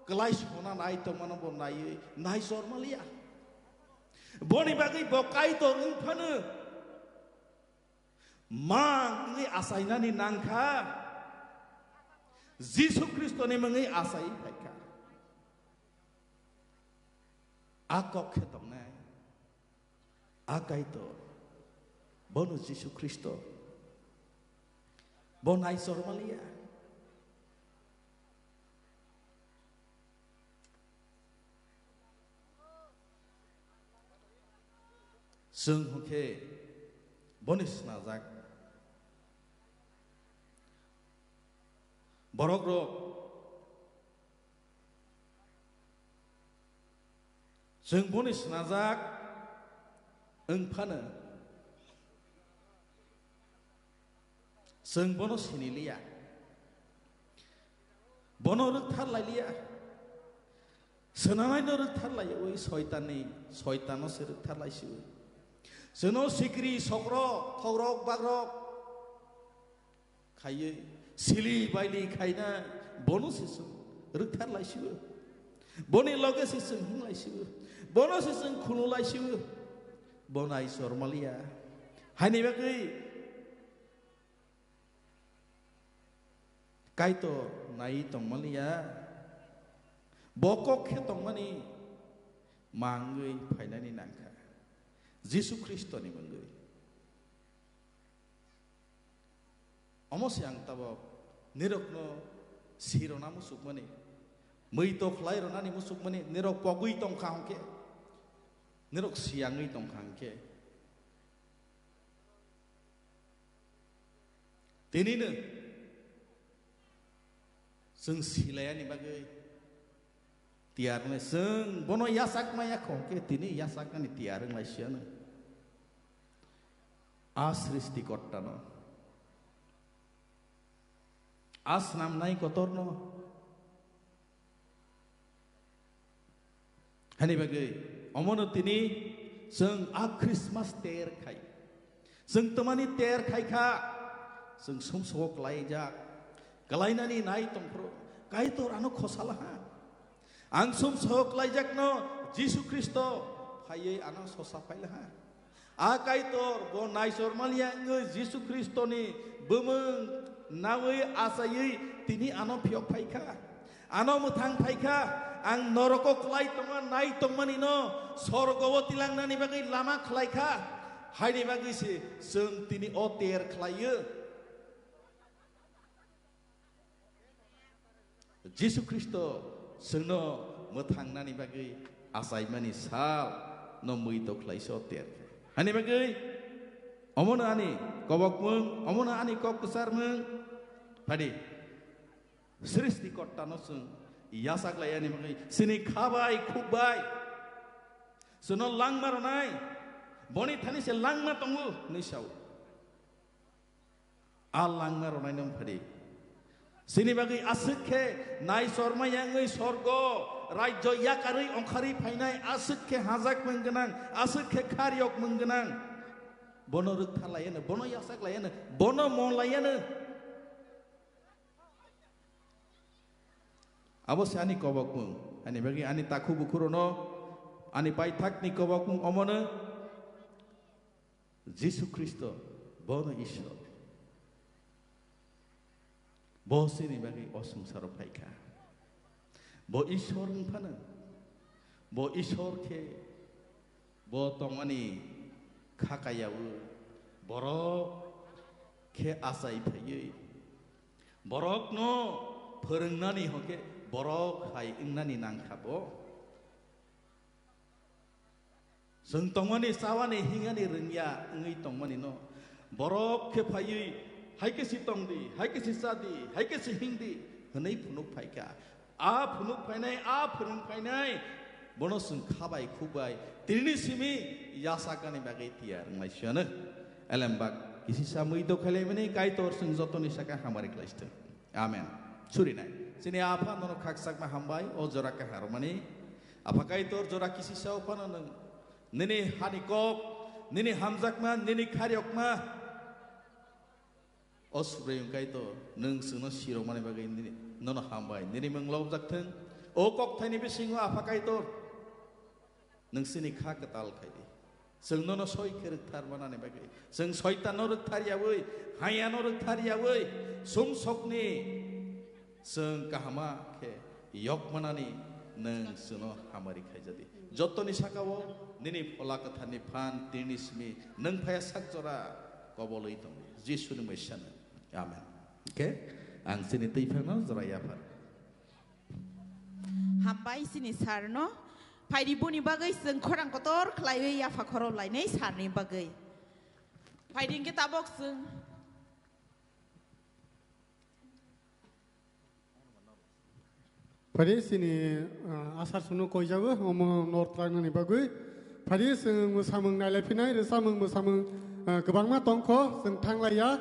kelai sona nai to mana bo nai sor malia boni bagi bo kai to ungphanu mang ni asaina ni nangkha जिसु ख्रिस्टनि मंगै आसाय फायखा आकक खेतंनाय आकायतो बनो जिसु ख्रिस्ट बनाय सरमालिया जों हके बनिस नाजाक borok rok जों बनिस नाजाक ओंफानो जों बनो सिनिलिया बनो रोगथार लायलिया सोनानायनो रोगथार लायो ओइ सयतानो से रोगथार लायसो जोनो सिक्रि सक्र थौरक बाग्रक खायो सिली बायली खायना बनो सेसों रोगथार लायसो बनि लगे सेसों हिं लायसो बनो सेसों खुनु लायसो बनाय सरमालिया हायनि बागै कायतो नाय तंमालिया बकक खे तंमानि मांगै फायनानि नांखा जिसु ख्रिस्टनि मंगै अमसे आं ताबो निरकनो सिरना मुसुक माने मै तो खलाय रनानि मुसुक माने निरक पगुई तंखा हंके निरक सियांगै तंखा हंके तेनिनो जों सिलायानि बागै तियारने जों बनो यासाक माया खंके तिनि यासाकनि तियारं लायसियानो आ सृष्टिकर्तानो आस नाम नाय कतरनो हानि बागै अमनो तिनि जों आ क्रिसमास तेर खाय जों तमानि तेर खायखा जों समसक लायजा गलायनानि नाय तंफ्रो कायतर आनो खसालाहा आं समसक लायजाकनो जिसु ख्रिस्ट फायै आनो ससा फायलाहा आ कायतर बो नाय सरमालिया जिसु ख्रिस्टनि बोमों नावै आसायै तिनि आनो फियक फायखा आनो मोथां फायखा आं नरको खलाय तंगा नाय तंमानि न स्वर्गव तिलांनानि बागै लामा खलायखा हायनि बागैसे जों तिनि अ तेर खलायो जिसु ख्रिस्ट जोंनो मोथांनानि बागै आसायमानि साल न मै तो खलायसो तेर हायनि बागै अमनो आनि कबकमुं अमनो आनि ककसारमुं फादि सृष्टिकर्तानो जों यासाग्लायानि बागै सिनि खाबाय खुबाय जोनो लांमारनाय बनि थानि से लांमा तंगु निसाव आ लांमारनाय नम फादि सिनि बागै आसुखे नाय सरमायांगै स्वर्ग राज्य याकारै अंखारै फायनाय आसुखे हाजाक मोनगोनां आसुखे खारियक मोनगोनां बनो रोगथा लायानो बनो यासाक लायानो बनो मन लायानो अवश्य आनि कबकमुं आनि बागै आनि ताखु बुखुरनो आनि पाइथाकनि कबकमुं अमनो जिसु ख्रिस्ट बनो ईश्वर बसिनि बागै असंसार फायखा ब ईश्वर फानो ब ईश्वर के ब तंगानि खाकायावो बरक के आसाय फैयै बरक न फोरोंनानि हके बरक हाय इंनानि नांखाबो जों तंगानि सावानि हिंगानि रोंया ओङै तंमानि न बरक के फायै हायके सितंदी हायके सिसादी हायके सिहिंदी हनै फुनुक फायका आ फुनुक फायनाय आ फोरों फायनाय बनो जों खाबाय खुबाय तिनि सिमि यासाकानि बागै तियार माइसियानो एलेमबाग किसिसा मैदो खालायमानि कायतर जों जतनि साका हामारि क्लाइस्थ आमेन सुरिनाय जोंनि आफा ननो खाकसाकमा हामबाय अ जराका हारमानि आफा कायतर जरा किसिसा उफानो नों निनि हानिकक निनि हामजाकमा निनि खारियकमा असुब्रयं कायतो नों सोनो सिरमानि बागै ननो हामबाय निनि मंगलाव जाकथों ओ ककथायनि बिसिङो आफा कायतर नोंसोरनि खा कताल खायदि जों ननो सयखे रोगथार मानानि बागै जों सयतानो रोगथारियावै हायानो रोगथारियावै सम सकनि जों काहामा के yok manani neng suno hamari khaijadi jotoni sakao nini pola kathani phan tinismi neng phaya sakjora koboloi tong jisuni maisana amen okay ang sini teifano jora yafar hambai sini sarno phaidi buni bagai जों khorang kotor khlaiwe yafa khoro lainai sarni bagai phaidi ke tabok जों Pari sini asar sunu koi jago omo north rang ni bagui. Pari seng musameng nalai pinai resameng musameng kebang ma tongko seng tang laya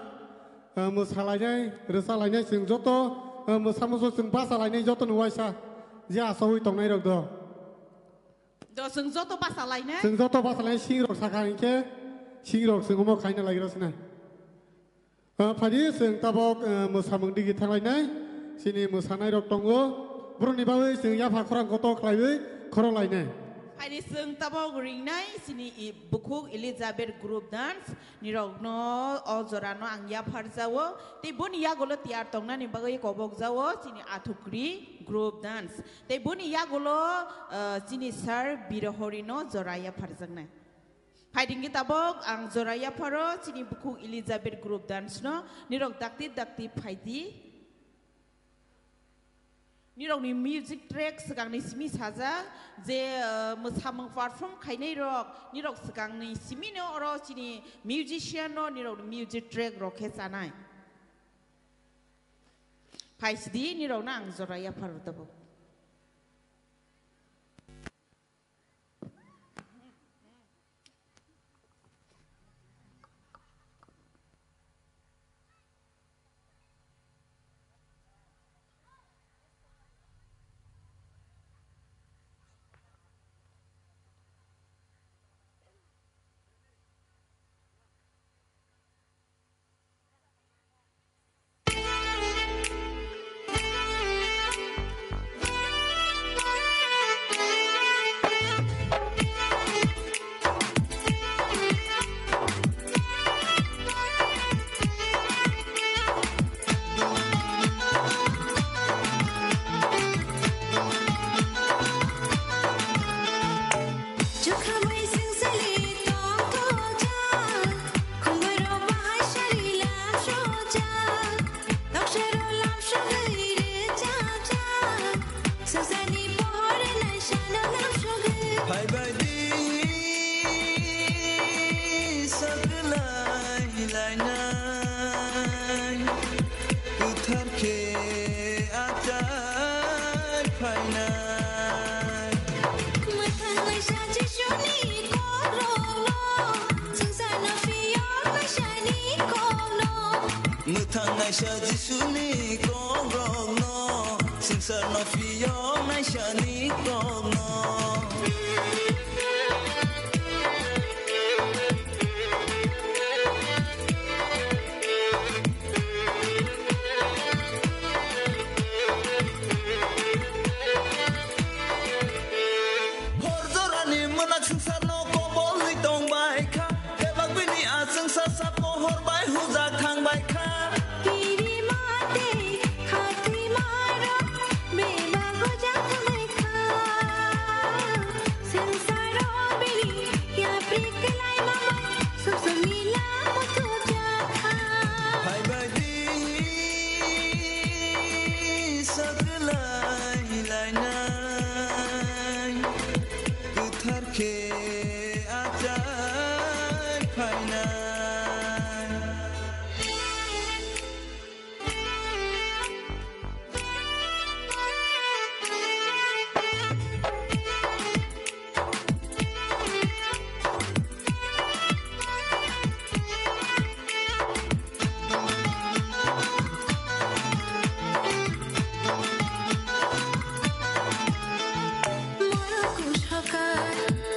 musalainya resalainya seng joto musameng so seng pasalainya joto nuaisa ja sawi tong nai rok do. Do seng joto pasalainya. Seng joto pasalainya sing rok sakai ke sing rok seng omo kaina lagi rasina. Pari seng tabok musameng digi tang lainai sini musanai rok tongo. Broni bawe sing ya fa khorang koto khlaiwe khoro laine Phaidi जों tabok ringnai sini buku Elizabeth group dance nirogno ojorano angya pharjawo te boni ya golo tiar tongna ni bagai kobok jawo sini athukri group dance te boni ya golo sini sar birohorino joraya pharjangna Phaidi tabok ang joraya pharo sini buku Elizabeth group dance no nirog dakti phaidi Nirok ni music track sekarang ni simi saja, je musameng perform kainai rok, nirok sekarang ni simi no orang sini musician no nirok music track rok kesanai. Paisdi nirok nang zoraya parutabo.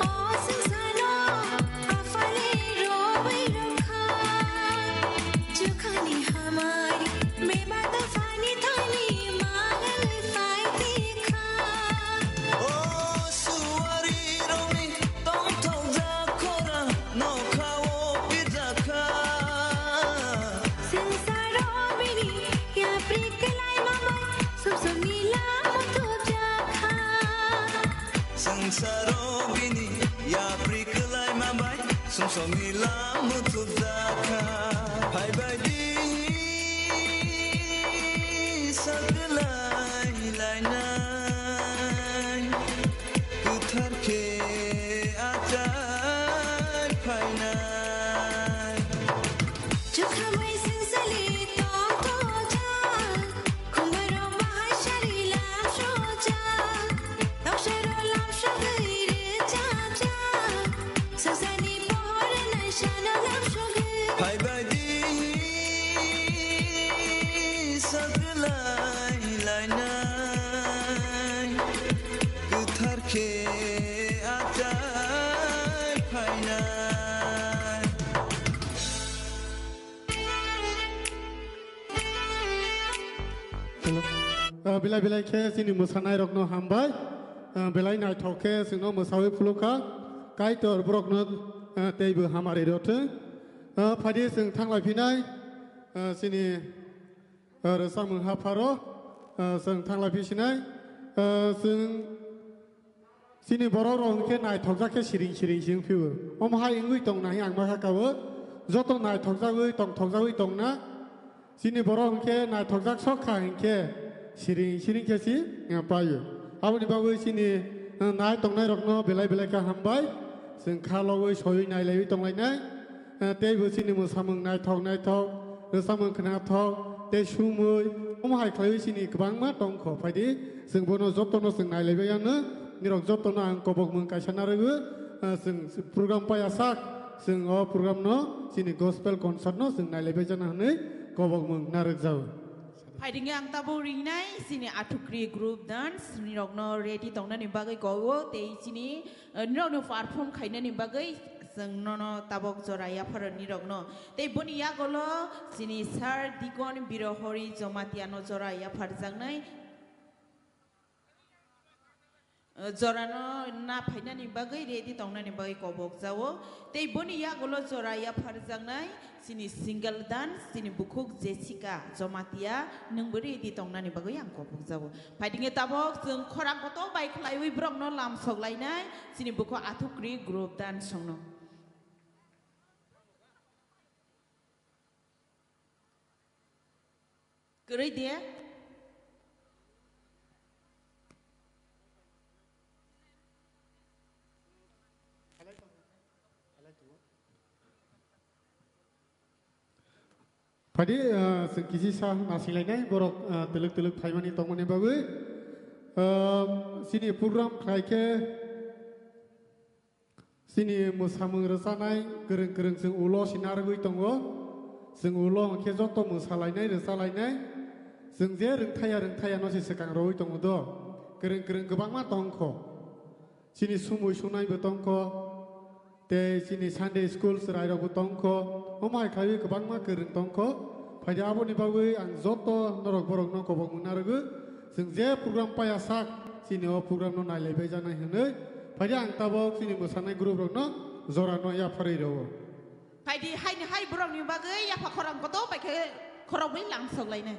Oh संसाराव बिनि याफ्रिखौलाय माबाय सम समिला मुथुब जाखा फायबायदि सागलाय लायनाय गोथारखे आजाय फायनाय जुखामै सिंसलि तम तोजा खुमरो बाहाय शारि लामशोजा दावशरो लामशगैरे चाचा ससानि महर नशाना लामशगै फायबायदि सागलाय लायनाय गोथारखे आजाय फायनाय बिलाइ बिलाइ खे जोंनि मोसानाय रखनो हामबाय बिलाइ नायथावखे जोंनो मोसावै फुलुखा कायतर ब्रकनो दैबो हामारि रथो फायदि जों थांलायफिनाय जोंनि रोसामुं हाफारो जों थांलायफिसिनाय जों जोंनि बर' रावखे नायथावजाखे सिरिं सिरिं सिं फिवो अमहाय इंगुइ दंनाहि आं माखाकावो जत नायथावजावै दंथावजावै दंना जोंनि बर' रावखे नायथावजाक सखा इंखे सिरिं सिरिं खेसि पायो आबनि बावै जोंनि नाय दंनाय रखनो बिलाइ बिलाइखा हामबाय जों खालावै सयै नायलायै दंलायनाय दैबो जोंनि मोसामुं नायथाव नायथाव रोसामुं खोनाथाव दै सुमै अमहाय खालाय जोंनि गोबां मा दंख फायदि जों बनो जतनो जों नायलायबायानो निरक जतनो आं कबक मुं कायसानारबो जों प्रग्राम पायासाक जों अ प्रग्रामनो जोंनि गस्पेल कनसार्टनो जों नायलायबाय जानो हानै कबक मुं नारक जावो फाइदिंगे आं ताबो रिनाय सिनि आथुक्रि ग्रुप डांस निरकनो रेडी दंनानि बागै गयो ते सिनि निरकनो परफॉर्म खायनानि बागै जों ननो ताबक जराया फर निरकनो ते बनिया गलो सिनि सार दिगन बिरहरि जमातियानो जराया फरजांनाय जरानो ना फाइनानि बागै रेडी दंनानि बागै कबक जावो ते बनिया गलो जराया फरजांनाय सिनि सिंगल डांस सिनि बुकुक जेसिका जमातिया नोंबो रेडी दंनानि बागै आं कबक जावो फाइदिंगे ताबक जों खरां गथ' बाइक लायवै ब्रकनो लाम सगलायनाय सिनि बुको आथुक्रि ग्रुप डांस संनो गरै दे फायदि जों किजि सा नासिलायनाय बरक तलुक तलुक फाइमानि दंमोननि बागै सिनि प्रग्राम खायखे सिनि मोसामुं रोजानाय गोरों गोरों जों उल' सिनारगै दङ जों उल' अंखे जत मोसालायनाय रोजालायनाय जों जे रोंथाया नसे सिगां रवै दङ द गोरों गोरों गोबां मा दंख सिनि सुमै सुनायबो दंख ते सिनि सानडे स्कुल रायरावबो दंख अमाय खायबो गोबां मा गोरों दंख फायदि आबनि बागै आं जत नरक बरकनो कबक मोनारगो जों जे प्रग्राम पाया साक सिनि अ प्रग्रामनो नायलायबाय जानाय होनै फायदि आं ताबक सिनि मोसानाय ग्रुप रकनो जरानो या फारै रवो फायदि हायनि हाय ब्रकनि बागै याफा खरां गथ' बाइके खरावै लाम सगलायनाय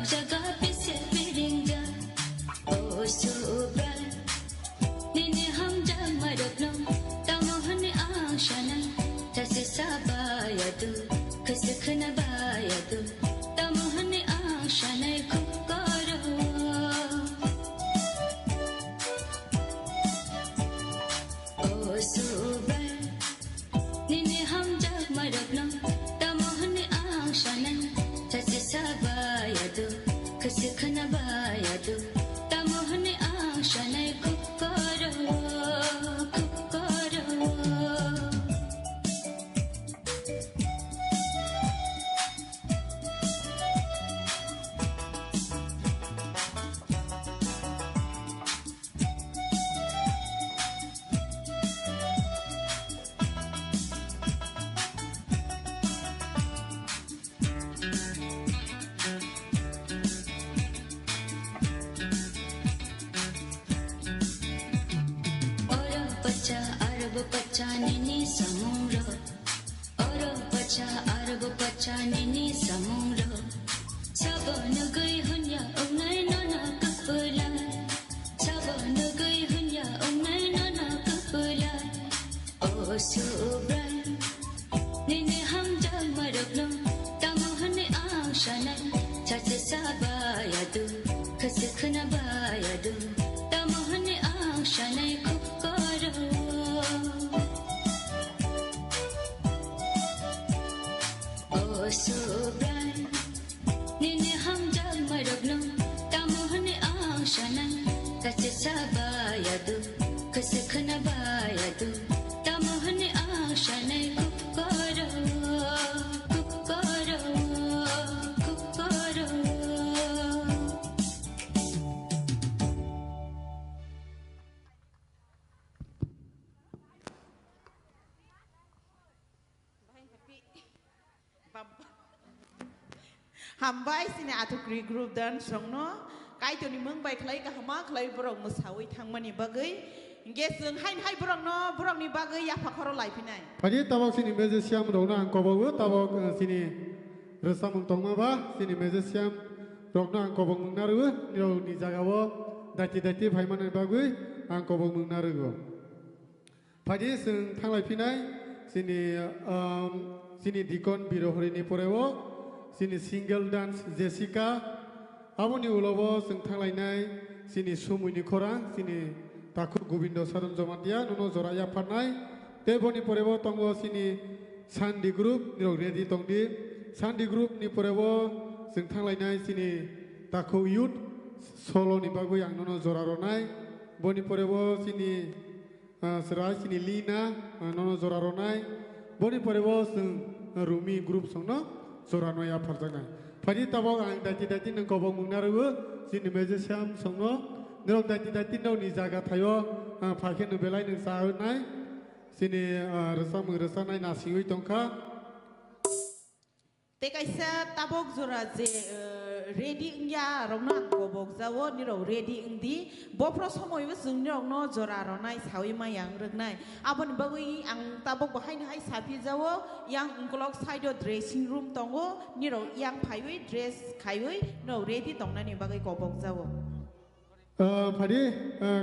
jaga pisah piringga. Oh so bright. Nini ham jamadok no. Tamohan ashana. Tasi sabaya tu. Kesekhna baya tu. Tamohan ashana kukaro. Oh so bright. Nini ham jamadok no. Tamohan ashana. Tasi sabaya tu. Kesekhna baya tu. Tamohan ashana kukaro. Kukaro. Nini samuro, oro pacha arab pacha nini samuro. Sabon gay hunya umnai nana kapula. Sabon gay hunya umnai nana kapula. Oh so bright, nini ham jamarab no. Tamohan ashana, chacha sabaya tu, kasekhna baya tu. Tamohan ashana kukaro. Oh so bright, nini ham jamarab no. Tamohan ashana, kache sabaya tu, kasekhna baya tu. Tamohan ashana kukaro, kukaro, kukaro. Hambai sini atu kri group dan songno kai tu ni mung bai khlai ka hama khlai borong musawi thangmani bagai gesung hai borong no borong ni bagai ya pakhoro lai pinai Padi tabok sini meje siam rona angkobo tabok sini resamung tongma ba sini meje siam rona angkobo mungnaru niro ni jagawo dati phaiman bagai angkobo mungnaru Padi sung thanglai pinai sini dikon birohori ni porewo sini single dance Jessica aboni ulobo sing thanglai sini sumuni khorang sini takur gobindo saron jomatia nono joraya phanai teboni porebo tongo sini sandi group niro ready tongdi sandi group ni porebo sing thanglai sini taku youth solo ni bagu yang nono joraronai boni porebo sini serai sini Lina nono joraronai boni porebo sing Rumi group songno Sorano ya parjana. Padi tabok ang dati nang kobong mungnaru sini meje siam songno nerok dati no ni jaga thayo phaken belai nang sa nai sini resa nai nasiwi tongka te kaisa tabok zora je ready ya rongna kobok jawo niro ready indi bopro somoy sung nirok no zora ronai sawi mayang regnai abon bagui ang tabok bahai hai sapi jawo yang ungkolok side dressing room tongo niro yang phaiwi dress khaiwi no ready tongna ni bagai kobok jawo Padi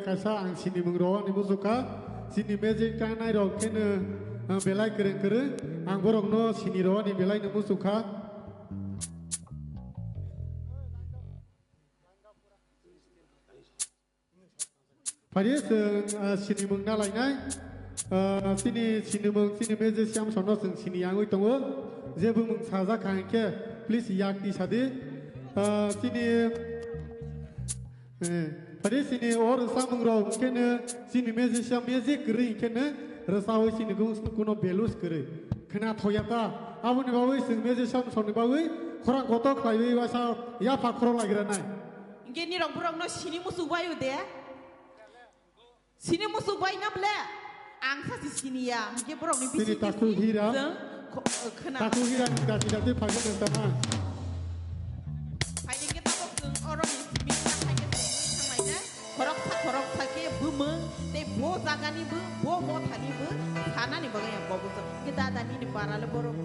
kaisa ang sini mungro ni musuka sini meje kang nai rok kene belai kereng ang borok no sini ro ni belai ni musuka Padi sini mung na lai nai sini meje siam sono sini yang ui tongo jebu mung saja kangke please yak di sadi sini Padi sini or samung ro kene sini meje siam meje kering kene rasawi sini gung kuno belus kere kena thoyata abuni bawi sing meje siam sono bawi khorang kotok lai wasa ya pakhoro lagira nai ngeni rong borong no sini musu bayu de Sini musuh bayi nabla, angsa di sini ya, mungkin borong ni sini taku hira dati pagi tentang. Pagi kita pun orang ni minta pagi tentang mana, korok pagi bumeng, te bo zagani bo thani bu, thana ni bagai yang bagus. Kita ada ni di para le borong.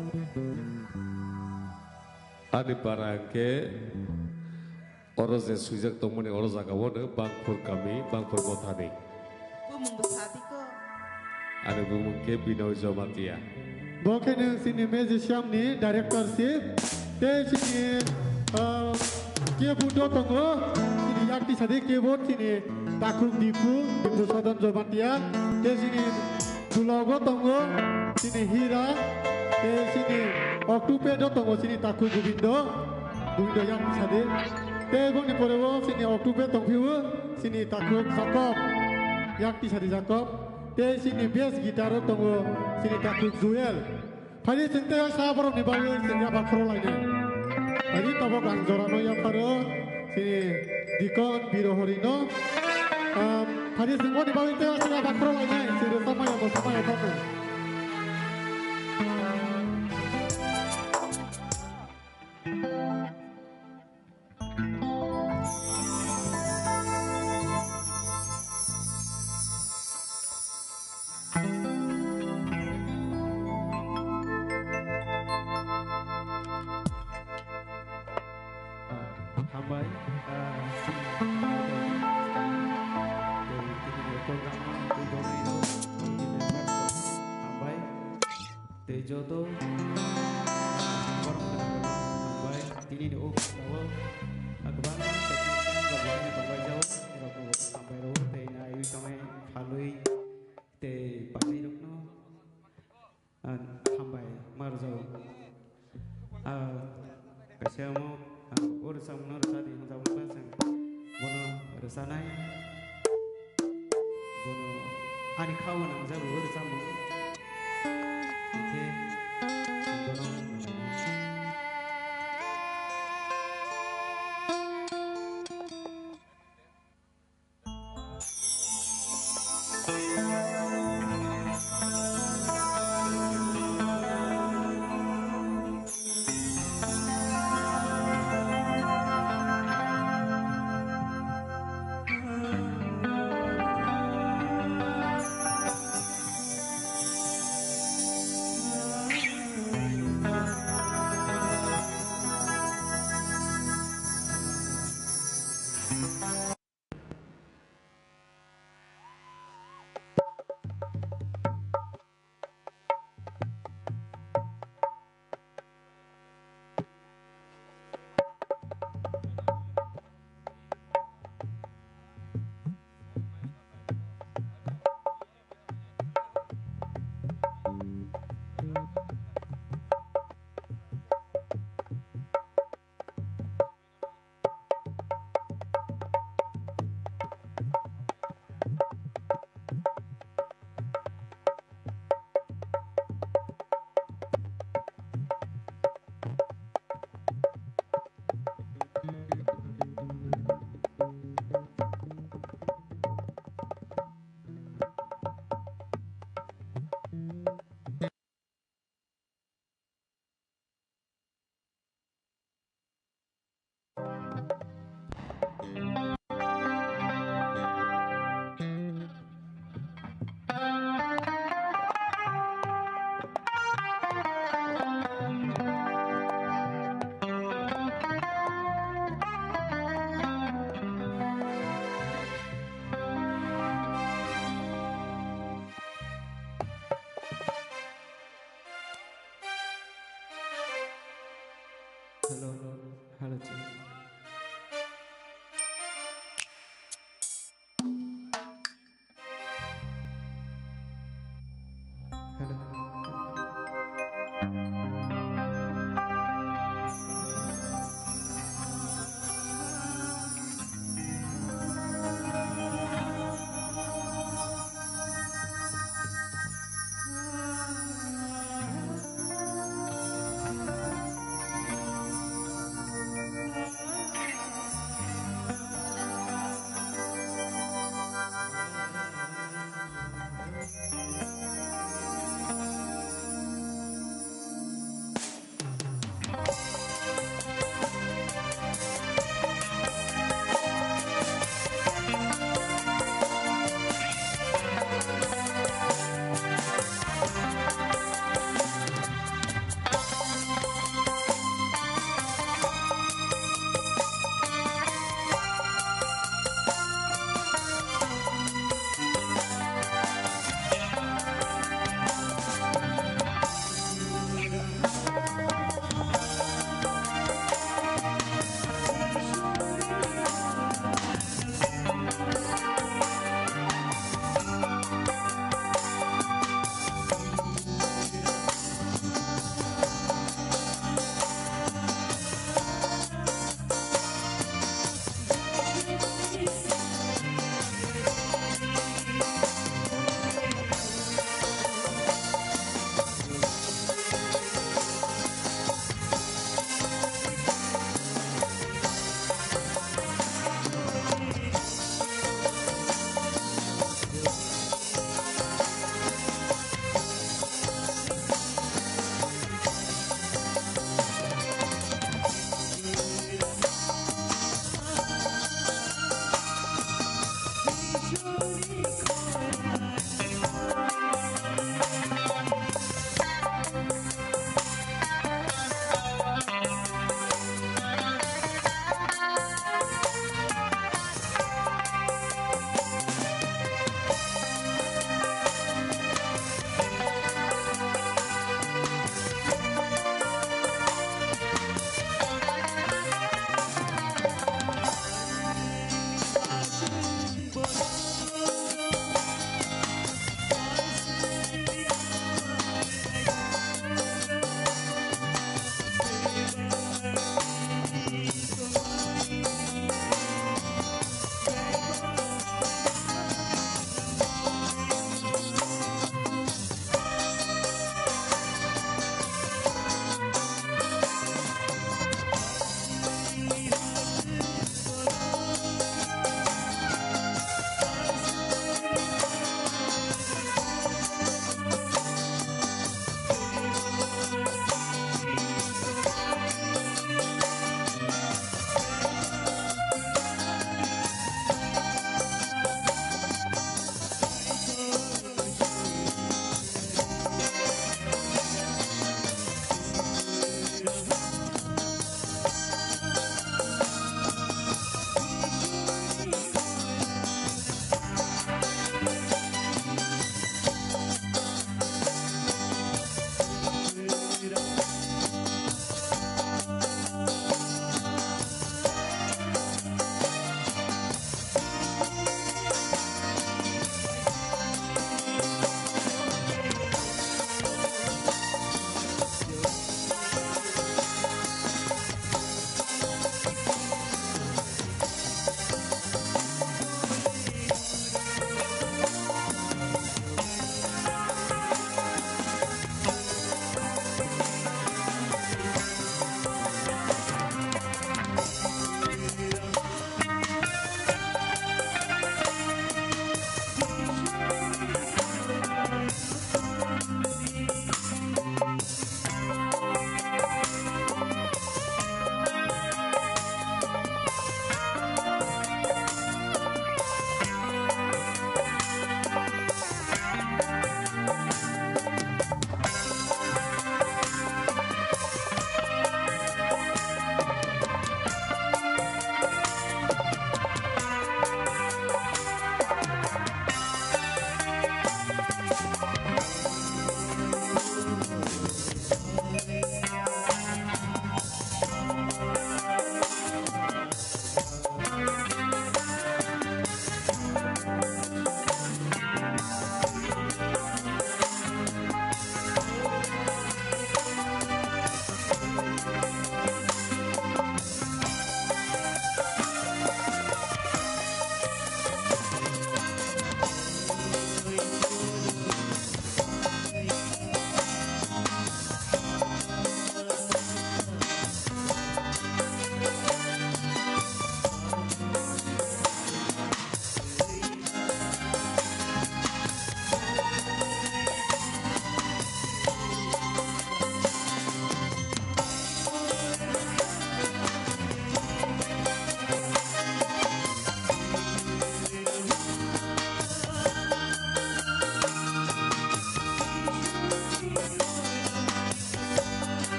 Adi para ke Oro je sujak tongmani oro jagao Bangpur kami Bangpur mothani. Bumung besati ko. Ane bumung ke Binoy Jomatia. Bokene sini musician ni director si te sini keyboard tongo sini yakti sade keyboard sini takuk dipu Sadan Jomatia te sini tulogo tongo sini Hira te sini Oktupedo tongo sini takuk Gobindo yakti sade te goni porewo sini Oktupe tongpiu sini takuk Jacob yakti sade Jacob te sini bass gitar tongo sini takuk Zuel. Hari sente sabar ni bayu sini apa kerolanya. Hari tabok anjorano yang karo sini dikon biro horino. Hari semua ni bayu sini apa kerolanya sini sama yang kamu. Jodoh sampai ini oh bahwa agak teknisnya gabungan sampai jauh aku sampai roh teh naik sampai halui teh pakai dokno sampai marzo kasih mau urusan tadi untuk pasang bono urusanai bono ani kawan yang jauh urusan Halo Cik.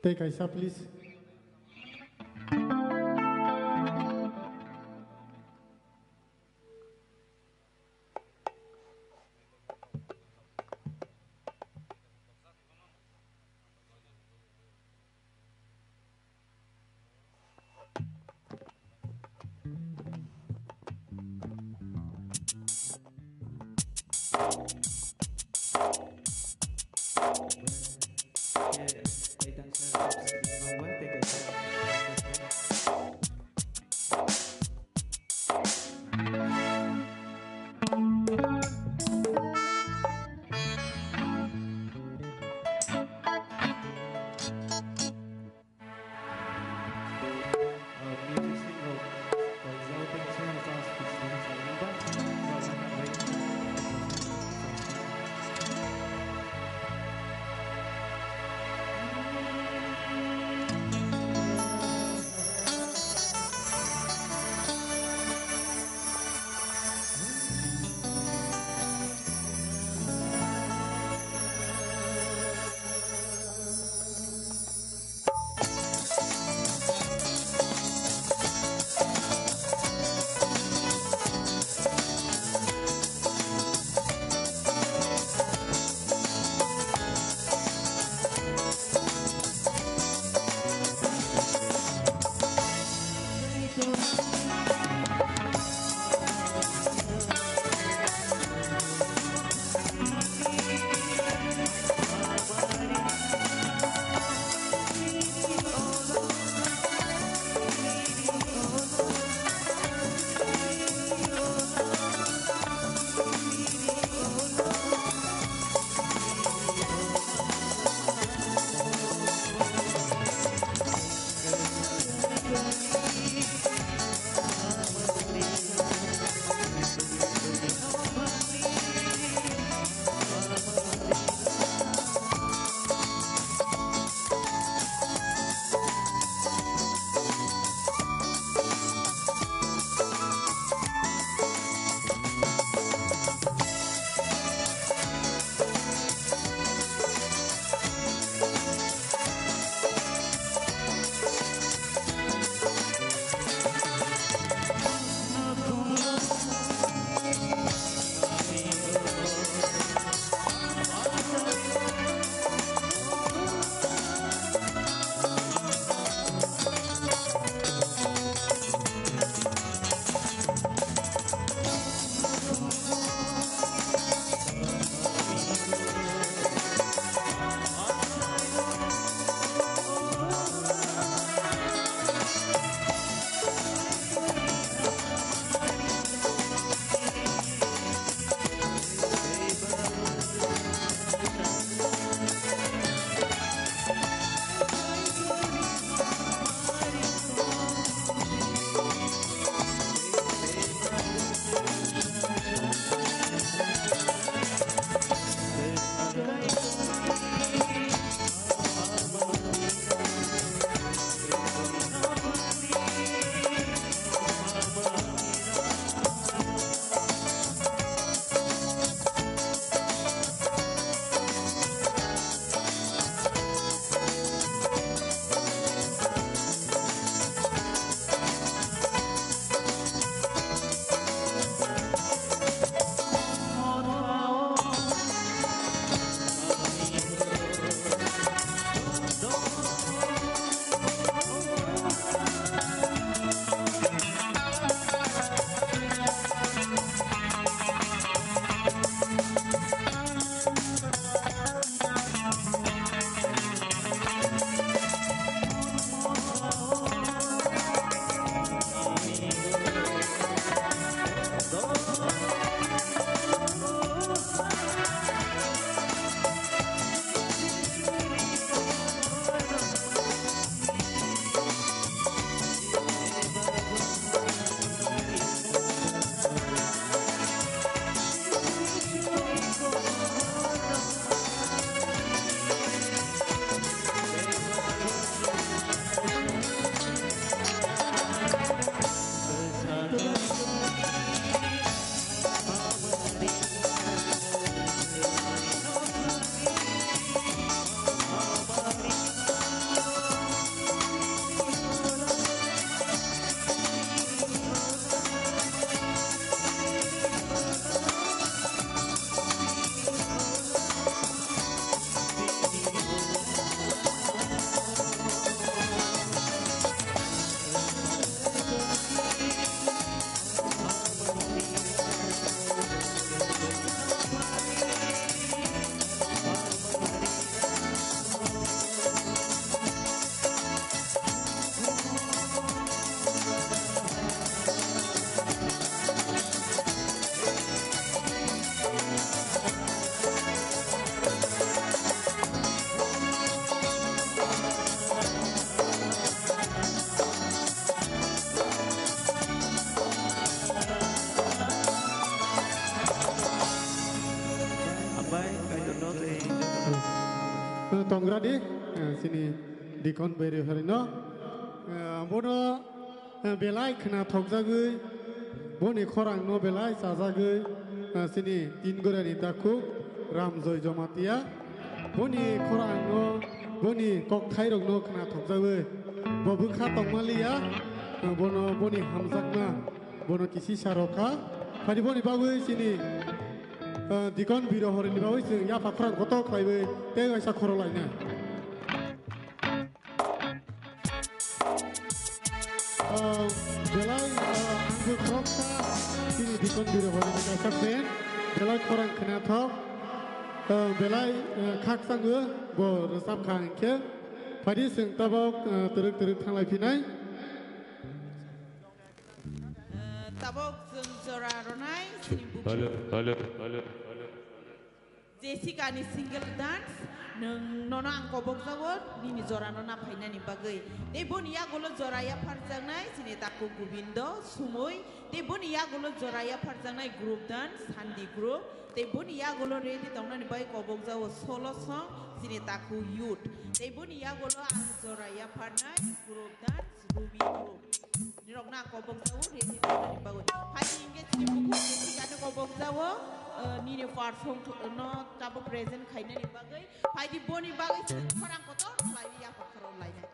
Teh Kaisa, please. di sini dikon beri hari no bono belai kena thok jagui boni khorang no belai sa jagui sini tin gora ni taku ram joy jomatia boni khorang no boni kok thai rok no kena thok jagui bo bukha tongmalia bono boni hamjakna bono kisi saroka phadi boni bagui sini dikon biro hari ni bagui sing ya pakhrang kotok laibai te gaisa khoro laina belai anggur kroksa sini dikon biro hari ni gaisa pen belai khorang kena thok belai khak sangu bo resap khang ke phadi sing tabok teruk thanglai pinai tabok sing jora ronai sini buku halo Jessica ni single dance neng nona ang kobok zawot ni jora nona paina ni bagai de boni ya golo jora ya parjang nai sini taku Gobindo Sumoy de boni ya golo jora ya parjang nai group dance Handi group de boni ya golo ready tongna ni bai kobok zawot solo song sini taku youth de boni ya golo ang jora ya parnai group dance Ruby group ni rok na kobok zawot ready tongna ni bagai hai inge sini buku Jessica ni kobok zawot ni ne farsom no tabo present khaina ni bagai pai di boni bagai khorang kotor lai ya khoro lai na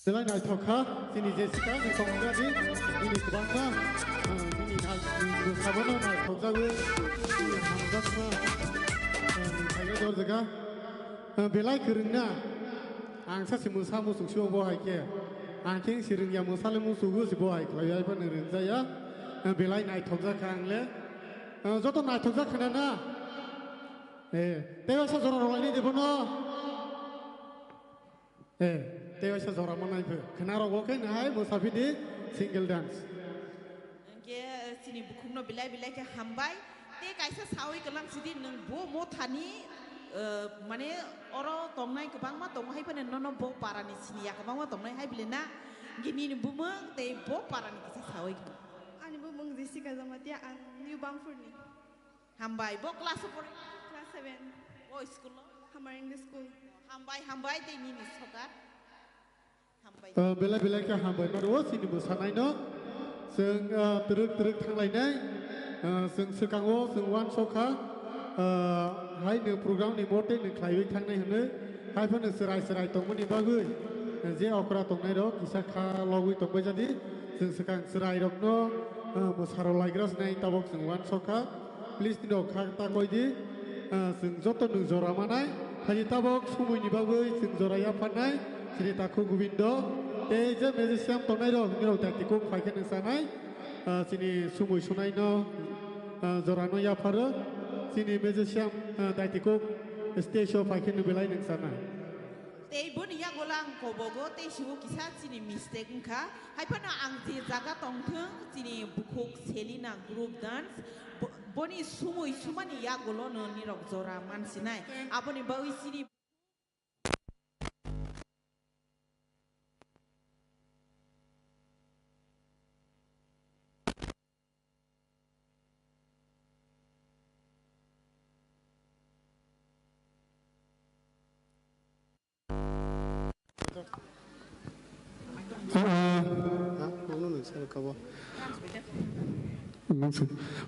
Selain itu kah, sini Jessica di tongga di ini kebangga, ini bersama naik tongga gue, ini hamzat mah, saya jauh juga, belai kerana, angsa si musa musuh siapa buat ke, angking siring yang musa le musuh gue si buat, kalau ya ipan nerin saya, belai naik tongga kang le, jatuh naik tongga kerana, dewasa orang orang ini di mana? Dewasa seorang mana itu? Kenapa rogokan? Hai, musafir single dance. Ke sini bukunya bilai ke hambai. Te kaisa sawi kelang sidi neng bo mo thani mana orang tongnai kebang ma tongnai pada nono bo parani sini ya kebang ma tongnai hai bilena. Gini ni bumeng te bo parani kisi sawi. Ani bumeng disi kazamatya an New Bangford ni. Hambai bo kelas apa? Class 7. Oh sekolah. Hamar English school. Hambai te ni sokar. Bila ke hambai nado sini musanai no, seng teruk thanglai seng sekango seng wan soka, hai ne program ni mote ne klaiwi thangnai hene, hai pun serai tongmani bagui, je okra tongnai ro kisah kha logui tongbai jadi, seng sekang serai rok no, musaro laigras nai tabok seng wan soka, please ni dok khak ta koi di, seng joto nu jora manai, hai tabok sumui ni bagui seng jora ya panai. Cerita ku Govindo, teja meja siam tonai ro, ni ro tadi ku faikan sanai, sini sumui sunai no, zorano ya paro, sini meja siam tadi ku station faikan belai neng sanai. Te ibu ni ya golang kobogo te sibu kisah sini mistake engka, hai pana angji jaga tongtheng sini bukuk selina group dance, boni sumui sumani ya golono ni rok zora man sinai, apa ni bawi sini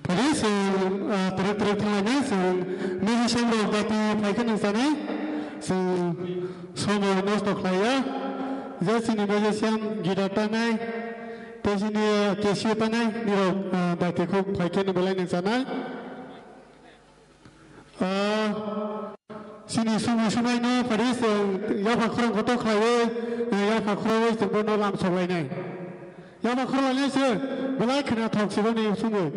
Pada teruk thanglai meja siam ro tadi faikan sanai, semua nos tok laya, jadi sini meja siam gitar tanai, te sini kesiu tanai, ni ro tadi ku faikan belai neng sanai. Sini sungai no pada ya pakrong kotor klai, ya pakrong sebenarnya lam sungai ni. Ya pakrong ni sih, belai kena thok sebenarnya sungai.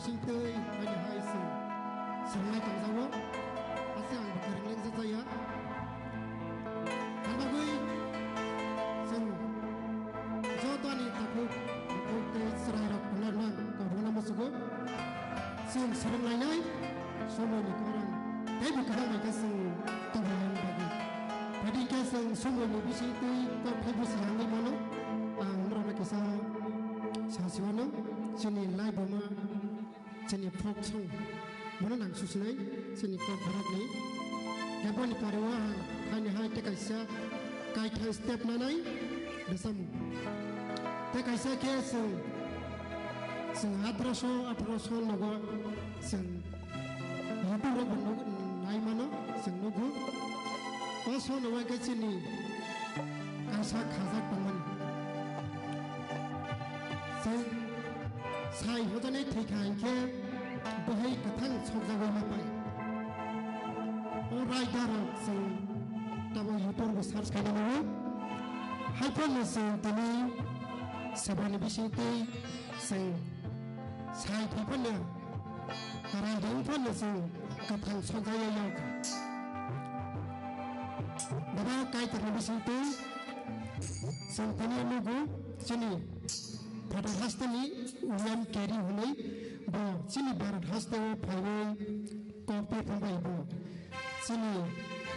bisintoi ani hai sing sengai tong jawo asang bukareng leng sajaya kanagui sing jotani takuk te serai pelan ko buna masugo sing serang lainai somo ni koran dai bukareng mai ka sing tonglan bagi padi ka sing somo ni bisintoi ko phebu siang ni mono angro kisa sasiwana sini lai boma sini folk song mana nang susunai sini ko barat ni gabon parwa hani hai te kaisa kai thai step nanai besam te kaisa ke sing atraso nago sing YouTube ro banu nai mana sing nugu oso nawa ke sini kaisa khaza pangan sing sai hodane thikai ke bahai kathang chokjawa ma pai orai daro sing tabo YouTube ko search kana no hyphen sing tani sabani bisite sing sai hyphen ne arai dang phan sing kathang chokjawa ya baba kai tar bisite sing tani nugu chini Barat hasta ni ulian carry hunai bo sini barat hasta phaiwe copy phambai bo sini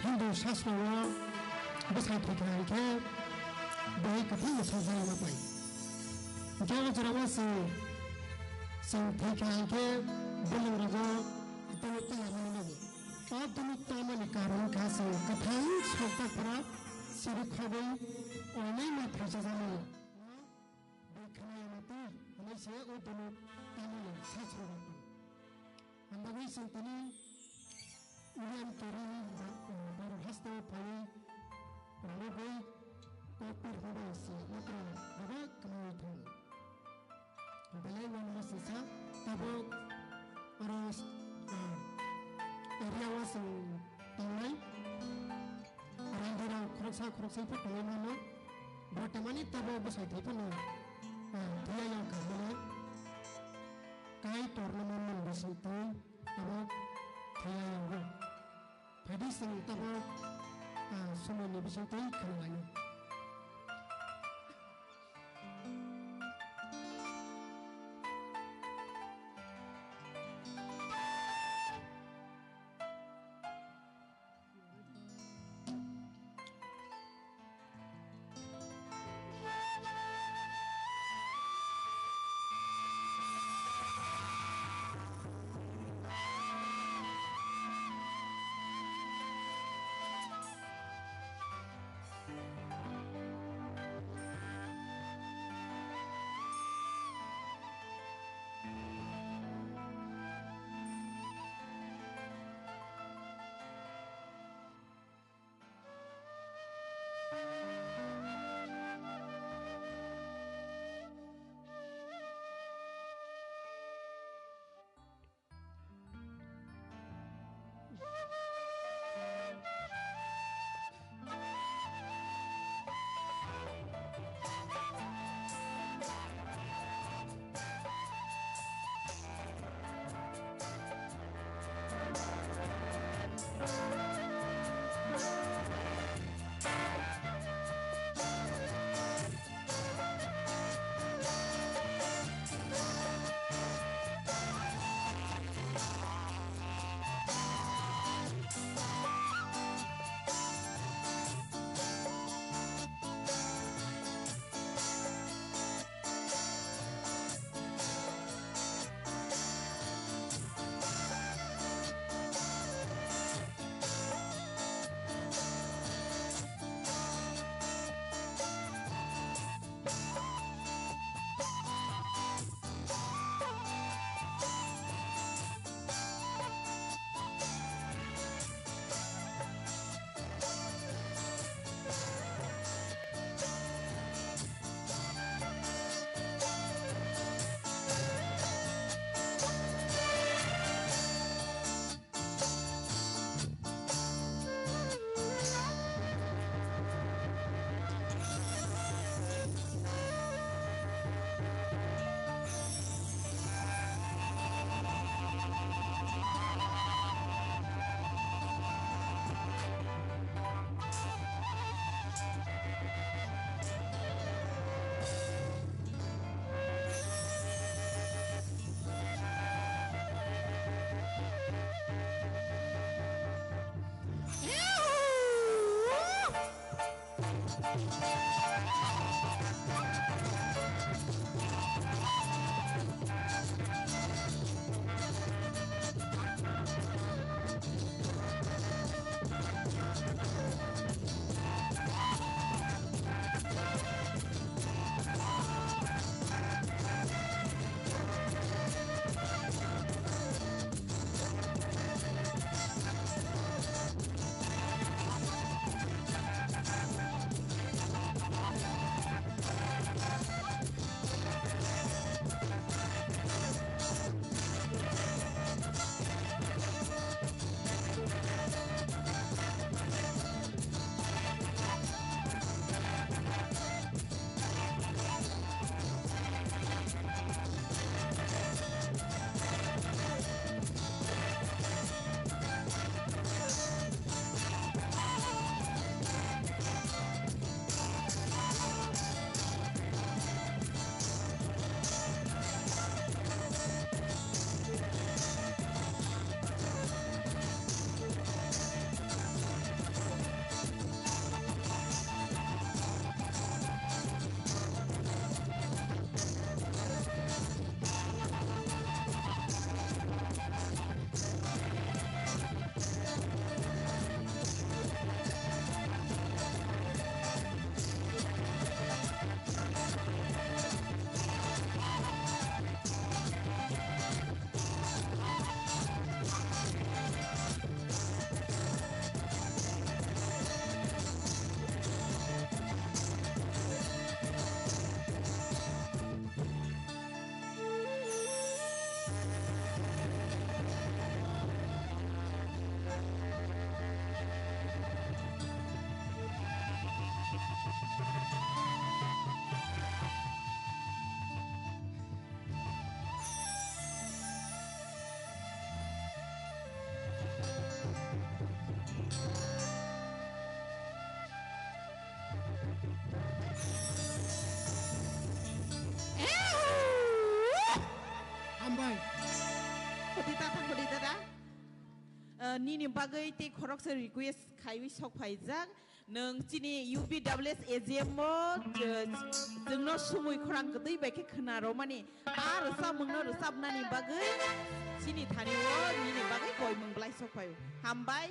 Hindu shastra wa basai thikai ke bai kathang sajai ma pai jawa jarawa se thikai ke bolong raja tawta na bo adunu tamani karon ka se kathang chokta para siri khabai onai ma phajana saya untuk tamu sasro anda bisa tani ulian kiri baru hasta pai perlukai kopi hobasi maka bawa kemudian balai wana sisa tabok oros area wasang tangai orang dira kurasa pun tangai mana bertemani tabok besar pun dia yang kamu kai tournament besitu tabak dia yang go padi sing tabak semua ni besitu kalanya Hodi tata. Nini bagai te korok se request kaiwi sok paijak. Neng cini UPWS AGMO jengno sumui korang gedai baike kenaro mani. Resab mengno resab nani bagai. Cini tani wo nini bagai koi mengbelai sok payu. Hambai.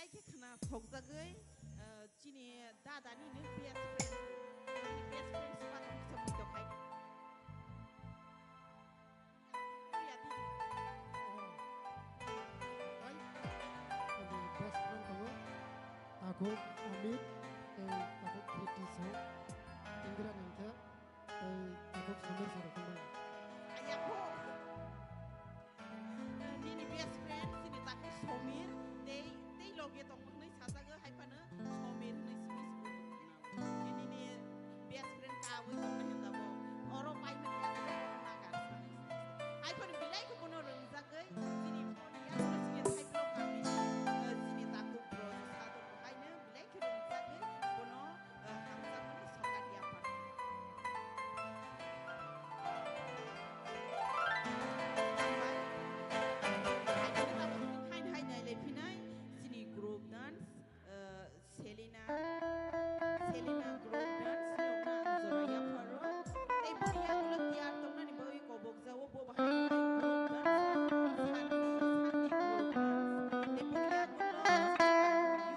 ke kena sokjagoi chini dada ni ne best friend sepat sepat to kai ya di best friend kamu aku Amit aku Kriti Sah Indra Nangka aku Samir Sarakundang ayahku ini best friend sini tak Somir they loge tong ngai sasaga hai pana Somir ngai sini ini ni best friend ka wi tong ngai ndabo oro pai na ya na ka ai pana bilai ko bono reng jagai sini ya sini thai pro kami sini tak ko pro sa to hai na bilai ko reng jagai bono hamza pani sokat ya pa Selena group dance nona Zoraya Faro they punya group tiar tongna ni bawi kobok jawo bo bahai group dance sandi group dance they punya golo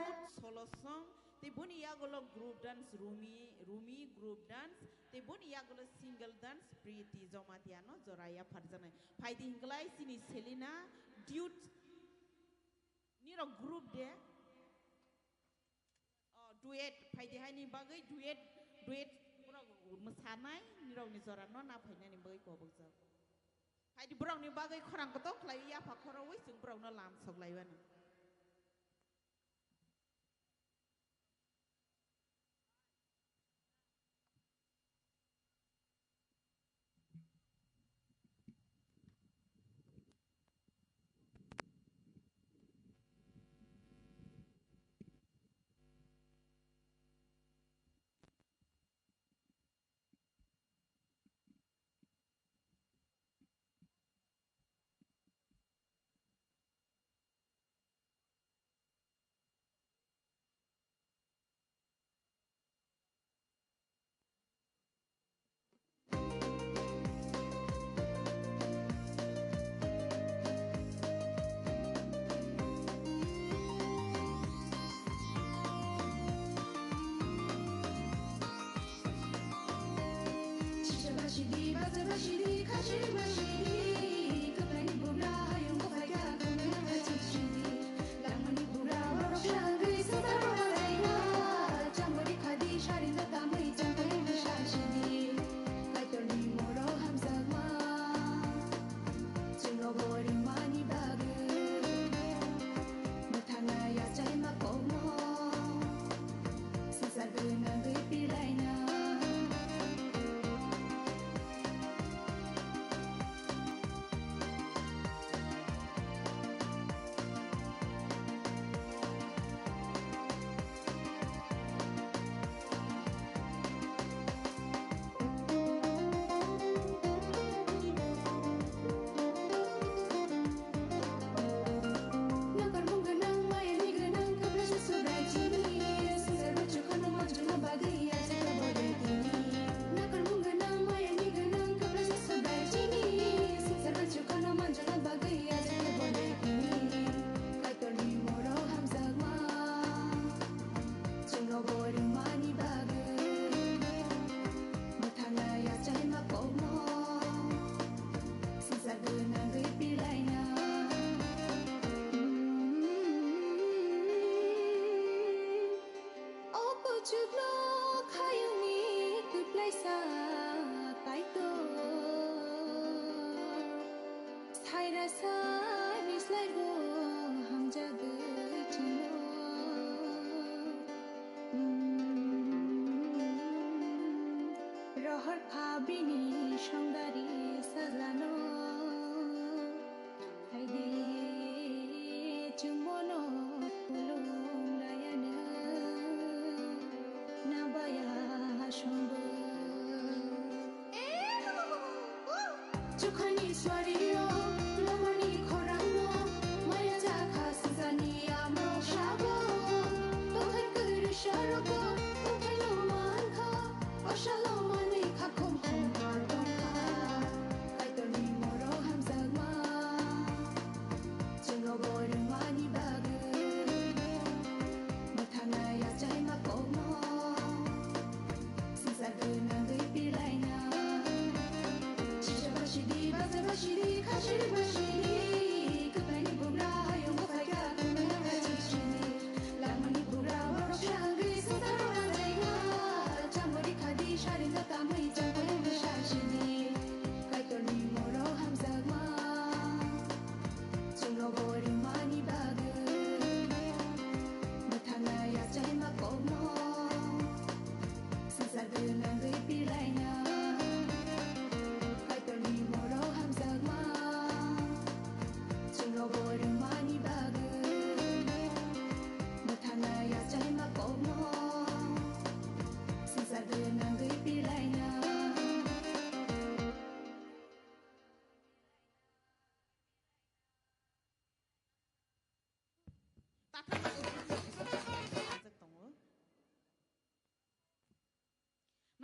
youth solo song they punya golo group dance Rumi group dance they punya golo single dance Priti Zomatiano Zoraya Farzana pai di hinglai sini Selena dude ni ro group de duet paidi hai ni bagai duet kurang mesanai ni rau ni zoran no na paina ni bagai ko bangsa paidi burang ni bagai khorang ketok lai ya pa khoro wei sing burang no lam sok lai wan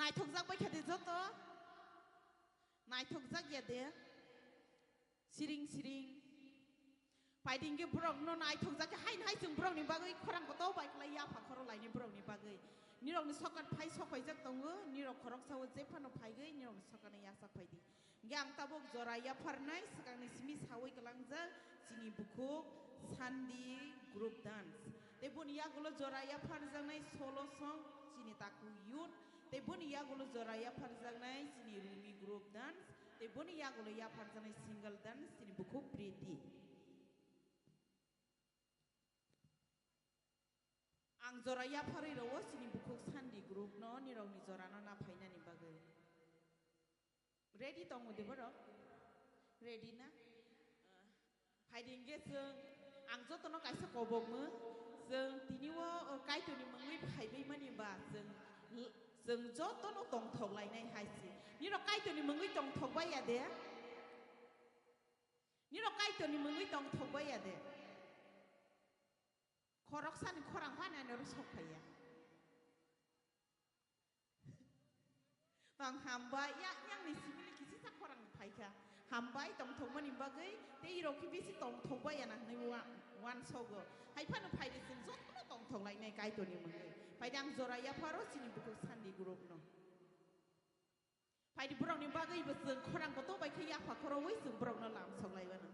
nai thong jak bai khade joto nai thong jak ya de siring siring paiding ge brok no nai thong jak hai hai jung brok ni bagai khorang ko to bai klai ya pha khoro lai ni brok ni bagai ni rok ni sokat phai sokai jak tongo ni rok khorok sawo je phano phai ge ni rok sokat ya sak phai di yang tabok jora ya pharnai sakang ni simi sawai kalang ja sini bukuk sandi group dance te bun ya gulo jora ya pharjang nai solo song sini taku yut te bun ya gulo jora ya pharjang nai sini rumi group dance te bun ya gulo ya pharjang nai single dance sini bukuk priti ang jora ya phari ro sini bukuk sandi group no ni rok ni jora no na phaina ni bagai ready tong de boro ready na phaiding ge जों ang joto no kaisa kobok mo जों tiniwo kaito ni mangui phaibai mani ba जों joto no tong thok lai nai haisi ni ro kaito ni mangui tong thok ba ya de ni ro kaito ni mangui tong thok ba ya de khorok san khorang phana no sok phaya tong hamba ya yang ni simili kisi sa khorang phaika hambai tong thong mani bagai te iro ki bisi tong thong ba ya na nei wan sogo hai phanu phai de sin zot no tong thong lai nei kai to ni mangai phai dang zora ya pharo sini buku sandi group no phai di brong ni bagai ba sung khorang ko to bai khya pha khoro wai sung brong no lam song lai ba na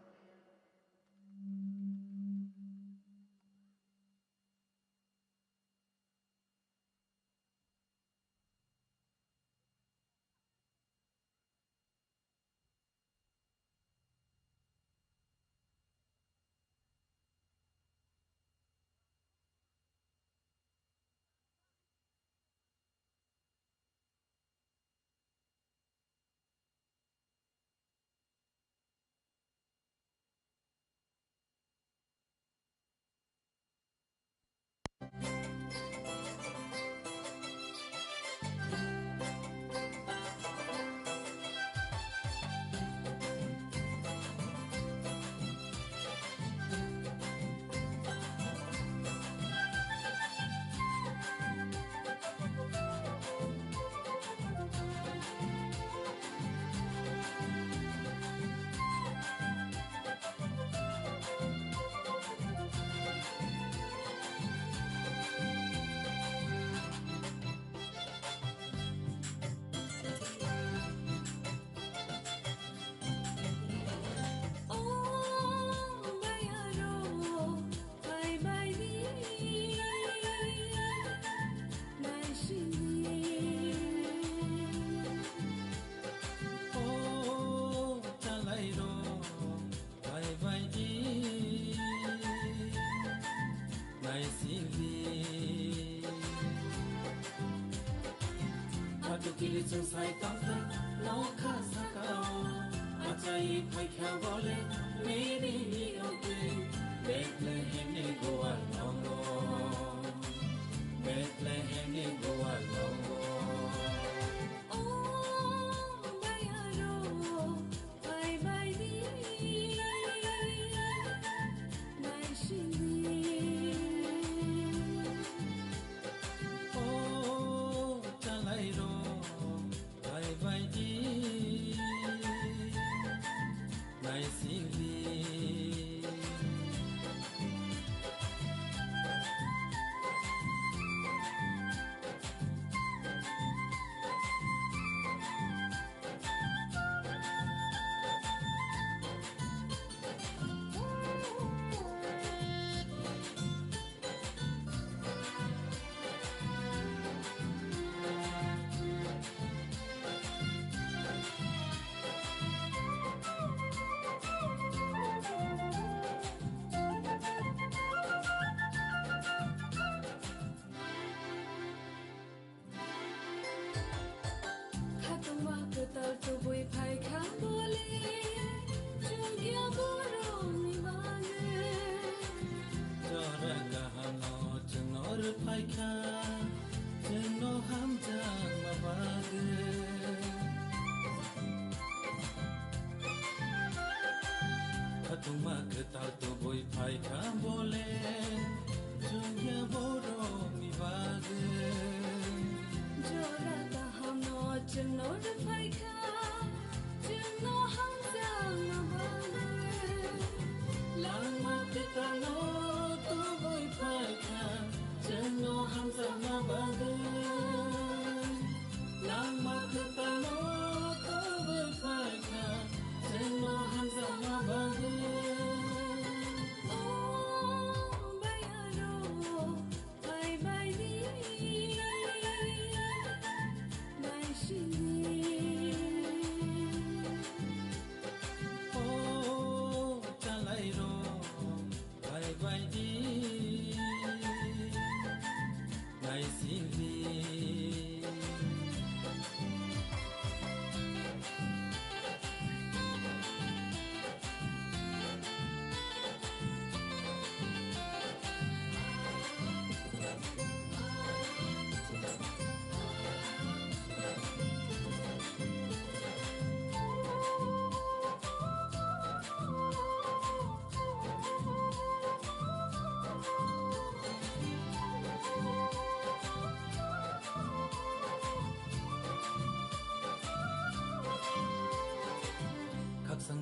Kiri chung sai tam thai no kha sakao achai phai kha bole meri ni oke Bethlehem ne go alongo Bethlehem ne go alongo Tuma ketar tu boy phai kha bole jungya boro mi bage jora ta ham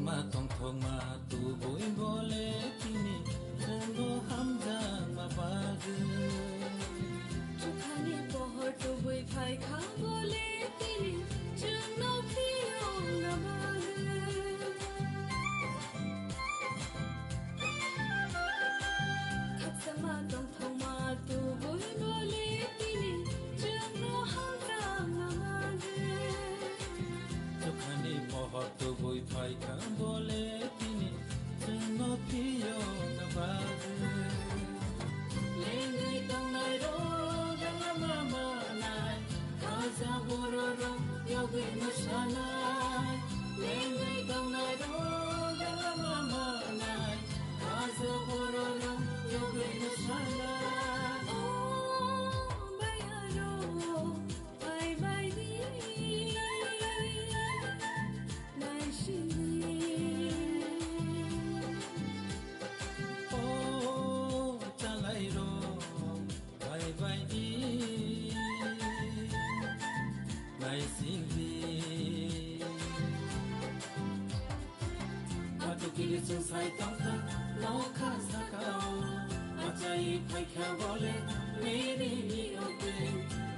ma tong thong ma tu boi bole tini no hamza ma bag chukani pohor tu boi phai kha bole tini chunno phiyo na bag khaksa ma tong thong ma tu boi bole tini chunno hamza ma bag chukani pohor tu boi phai kha bole tini chunno phiyo na bag lengai tong nai ro ganga mama nai khaza bororo yogi mashanai lengai tong nai ro ganga mama nai khaza bororo yogi mashanai oh bayaro bye bye di nai shini oh chalai ro bye bye di nai singvi atu kili chung sai tong kha lo kha sakao achai phai kha bole meri ni ope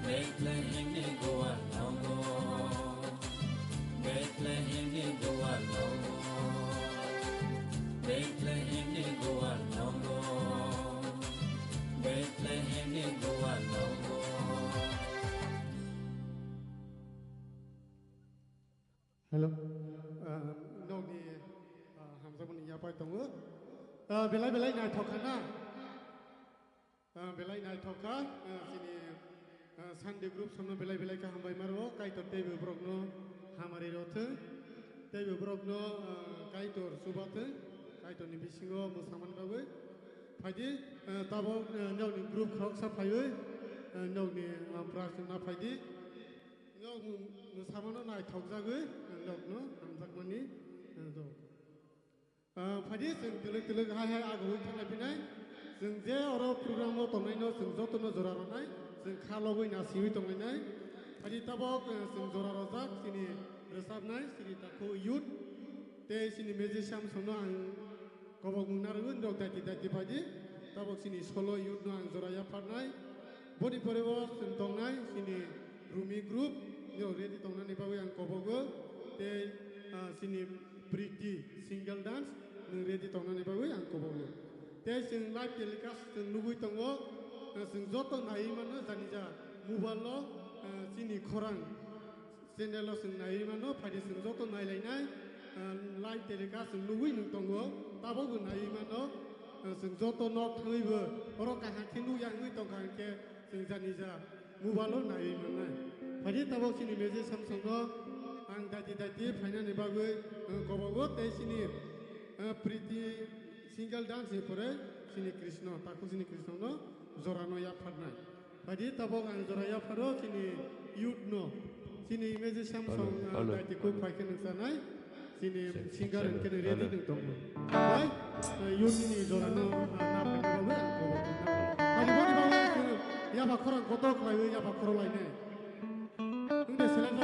Bethlehem ne goa longo Bethlehem ne goa longo Bethlehem ne goa longo Bethlehem ne goa longo Hello. Đâu thì hàm ra mình nhà bài tổng ước. Belai này thọc khana. Belai này thọc khá. Sini Sunday group samno belai ka hambai maro kai tor tebe brogno hamari rothe. Tebe brogno kai tor subathe. Kai tor ni bisingo musaman bawe. Phadi tabo nau ni group khok sa phaiwe. Nau ni prasna phadi. Nau musamano nai thok jagwe. Nau no hamjak mani. Phadi sing tilek hai agu thanai pinai. Sing je oro program mo tonai no sing jotono joraronai. Sing khalogoi na siwi tongai. Phadi tabok sing jorarojak sini resabnai sini takho youth. Te sini musician sono ang kobok munarun dok dati phadi. Tabok sini solo youth no ang joraya pharnai. Boni porebo sing tongai sini Rumi group yo ready tongai ni bawe ang kobogo. Te sini Pretty single dance ready tongai ni bawe ang kobogo. Te sing live telecast sing lugui tongo sing joto nai mano janija mobile lo sini khorang channel lo sing nai mano phadi sing joto nai lainai live telecast sing lugui nung tongo tabogo nai mano sing joto nok thaibo oro ka hakinu yang ui tong kan ke sing janija mobile lo nai manai phadi tabok sini meje samsongo ang dati phaina ni bagwe kobogo te sini Pretty single dance pore sini Krishna taku sini Krishna no zorano ya pharnai phadi tabok ang zoraya pharo sini youth no sini image samsung dati ko phaiken sanai sini singer en ken ready ding tong bai youth ni zorano na phaiken bawe ko phadi boni bawe ya ba khoran kotok lai ya ba khoro lai ne ungde selena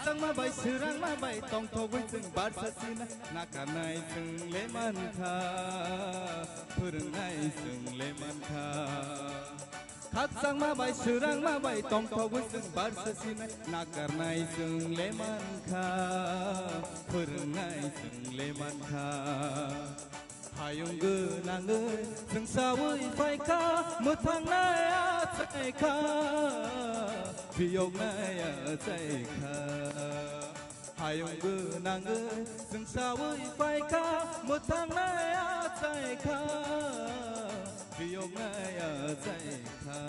Sang ma bay sirang ma bay tong tho với từng bát sa xin na cả này từng lễ man kha phượng này từng lễ man kha sang ma bay sirang ma bay tong tho với từng bát sa xin na cả này từng lễ man kha phượng này từng lễ man kha Hayong gu nang ơi từng sao ơi phải kha một tháng nay chạy kha vì ông này chạy kha Hayong gu nang ơi từng sao ơi phải kha một tháng nay chạy kha vì ông này chạy kha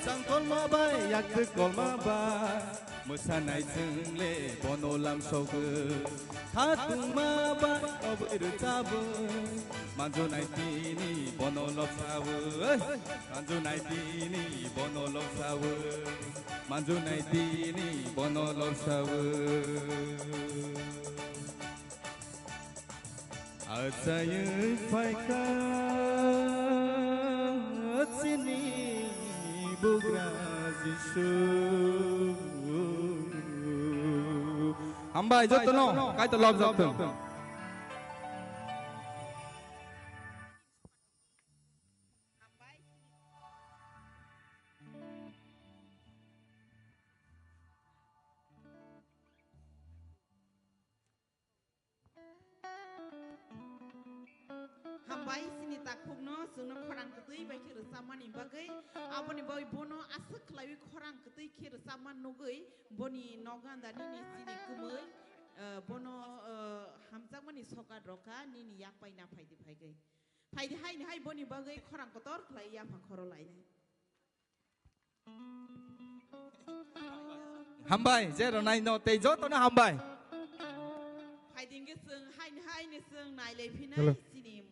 Sang con ma bay yak thức con ma bay một sa này từng lệ bọn ô làm sâu cơ hát tung ma bay ở với được cha vơi man dù này tini bọn ô lộc sa vơi man dù này tini bọn ô lộc sa vơi man dù này tini bọn ô lộc sa vơi Acaयै faika sini bugra Jisu. Hambai jot no, kai to lob jot. Hambai sini takukno sungno khorang ketui bai khir samani bagai aboni bai bono asuk lawi khorang ketui khir saman nogoi boni noganda ni sini kumoi bono hamjak mani soka droka ni yak paina phaidi phaigai phaidi hai ni hai boni bagai khorang kotor khlai ya phangkhoro laine Hambai zero nai no te jot no hambai. Phaiding sung hai ni sung nai le phina sini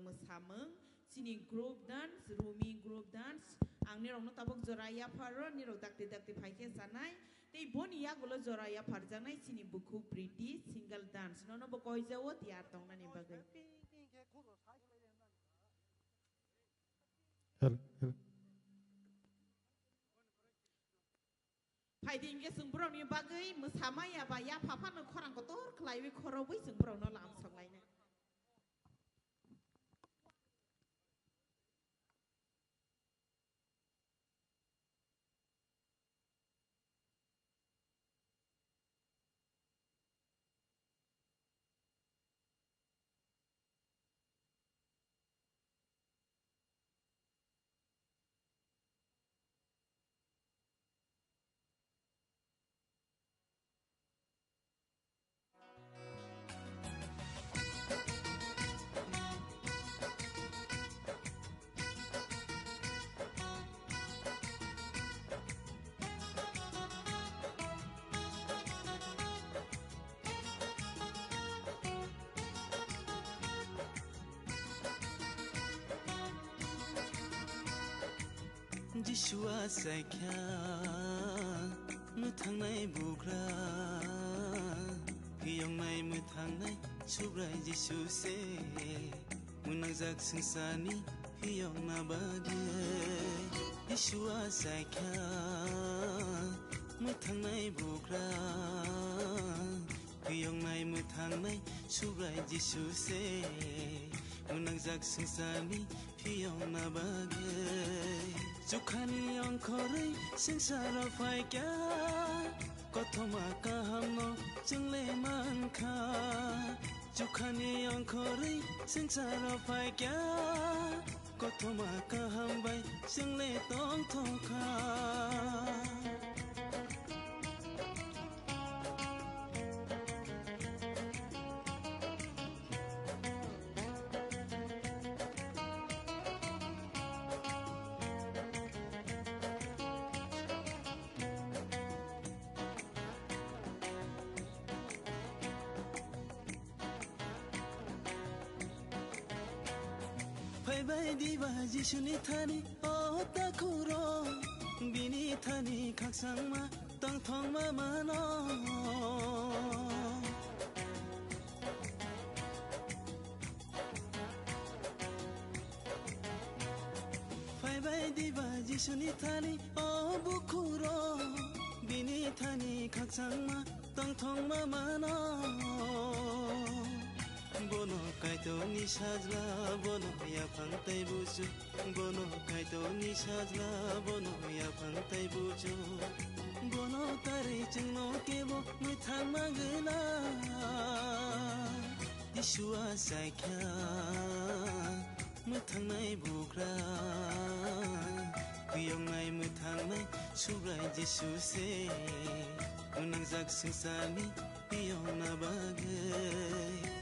musamung sini group dance rumi group dance angni rong no tabok joraya pharo ni ro dakti dakti phaike sanai tei boni ya gulo joraya pharjanai sini buku pretty single dance no no bo koi jawo tiar tong na ni bagai Phaiding sung bro ni bagai musamaya ba ya papa no khorang kotor khlai wi khoro wi sung bro no lam song lai na Jishua saikya mutangnai bugra piyongnai mutangnai subrai Jisu se munangjak sengsani piyongna bagi Jishua saikya mutangnai bugra piyongnai mutangnai subrai Jisu se munangjak sengsani piyongna bagi Jukhani angkori sengsara faikya kothoma kahamno jingle mankha Jukhani angkori sengsara faikya kothoma kahambai jingle tong thongkha Bye diba Jisuni thani o takuro bini thani khaksang ma tang thong ma mano Bye diba Jisuni thani o bukuro bini thani khaksang ma tang thong ma mano Bono kaito ni sajla bono ya phangtai buju bono kaito ni sajla bono ya phangtai buju bono tare chingno kebo muthang magna Jishua saikya muthang nai bugra piyong nai muthang nai subrai Jisu se unangjak sengsani piyong na bagai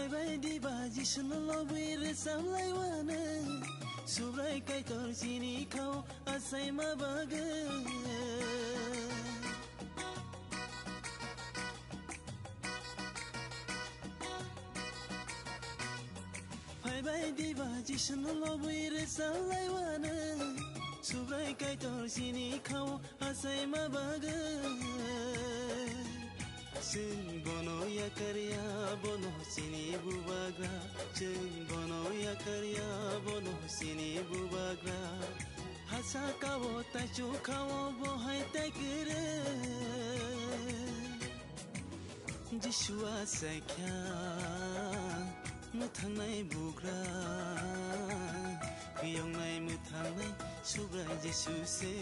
Bye diba Jisu no lobi resam laiwane subrai kai tor sini kau asai ma bagai baidi baji shana lobi resa laiwana Subrai kaitor sini kau asai mabaga Sing bono ya karya bono sini bubagra Sing bono ya karya bono sini bubagra Hasa kawo tachu kawo bohai taikere Jishua sakya Mutangnai bugra Piyongnai mutangnai Subrai Jisu se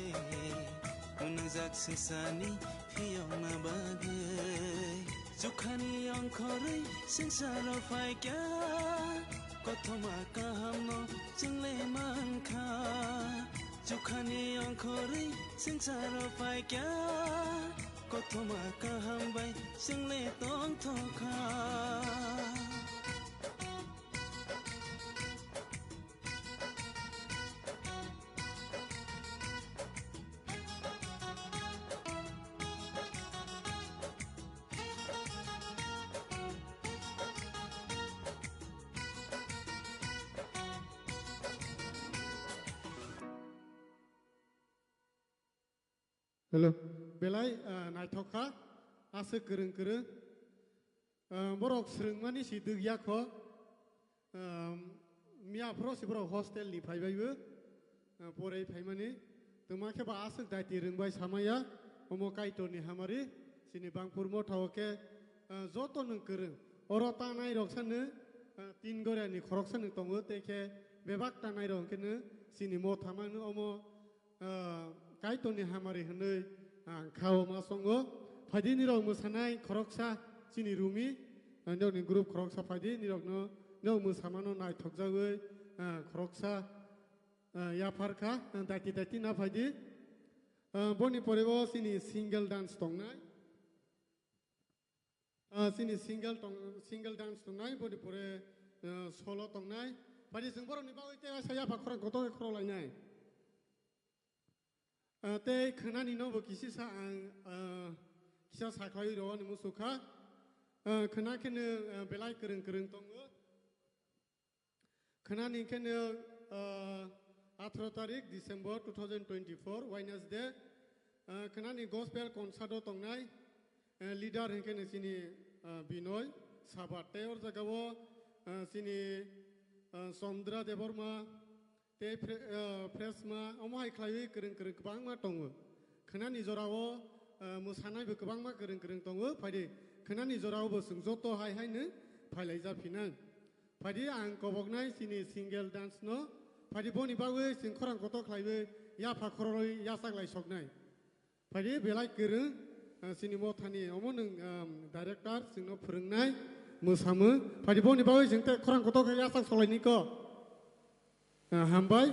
Unangzak sengsani Piyongna bagai Zukhani angkori Sengsara faikya Kotoma kahamno Jengle manka Zukhani angkori Sengsara faikya Kotoma kahambai Jengle tong toka Hello, belai naithoka ase kereng borok serengmani si degya ko mia pro si borok hostel ni phaibai porai phaimani tuma ke ba ase daiti rengbai samaya omo kaito ni hamari sini bangpur mo thawke joto nang kereng oro tanai roksane tin gore ni khoroksane tongo teke bebak tanai rokene sini mo thamanu omo kaito ni hamari hne khao ma songo phadi ni rong musanai khoroksa sini rumi ndo ni group khoroksa phadi ni rong no musamano nai thokjawe khoroksa ya farka dati na phadi boni porebo sini single dance tongnai sini single dance tongnai boni pore solo tongnai phadi singboro ni bawi te saya phakran koto khro lainai Te kenani nobo kisisa kisah sakai rawan musuka kenakan belai kereng tongo kenani kena 18 tarik Desember 2024 Wednesday kenani gospel concert tongnai leader hengkene sini Binoy sabate or jagawo sini Sondra Deborma te presma omai klai kereng kebang ma tongo kenani jorawo musanai be kebang ma kereng tongo phadi kenani jorawo bo sungjoto hai ne phailai ja phinan phadi ang koboknai sini single dance no phadi boni bawe sing khorang koto klaibe ya phakhoroi ya saklai soknai phadi belai kereng sini mo thani omo nung director singno phurungnai musamu phadi boni bawe sing te khorang koto ya sak solai ni ko hambai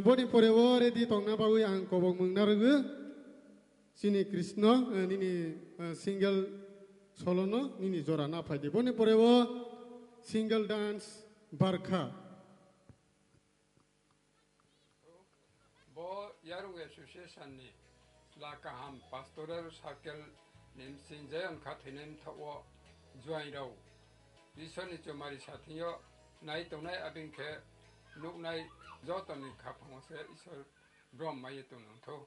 boni porewo ready tongna bawi ang kobok mungnarugu sini Krishna nini single solo no nini jora na phadi boni porewo single dance barkha bo yaru association ni lakaham pastoral circle nim sinjayan khathinem thawo join rau bisoni chomari sathiyo nai tonai abinke Look night, Jotan in Kapon said, it's a drum my to.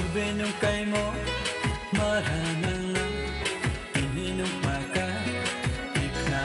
Benung kaimo maranang ininung maka ikna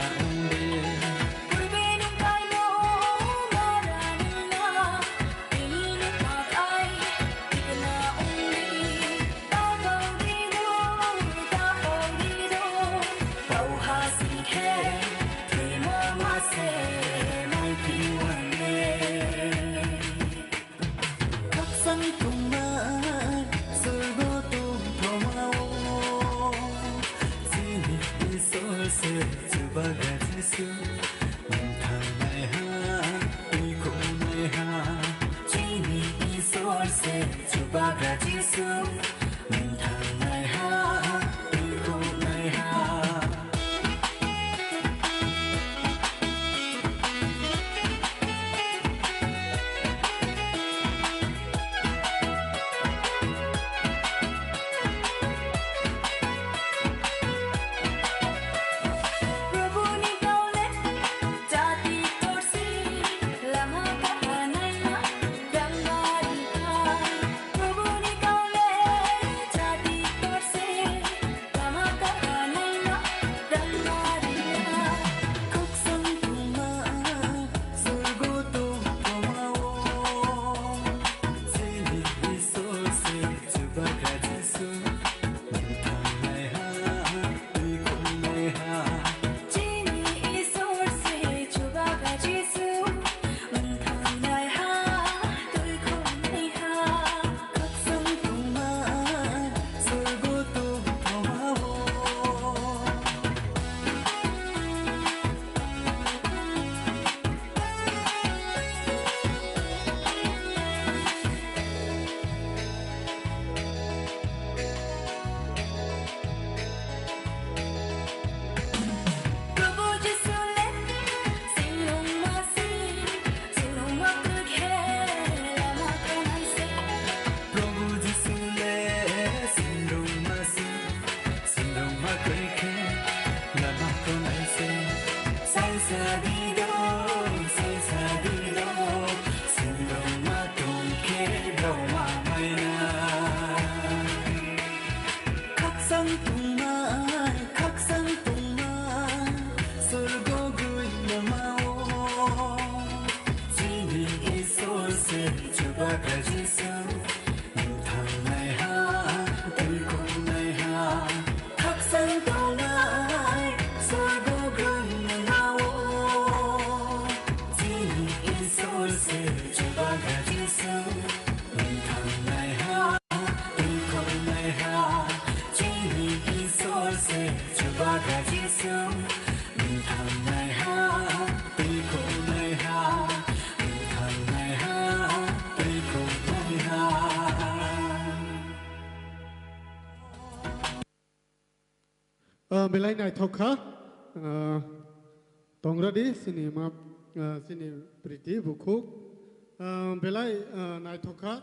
Isor se chubaga jisu Mentang nai ha Tuku nai ha Belai nai thokha tongra di sini map sini priti buku belai nai thokha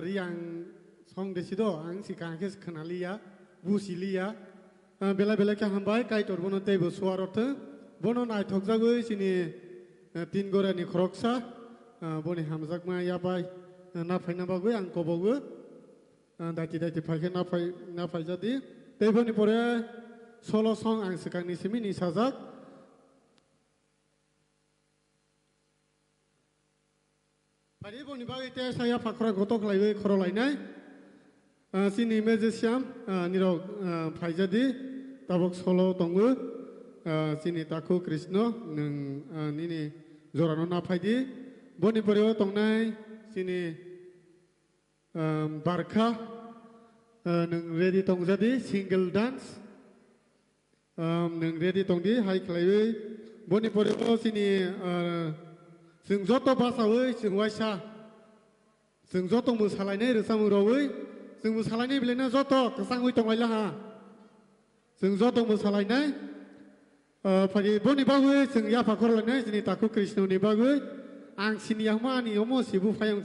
riang song desido ang si kangkes kenalia busilia belai belai kya hambai kai tor bono te busuarot bono nai thokja goi sini tin gora ni kroksa boni hamjak ma ya bai na phaina ba goi ang kobo go dati dati phai na phai jadi te boni pore solo song ang sekang ni simi ni sajak Pari boni bagi te saya fakra gotok lai khoro lai nai sini mejesiam niro phai jadi tabok solo tongu sini taku krishna nang nini zorano na phai di boni pore tongnai sini barkha nang ready tong jadi single dance nang ready tong di hai klai boni pore sini sing joto basa oi sing waisa sing joto musalai nei resam roi sing musalai nei bilena joto kesang oi tong lai la ha sing joto musalai nei phagi boni bagoi sing ya phakor la nei sini taku krishna ni bagoi ang sini yang mani omo sibu phayang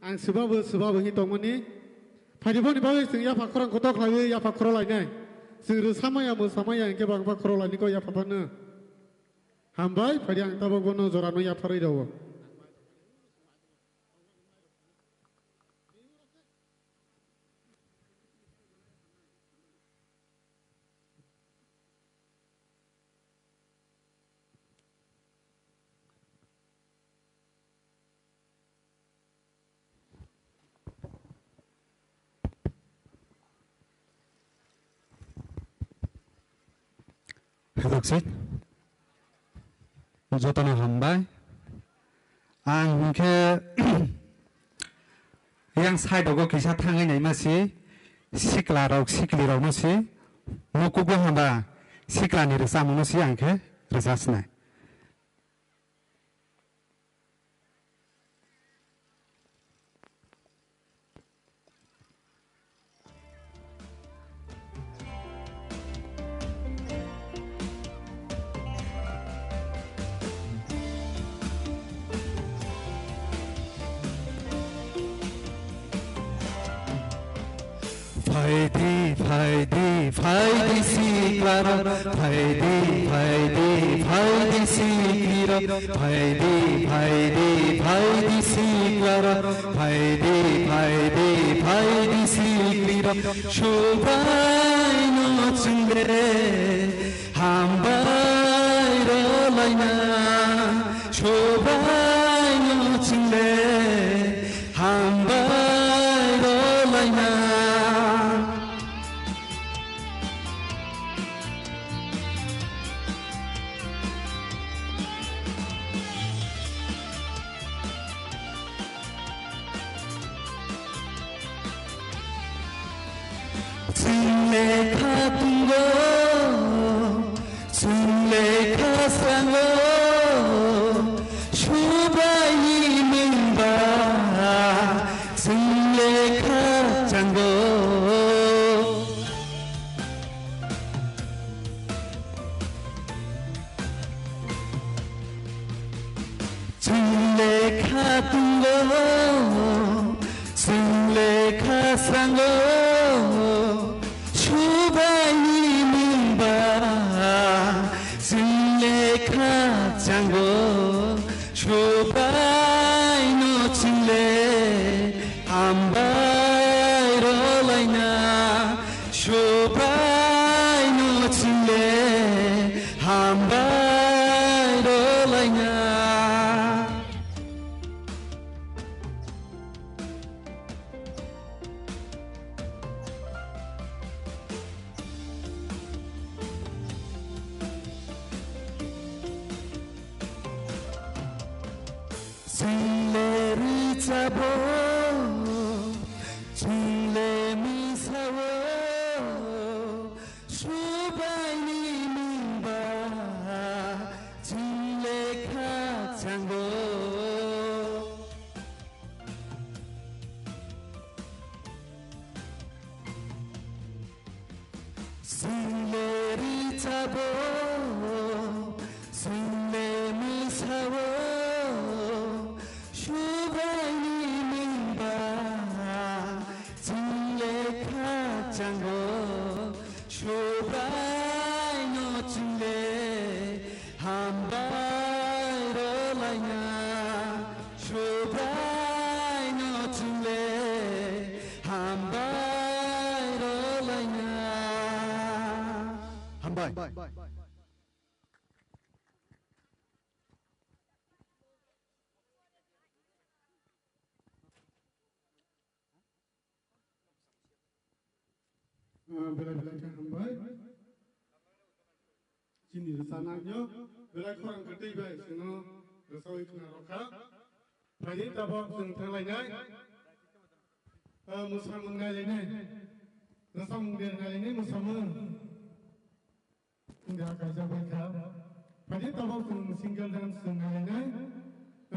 ang subabu hi tong mani phagi boni bagoi sing ya phakorang kotok lai ya phakor lai nei sing resamaya musamaya ke bang phakor lai ni ko ya phapana Hambai pada yang tabok bono zorano ya parai dawo. Hedoksit. Jotana hambai ang ke yang side go kisa thangai nai masi sikla rok sikli rok masi moku go hamba sikla ni resa masi ang ke resasna फाइदी सिक्लार फाइदी सिक्लिर फाइदी सिक्लार फाइदी सिक्लिर सुबाय नचुंगे हामबाय रलायना सुबाय नचुंगे हामबाय रलायना Zulekha sango Shubayi mingba Zulekha jango Zulekha tungo Zulekha sango Shubayi mingba Zulekha jango Shubai no chile Ambai rolaina Shubai no chile Ambai rolaina Chile richabo, chile misawo, shubai ni mingba, chile kacanggo. Chile richabo, chile misawo. Bela-bela hambai Sini sananya bela korang kerti baik sino resoi kena roka Pagi tabak sing terlainai Musamun ngalini Nasamun dia ngalini musamun Tidak akan sampai kau Pagi tabak sing single dan sing ngalini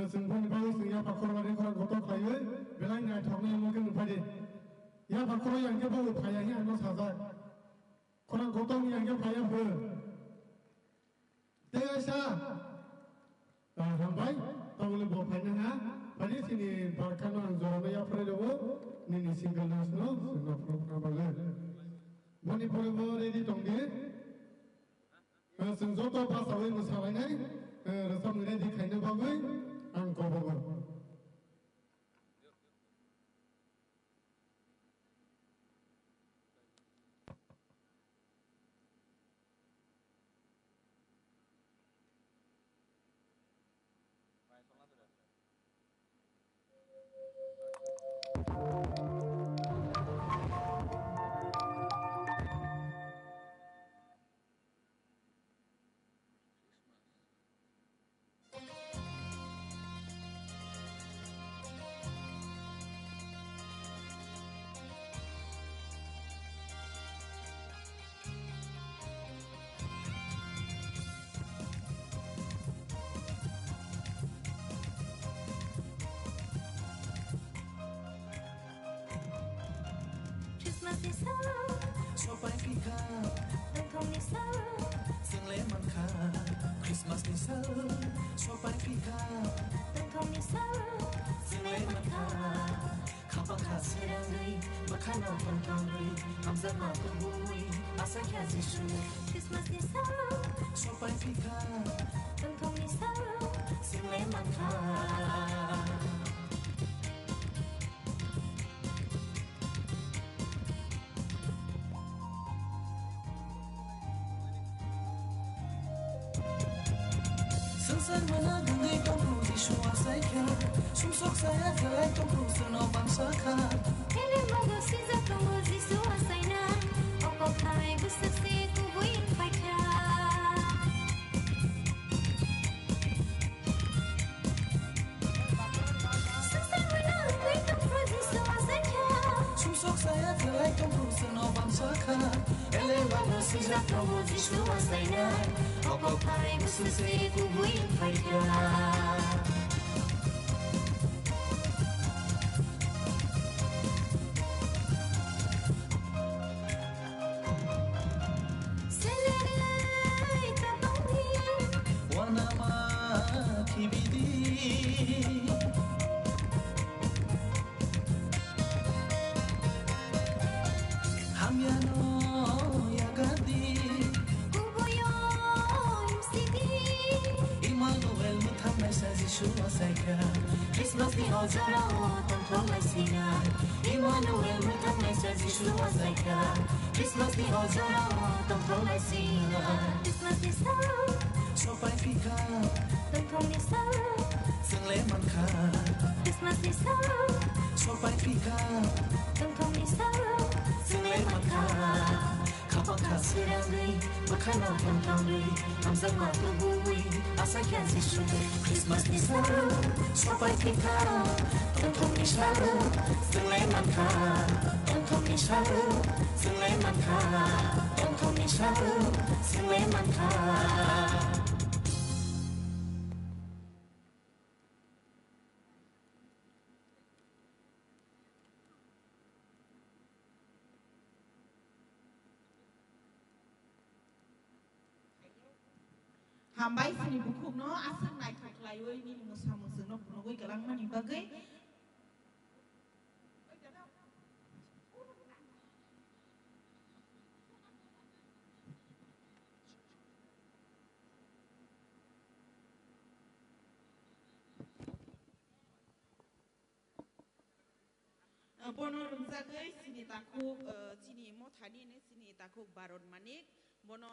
Sing pun bagus sing ya pakor lagi korang kotor kayu Bela ngai thoknya mungkin pagi Ya pakor yang dia bawa payahnya anu sahaja Korang gotong yang dia payah ber Tengah sah Hambai Tak boleh bawa payah ha Pada sini barkanan zorana ya perlu Nini single nas no Sino program bagai Bani boleh bawa ready tongge Sing zoto pas awal masalahnya Resam ready kayaknya bagai Angko bagai Sopai pika, tengkong nisa, sing lemon ka. Christmas nisa, sopai pika, tengkong nisa, sing lemon ka. Kapag ka serangai, Makano Pantangui, Amzama Tungui, Asaka Zishu, Christmas Nisaro, Sopai Pika, Tantong Nisaro, Sile Manka. Sunsan mana dungai tongku Zishu Asaka, Sumsok saya kelai tongku Suno Bangsaka. Ele mago siza tongku Zishu Asaina, Opo kai busase kubui paika. Sunsan mana dungai tongku Zishu Asaka, Sumsok saya kelai tongku Suno Bangsaka. Ele mago siza tongku Zishu Asaina, Opo kai busase kubui paika. Christmas ni ojara tantong masina Emmanuel mutamai Zishu Asaika Christmas ni ojara tantong masina Christmas ni saro Sopai Pika tantong ni saro Sengle Manka Christmas ni saro Sopai Pika tantong ni saro Sengle Manka Kapaka Sirangui Makano Pantangui Amzama Tungui Asaka Zishu Christmas ni saro Sopai Pika Tantong ni saro Sengle Manka Tantong ni saro Sengle Manka Tantong ni saro Sengle Manka. Hambai sini buku no asal naik kaklai woi ni musa musa no no woi kalang mani bagai. Bono rumzagai sini takuk sini mo tadi ne sini takuk baron manik bono